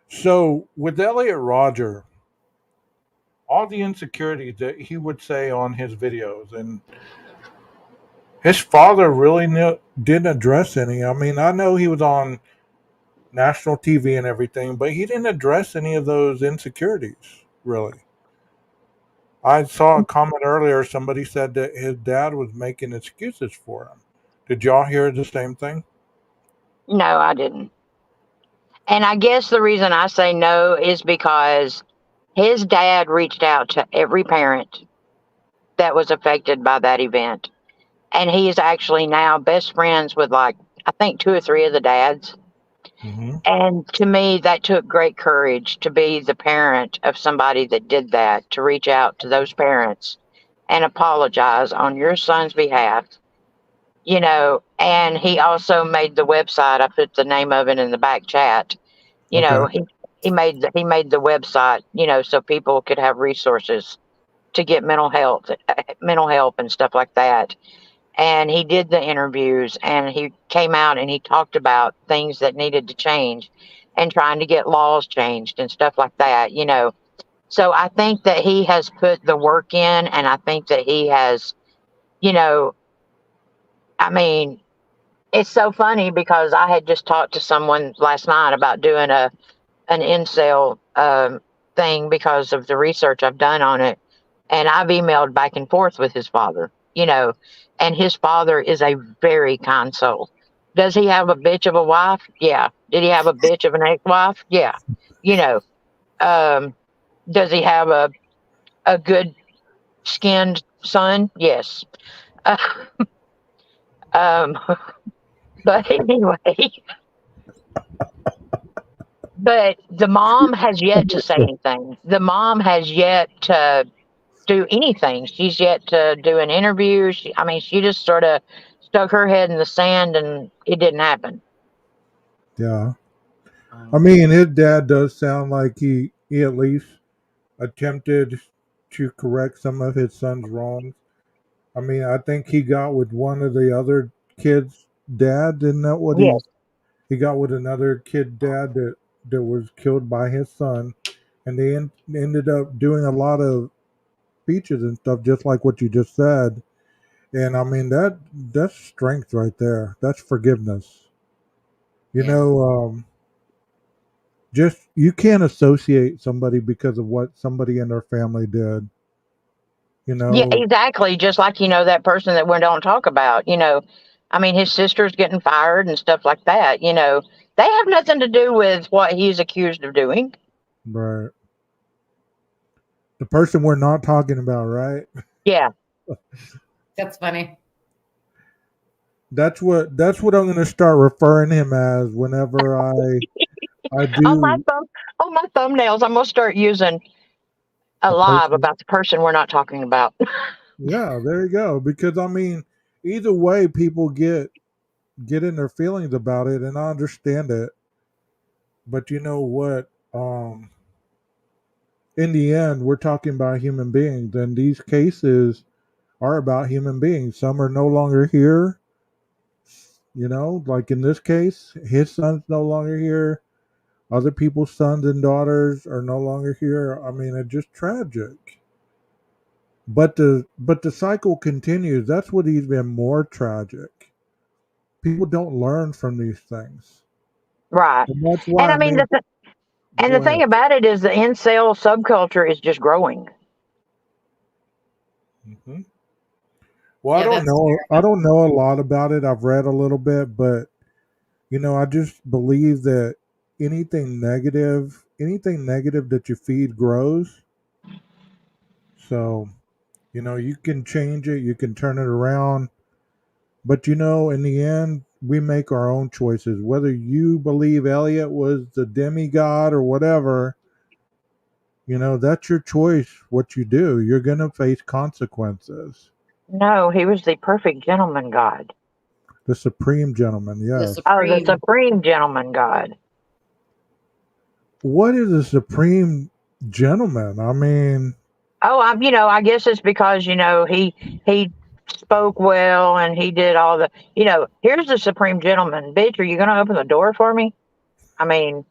so with Elliot Rodger, all the insecurities that he would say on his videos, and his father really didn't address any. I mean, I know he was on national TV and everything, but he didn't address any of those insecurities, really. I saw a comment earlier. Somebody said that his dad was making excuses for him. Did y'all hear the same thing? No, I didn't. And I guess the reason I say no is because his dad reached out to every parent that was affected by that event. And he is actually now best friends with, like, I think 2 or 3 of the dads. Mm-hmm. And to me, that took great courage to be the parent of somebody that did that, to reach out to those parents and apologize on your son's behalf. And he also made the website. I put the name of it in the back chat. Okay. He made the website, so people could have resources to get mental help and stuff like that. And he did the interviews, and he came out and he talked about things that needed to change and trying to get laws changed and stuff like that. So I think that he has put the work in, and I think that he has, you know, I mean, it's so funny because I had just talked to someone last night about doing an INCEL thing because of the research I've done on it, and I've emailed back and forth with his father, and his father is a very kind soul. Does he have a bitch of a wife? Yeah. Did he have a bitch of an ex-wife? Yeah. You know, um, does he have a good skinned son? Yes. Uh, um, but anyway, but the mom has yet to say anything. The mom has yet to do anything. She's yet to do an interview. She just sort of stuck her head in the sand and it didn't happen. Yeah. I mean, his dad does sound like he at least attempted to correct some of his son's wrongs. I mean, I think he got with one of the other kids' dad. Isn't that what Yes. he got with another kid dad that was killed by his son, and they ended up doing a lot of speeches and stuff, just like what you just said. And I mean that's strength right there. That's forgiveness. You know, just you can't associate somebody because of what somebody in their family did. You Yeah, know, exactly. Just like, that person that we don't talk about, his sister's getting fired and stuff like that, they have nothing to do with what he's accused of doing. right? The person we're not talking about, right? Yeah. That's funny. That's what I'm going to start referring him as whenever I On my do on my thumbnails, I'm gonna start using a a live person. about the person we're not talking about. Yeah, there you go. Because I mean, either way, people get in their feelings about it, and I understand it. But you know what? In the end, we're talking about human beings, and these cases are about human beings. Some are no longer here. Like in this case, his son's no longer here. Other people's sons and daughters are no longer here. I mean, it's just tragic. But the cycle continues. That's what even more tragic. People don't learn from these things, Right. and that's And why I I mean mean. and the Go thing ahead. about it is the incel subculture is just growing. Hmm. Well, I Yeah, don't that's know. fair I enough. don't know a lot about it. I've read a little bit, but I just believe that anything negative that you feed grows. So, you can change it, you can turn it around, but in the end, we make our own choices. Whether you believe Elliot was the demigod or whatever, that's your choice. What you do, you're gonna face consequences. No, he was the perfect gentleman god. The supreme gentleman, The yes. Oh, the Supreme. supreme gentleman god. What is a supreme gentleman? I mean, Oh, I guess it's because, he spoke well and he did all the, here's the supreme gentleman. Bitch, are you gonna open the door for me? I mean,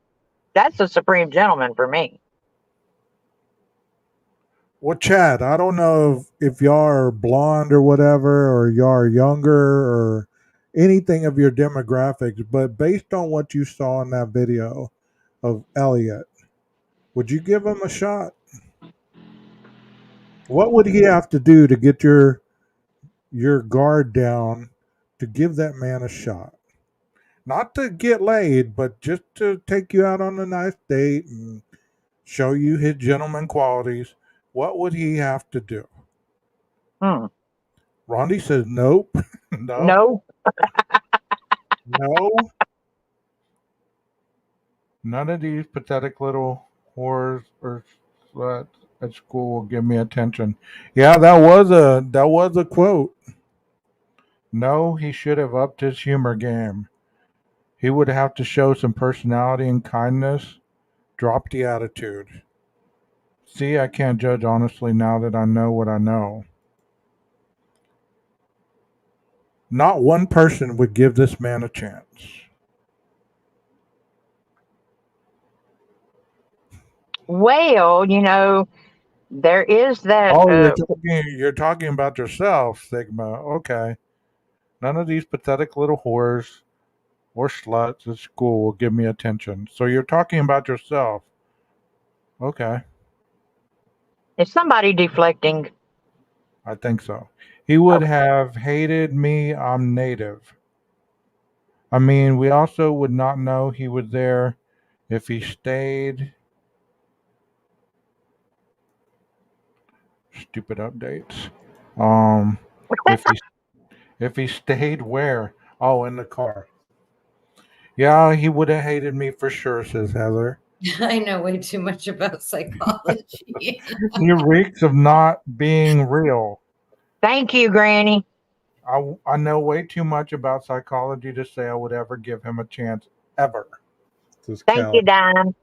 that's the supreme gentleman for me. well, Chad, I don't know if y'all are blonde or whatever, or y'all are younger or anything of your demographics, but based on what you saw in that video of Elliot, would you give him a shot? What would he have to do to get your guard down to give that man a shot? Not to get laid, but just to take you out on a nice date and show you his gentleman qualities. What would he have to do? Hmm. Rondi says nope. No, No. no. None of these pathetic little whores or sluts at school will give me attention. Yeah, that was a quote. No, he should have upped his humor game. He would have to show some personality and kindness. Drop the attitude. See, I can't judge honestly now that I know what I know. Not one person would give this man a chance. Well, there is that Oh, you're talking about yourself, Sigma. Okay. None of these pathetic little whores or sluts at school will give me attention. So you're talking about yourself. Okay, Is somebody deflecting? I think so. He would have hated me. I'm native. I mean, we also would not know he was there if he stayed. Stupid updates. Um, if he stayed where? Oh, in the car. Yeah, he would have hated me for sure, says Heather. I know way too much about psychology. He reeks of not being real. Thank you, Granny. I know way too much about psychology to say I would ever give him a chance, ever, says Thank you, Kelly. Dime.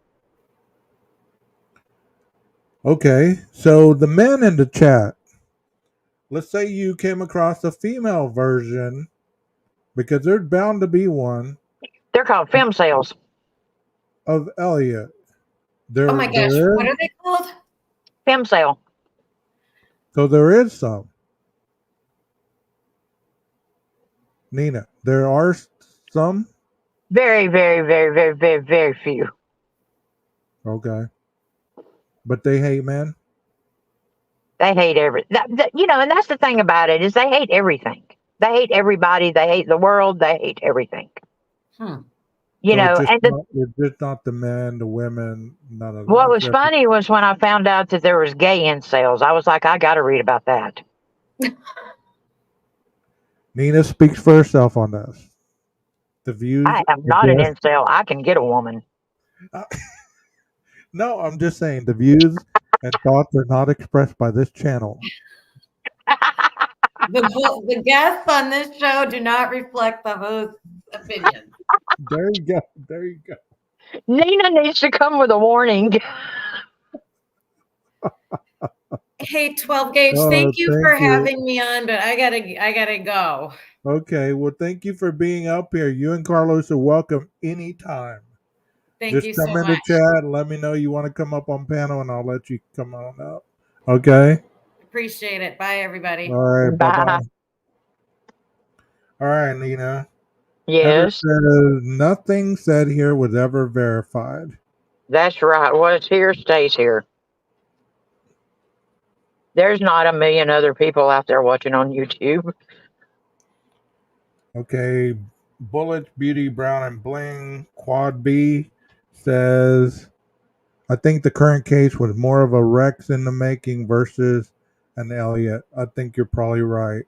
Okay, so the men in the chat, let's say you came across a female version, because there's bound to be one, They're called film sales. of Elliot. Oh my gosh, what are they called? Film sale. So there is some. Nina, there are some? Very, very, very, very, very, very few. Okay. But they hate men? They hate and that's the thing about it is they hate everything. They hate everybody. They hate the world. They hate everything. Hmm. So And it's just not the men, the women, none of that. what was funny was when I found out that there was gay incels. I was like, I got to read about that. Nina speaks for herself on this. The views. I am not an incel. I can get a woman. No, I'm just saying the views and thoughts are not expressed by this channel. The guests on this show do not reflect the host's opinion. There you go. There you go. Nina needs to come with a warning. Hey, 12 gauge, thank you for having me on, but I gotta go. Okay, well, thank you for being up here. You and Carlos are welcome anytime. Thank you Just come so in the much. chat and let me know you want to come up on panel, and I'll let you come on up. Okay. Appreciate it. Bye, everybody. All right. Bye. All right, Nina. Yes. Says, nothing said here was ever verified. That's right. What's here stays here. There's not a million other people out there watching on YouTube. Okay. Bullets, Beauty, Brown, and Bling, Quad B says, I think the current case was more of a Rex in the making versus an Elliot. I think you're probably right.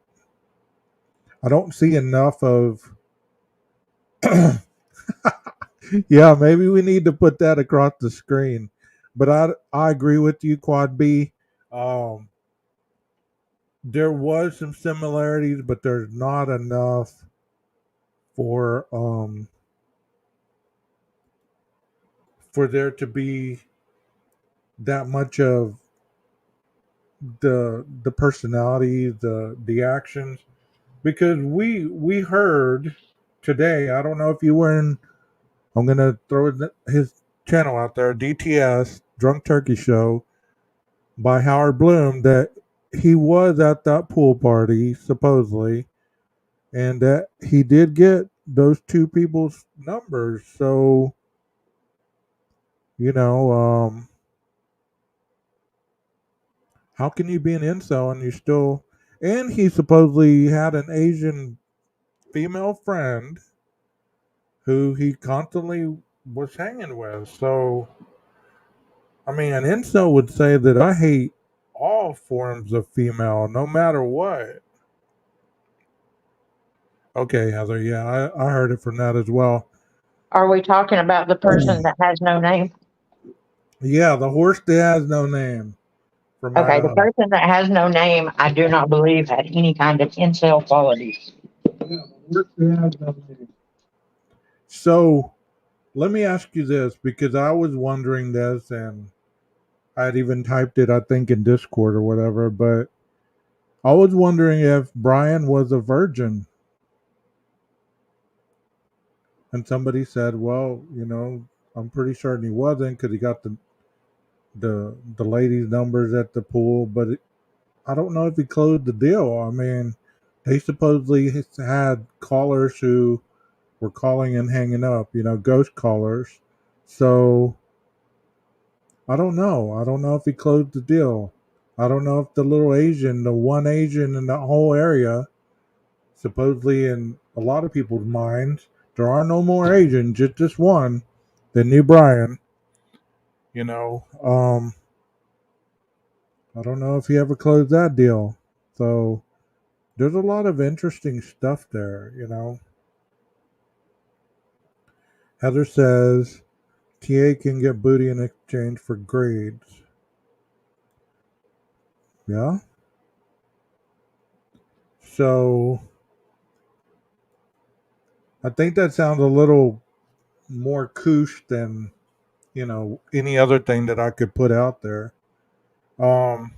I don't see enough of. Yeah, maybe we need to put that across the screen. But I agree with you, Quad B. There was some similarities, but there's not enough for there to be that much of the personality, the actions, because we heard today. I don't know if you were in. I'm gonna throw his channel out there, DTS Drunk Turkey Show by Howard Bloom, that he was at that pool party supposedly, and that he did get those two people's numbers. So, how can you be an incel and you still? And he supposedly had an Asian female friend who he constantly was hanging with. So, I mean, an incel would say that I hate all forms of female, no matter what. Okay, Heather. Yeah, I heard it from that as well. Are we talking about the person that has no name? Yeah, the horse that has no name. From Okay, Idaho. the person that has no name, I do not believe had any kind of incel qualities. So, let me ask you this, because I was wondering this, and I'd even typed it, I think, in Discord or whatever, but I was wondering if Brian was a virgin. And somebody said, well, I'm pretty certain he wasn't, because he got the ladies' numbers at the pool, but I don't know if he closed the deal. I mean, They supposedly had callers who were calling and hanging up, ghost callers. So I don't know. I don't know if he closed the deal. I don't know if the little Asian, the one Asian in the whole area, supposedly in a lot of people's minds, there are no more Asians, just this one, the new Brian. I don't know if he ever closed that deal. So there's a lot of interesting stuff there. Heather says TA can get booty in exchange for grades. Yeah. So I think that sounds a little more koosh than, any other thing that I could put out there. But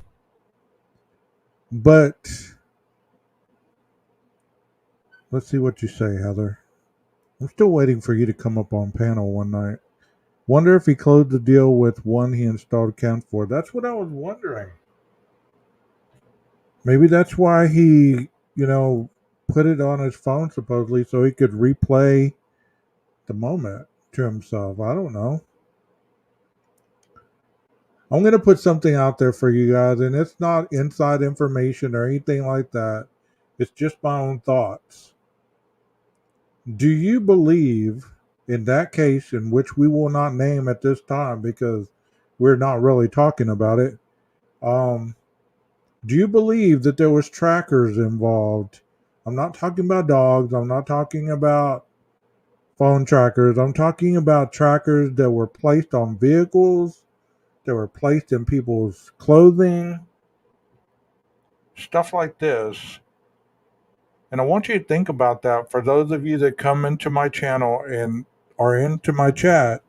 let's see what you say, Heather. I'm still waiting for you to come up on panel one night. Wonder if he closed the deal with one he installed account for. That's what I was wondering. Maybe that's why he, put it on his phone supposedly so he could replay the moment to himself. I don't know. I'm going to put something out there for you guys, and it's not inside information or anything like that. It's just my own thoughts. Do you believe in that case, in which we will not name at this time because we're not really talking about it, do you believe that there was trackers involved? I'm not talking about dogs. I'm not talking about phone trackers. I'm talking about trackers that were placed on vehicles, that were placed in people's clothing, stuff like this. And I want you to think about that for those of you that come into my channel and are into my chat,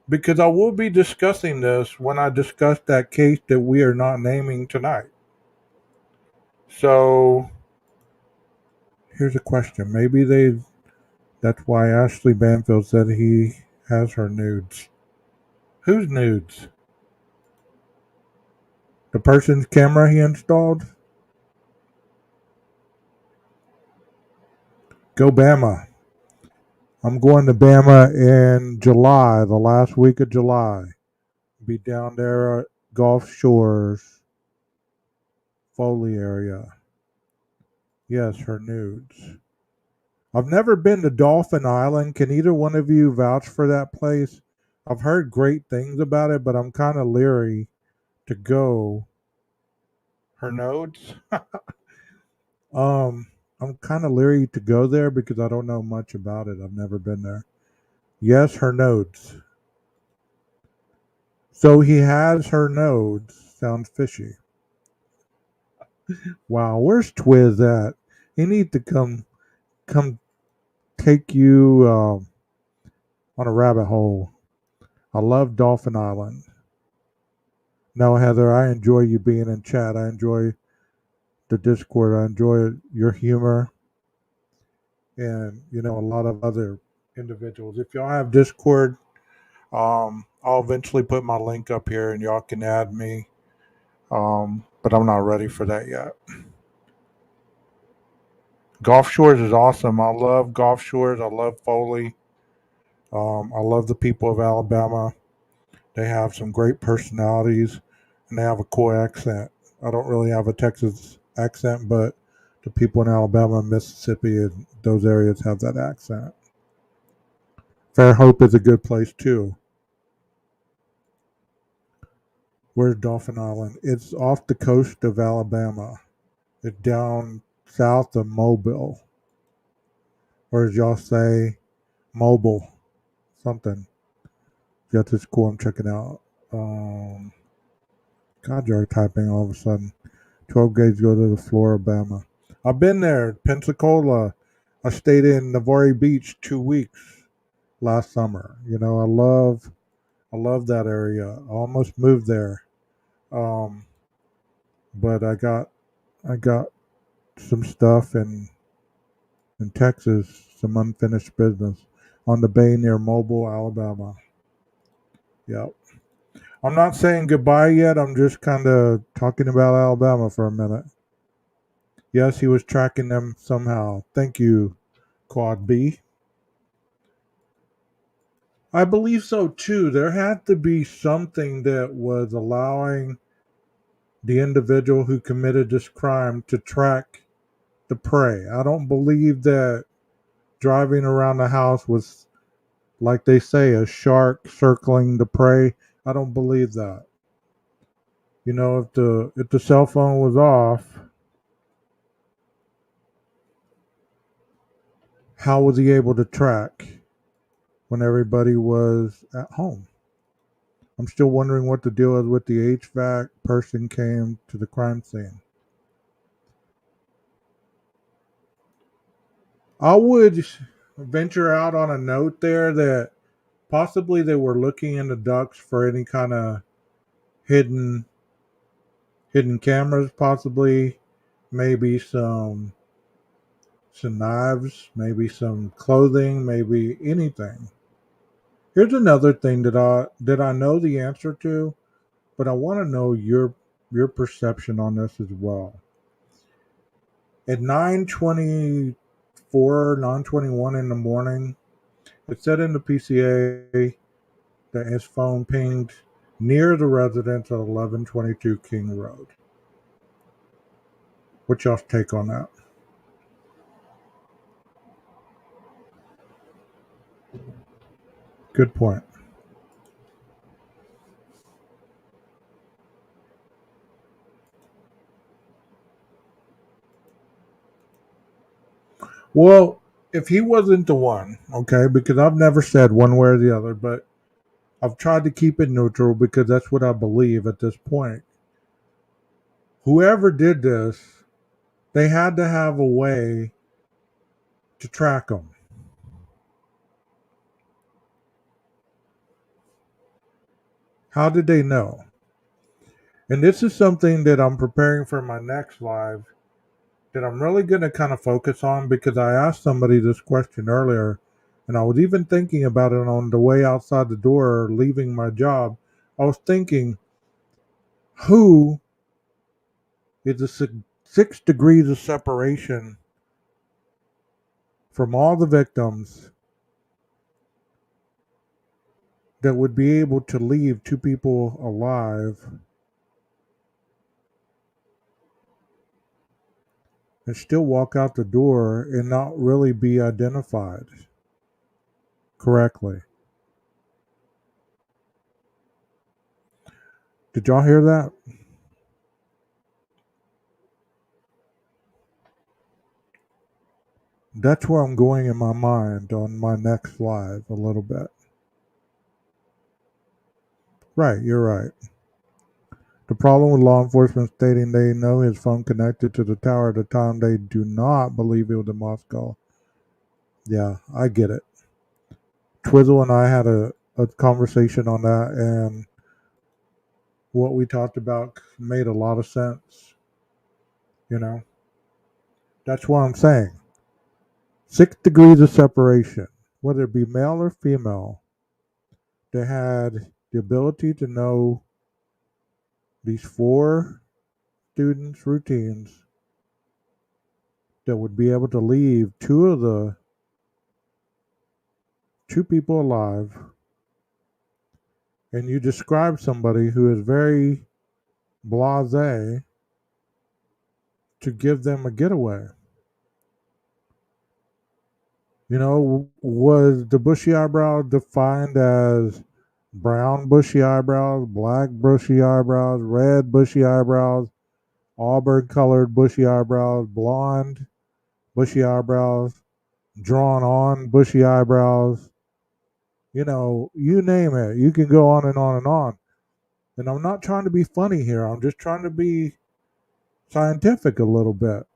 because I will be discussing this when I discuss that case that we are not naming tonight. So here's a question. That's why Ashley Banfield said he has her nudes. Whose nudes? The person's camera he installed? Go Bama. I'm going to Bama in July, the last week of July. Be down there at Gulf Shores, Foley area. Yes, her nudes. I've never been to Dolphin Island. Can either one of you vouch for that place? I've heard great things about it, but I'm kind of leery to go. Her nodes? I'm kind of leery to go there because I don't know much about it. I've never been there. Yes, her nodes. So he has her nodes. Sounds fishy. Wow, where's Twiz at? He needs to come take you on a rabbit hole. I love Dolphin Island. No, Heather, I enjoy you being in chat. I enjoy the Discord. I enjoy your humor and, a lot of other individuals. If y'all have Discord, I'll eventually put my link up here and y'all can add me. But I'm not ready for that yet. Gulf Shores is awesome. I love Gulf Shores. I love Foley. I love the people of Alabama. They have some great personalities and they have a cool accent. I don't really have a Texas accent, but the people in Alabama and Mississippi and those areas have that accent. Fairhope is a good place too. Where's Dolphin Island? It's off the coast of Alabama. It's down south of Mobile. Or as y'all say, Mobile. Something. That's just cool. I'm checking out. God, you're typing all of a sudden. 12 gauge go to the floor, Alabama. I've been there. Pensacola. I stayed in Navarre Beach 2 weeks last summer. I love that area. I almost moved there. But I got some stuff in Texas, some unfinished business on the bay near Mobile, Alabama. Yep. I'm not saying goodbye yet. I'm just kind of talking about Alabama for a minute. Yes, he was tracking them somehow. Thank you, Quad B. I believe so too. There had to be something that was allowing the individual who committed this crime to track the prey. I don't believe that driving around the house was, like they say, a shark circling the prey. I don't believe that. You know, if the cell phone was off, how was he able to track when everybody was at home? I'm still wondering what the deal is with the HVAC person came to the crime scene. I would venture out on a note there that possibly they were looking in the ducts for any kind of hidden cameras, possibly maybe some knives, maybe some clothing, maybe anything. Here's another thing that I know the answer to, but I want to know your perception on this as well. At 9:24, 9:21 in the morning, it said in the PCA that his phone pinged near the residence at 1122 King Road. What's y'all's take on that? Good point. Well, if he wasn't the one, okay, because I've never said one way or the other, but I've tried to keep it neutral because that's what I believe at this point. Whoever did this, they had to have a way to track him. How did they know? And this is something that I'm preparing for my next live that I'm really going to kind of focus on because I asked somebody this question earlier, and I was even thinking about it on the way outside the door, leaving my job. I was thinking, who is the 6 degrees of separation from all the victims that would be able to leave 2 people alive and still walk out the door and not really be identified correctly? Did y'all hear that? That's where I'm going in my mind on my next live a little bit. Right, you're right. The problem with law enforcement stating they know his phone connected to the tower at the time, they do not believe it was in Moscow. Yeah, I get it. Twizzle and I had a conversation on that, and what we talked about made a lot of sense. You know, that's what I'm saying. 6 degrees of separation, whether it be male or female, they had the ability to know these 4 students' routines that would be able to leave 2 people alive. And you describe somebody who is very blasé to give them a getaway. You know, was the bushy eyebrow defined as brown bushy eyebrows, black bushy eyebrows, red bushy eyebrows, auburn colored bushy eyebrows, blonde bushy eyebrows, drawn on bushy eyebrows? You know, you name it. You can go on and on and on. And I'm not trying to be funny here. I'm just trying to be scientific a little bit.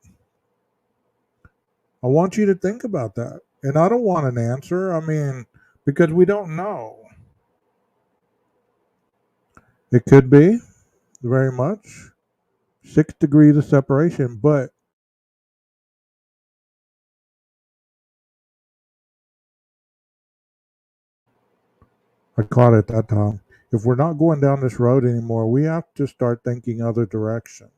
I want you to think about that. And I don't want an answer. I mean, because we don't know. It could be very much 6 degrees of separation, but I caught it that time. If we're not going down this road anymore, we have to start thinking other directions.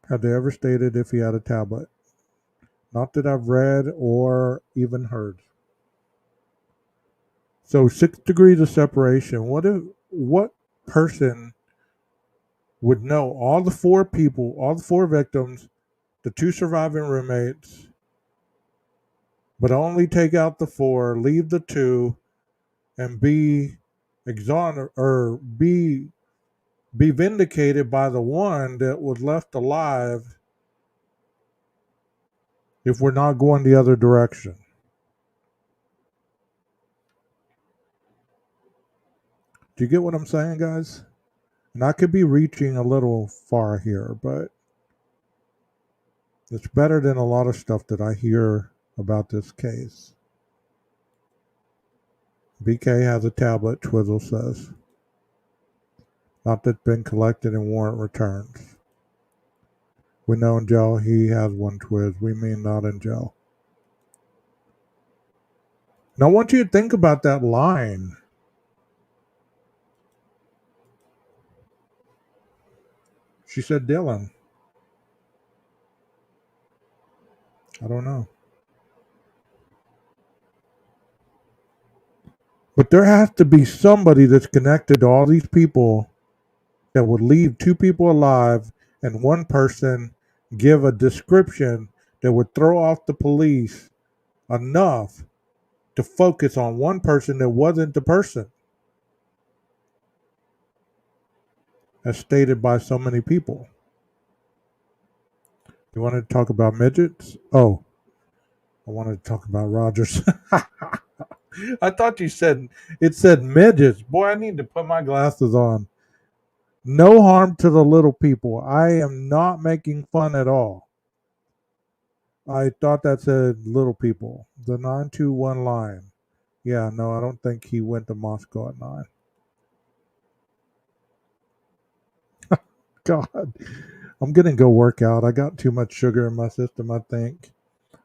Have they ever stated if he had a tablet? Not that I've read or even heard. So 6 degrees of separation. What person would know all the 4 people, all the 4 victims, the 2 surviving roommates, but only take out the 4, leave the 2, and be exonerated or be vindicated by the 1 that was left alive if we're not going the other direction? Do you get what I'm saying, guys? And I could be reaching a little far here, but it's better than a lot of stuff that I hear about this case. BK has a tablet, Twizzle says. Not that's been collected and warrant returns. We know in jail he has one, Twiz. We mean not in jail. Now I want you to think about that line. She said Dylan. I don't know. But there has to be somebody that's connected to all these people that would leave 2 people alive and 1 person give a description that would throw off the police enough to focus on 1 person that wasn't the person, as stated by so many people. You wanted to talk about midgets? Oh, I wanted to talk about Rogers. I thought you said it said midgets. Boy, I need to put my glasses on. No harm to the little people. I am not making fun at all. I thought that said little people. The 921 line. Yeah, no, I don't think he went to Moscow at 9. God, I'm going to go work out. I got too much sugar in my system, I think.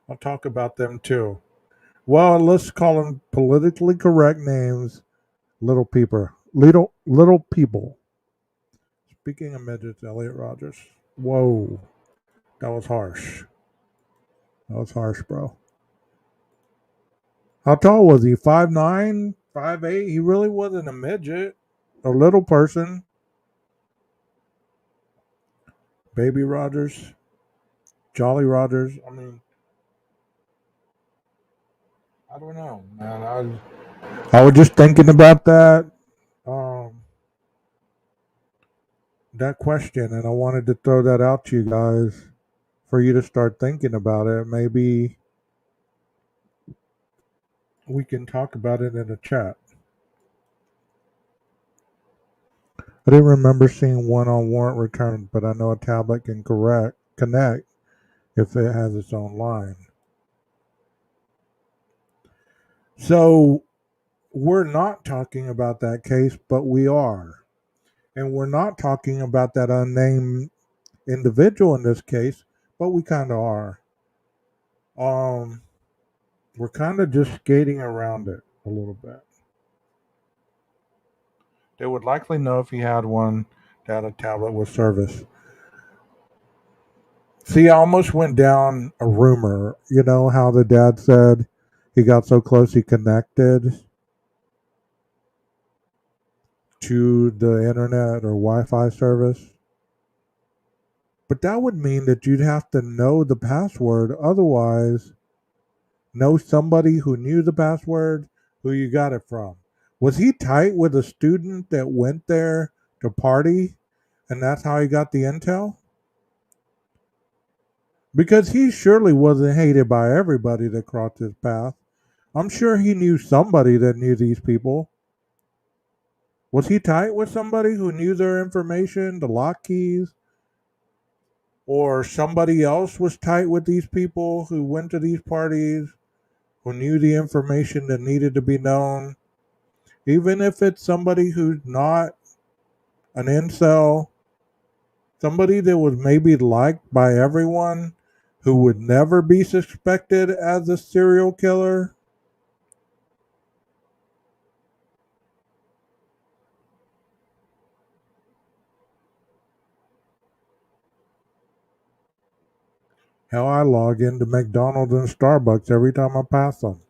I'll talk about them too. Well, let's call them politically correct names. Little people. Little people. Speaking of midgets, Elliot Rogers. Whoa. That was harsh. That was harsh, bro. How tall was he? 5'9", 5'8"? He really wasn't a midget. A little person. Baby Rogers. Jolly Rogers. I mean, I don't know, man. I was just thinking about that. That question, and I wanted to throw that out to you guys for you to start thinking about it. Maybe we can talk about it in a chat. I didn't remember seeing one on warrant return, but I know a tablet can connect if it has its own line. So we're not talking about that case, but we are. And we're not talking about that unnamed individual in this case, but we kind of are. We're kind of just skating around it a little bit. They would likely know if he had one that a tablet with service. See, I almost went down a rumor. You know how the dad said he got so close he connected to the internet or Wi-Fi service? But that would mean that you'd have to know the password. Otherwise, know somebody who knew the password, who you got it from. Was he tight with a student that went there to party, and that's how he got the intel? Because he surely wasn't hated by everybody that crossed his path. I'm sure he knew somebody that knew these people. Was he tight with somebody who knew their information, the lock keys? Or somebody else was tight with these people who went to these parties, who knew the information that needed to be known? Even if it's somebody who's not an incel, somebody that was maybe liked by everyone, who would never be suspected as a serial killer. Hell, I log into McDonald's and Starbucks every time I pass them.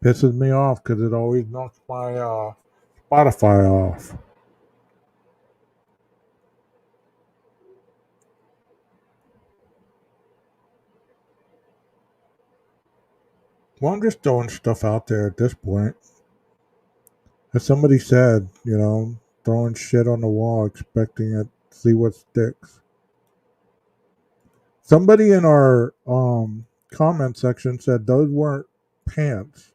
Pisses me off because it always knocks my Spotify off. Well, I'm just throwing stuff out there at this point. As somebody said, throwing shit on the wall, expecting it to see what sticks. Somebody in our comment section said those weren't pants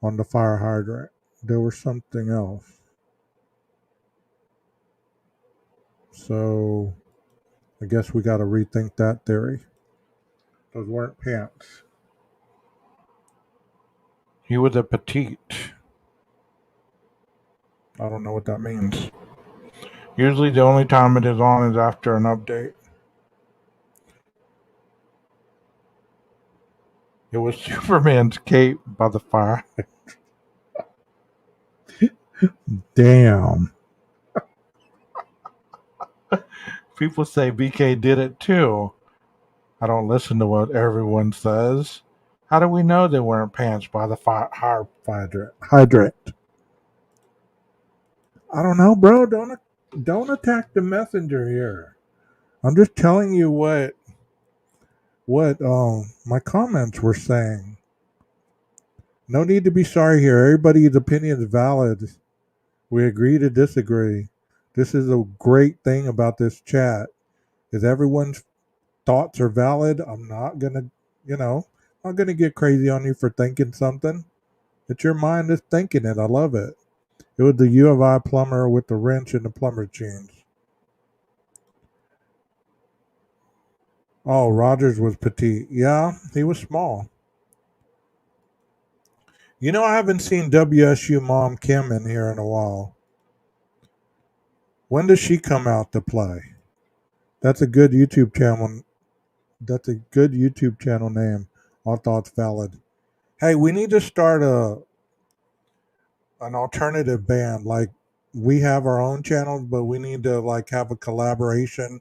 on the fire hydrant. There was something else. So I guess we got to rethink that theory. Those weren't pants. He was a petite. I don't know what that means. Usually the only time it is on is after an update. It was Superman's cape by the fire. Damn. People say BK did it too. I don't listen to what everyone says. How do we know they weren't pants by the fire hydrant? I don't know, bro. Don't attack the messenger here. I'm just telling you what my comments were saying. No need to be sorry here. Everybody's opinion is valid. We agree to disagree. This is a great thing about this chat. Is everyone's thoughts are valid. I'm not gonna, not gonna get crazy on you for thinking something. It's your mind that's thinking it. I love it. It was the U of I plumber with the wrench and the plumber jeans. Oh, Rogers was petite. Yeah, he was small. I haven't seen WSU mom Kim in here in a while. When does she come out to play? That's a good YouTube channel. That's a good YouTube channel name. All thoughts valid. Hey, we need to start an alternative band. Like, we have our own channels, but we need to have a collaboration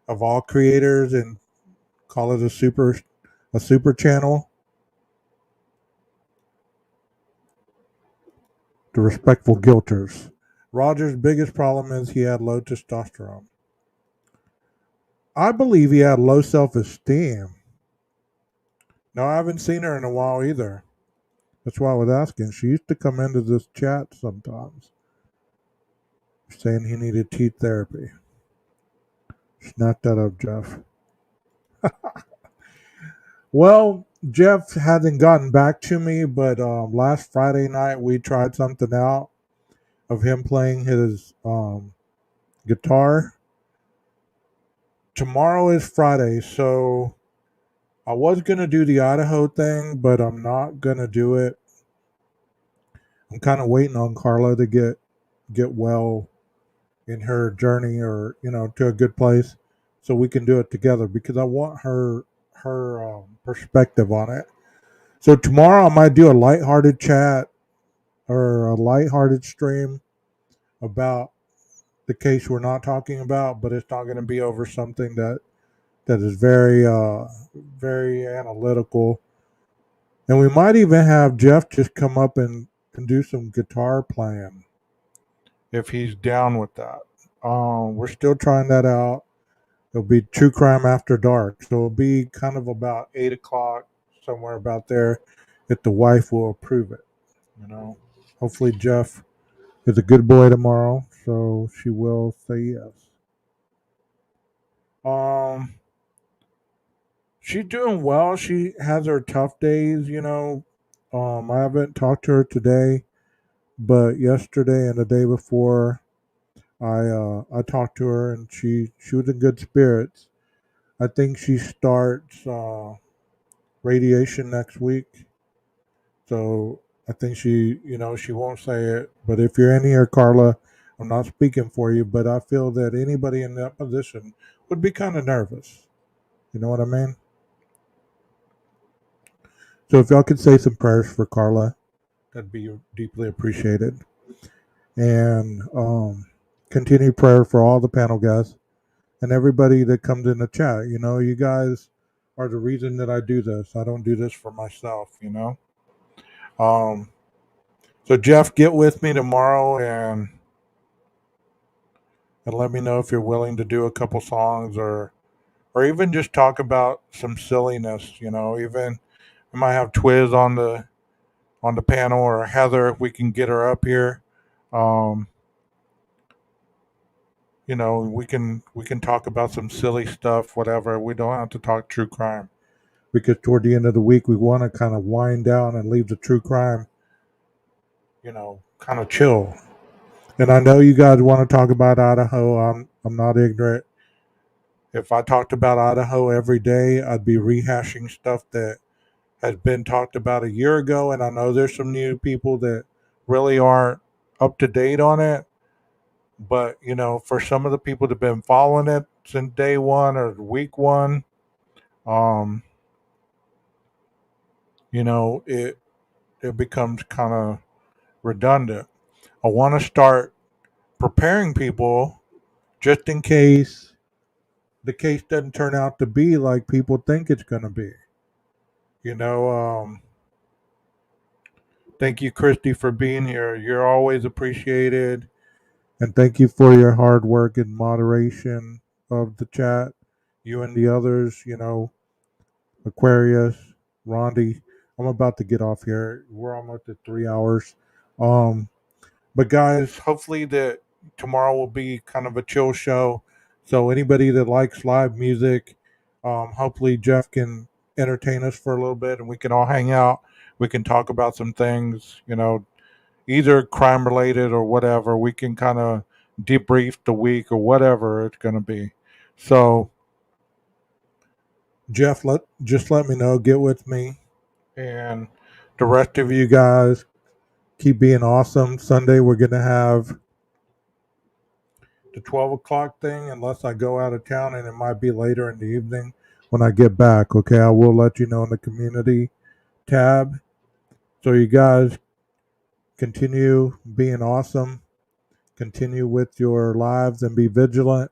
of all creators and call it a super channel. The Respectful Guilters. Roger's biggest problem is he had low testosterone. I believe he had low self-esteem. No, I haven't seen her in a while either. That's why I was asking. She used to come into this chat sometimes, saying he needed teeth therapy. Snap that up, Jeff. Well, Jeff hasn't gotten back to me, but last Friday night we tried something out of him playing his guitar. Tomorrow is Friday, so I was going to do the Idaho thing, but I'm not going to do it. I'm kind of waiting on Carla to get well in her journey, or to a good place, so we can do it together, because I want her perspective on it. So tomorrow I might do a lighthearted chat or a lighthearted stream about the case we're not talking about, but it's not going to be over something that is very very analytical. And we might even have Jeff just come up and do some guitar playing if he's down with that. We're still trying that out. It'll be True Crime After Dark. So it'll be kind of about 8 o'clock, somewhere about there, if the wife will approve it. Hopefully Jeff is a good boy tomorrow, so she will say yes. She's doing well. She has her tough days, I haven't talked to her today, but yesterday and the day before, I talked to her, and she was in good spirits. I think she starts radiation next week, so I think she won't say it. But if you're in here, Carla, I'm not speaking for you, but I feel that anybody in that position would be kind of nervous. You know what I mean? So if y'all could say some prayers for Carla, that'd be deeply appreciated. And continued prayer for all the panel guests and everybody that comes in the chat. You guys are the reason that I do this. I don't do this for myself, you know. Um, so Jeff, get with me tomorrow and let me know if you're willing to do a couple songs or even just talk about some silliness, you know. Even we might have Twiz on the panel or Heather if we can get her up here. Um, you know, we can talk about some silly stuff, whatever. We don't have to talk true crime because toward the end of the week we want to kind of wind down and leave the true crime, you know, kind of chill. And I know you guys want to talk about Idaho. I'm not ignorant. If I talked about Idaho every day, I'd be rehashing stuff that has been talked about a year ago. And I know there's some new people that really aren't up to date on it. But, you know, for some of the people that have been following it since day one or week one, um, you know, it becomes kind of redundant. I want to start preparing people just in case the case doesn't turn out to be like people think it's going to be. You know, thank you, Christy, for being here. You're always appreciated. And thank you for your hard work and moderation of the chat. You and the others, you know, Aquarius, Rondi. I'm about to get off here. We're almost at 3 hours. Um, but guys, hopefully that tomorrow will be kind of a chill show. So anybody that likes live music, hopefully Jeff can entertain us for a little bit and we can all hang out. We can talk about some things, you know, either crime related or whatever. We can kind of debrief the week or whatever it's going to be. So Jeff, just let me know. Get with me, and the rest of you guys keep being awesome. Sunday we're gonna have the 12 o'clock thing, unless I go out of town, and it might be later in the evening when I get back. Okay, I will let you know in the community tab. So you guys continue being awesome. Continue with your lives and be vigilant.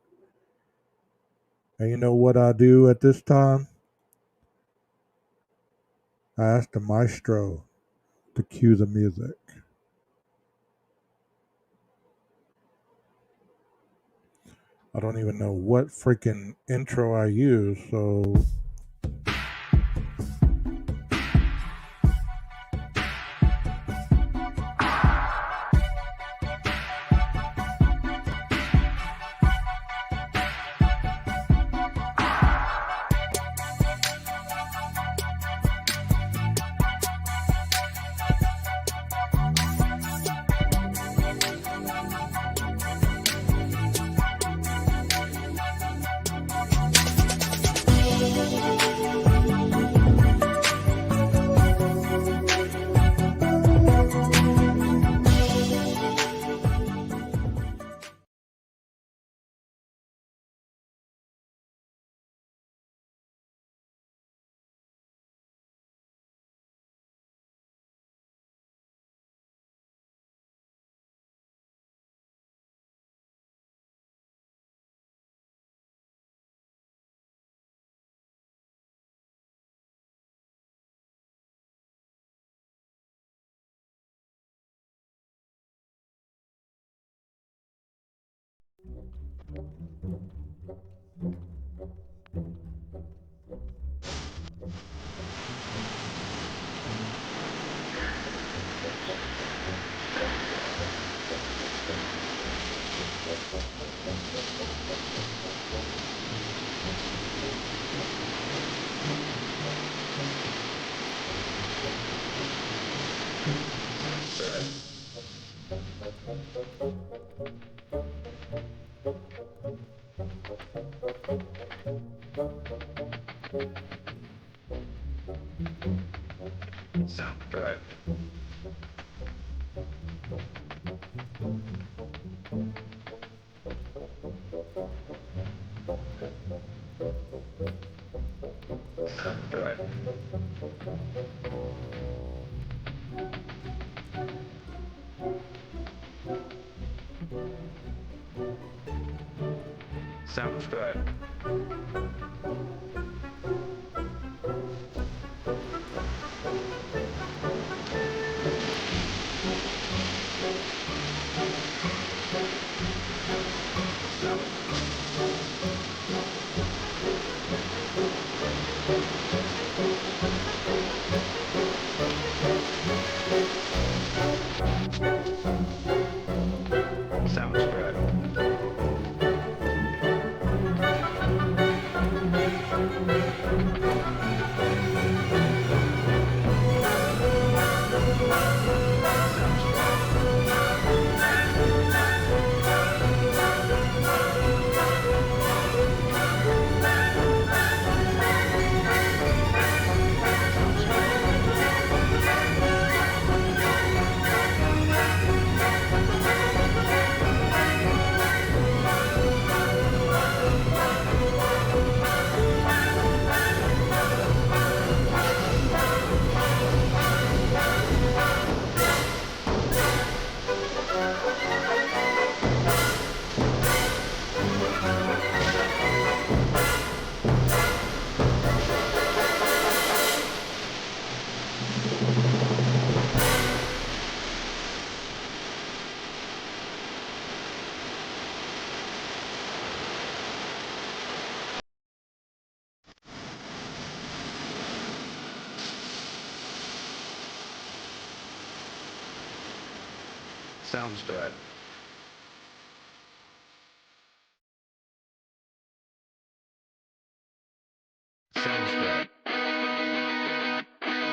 And you know what I do at this time? I ask the maestro to cue the music. I don't even know what freaking intro I use, so Sound drive. Sound drive. Sound drive. Sounds good. Sounds good.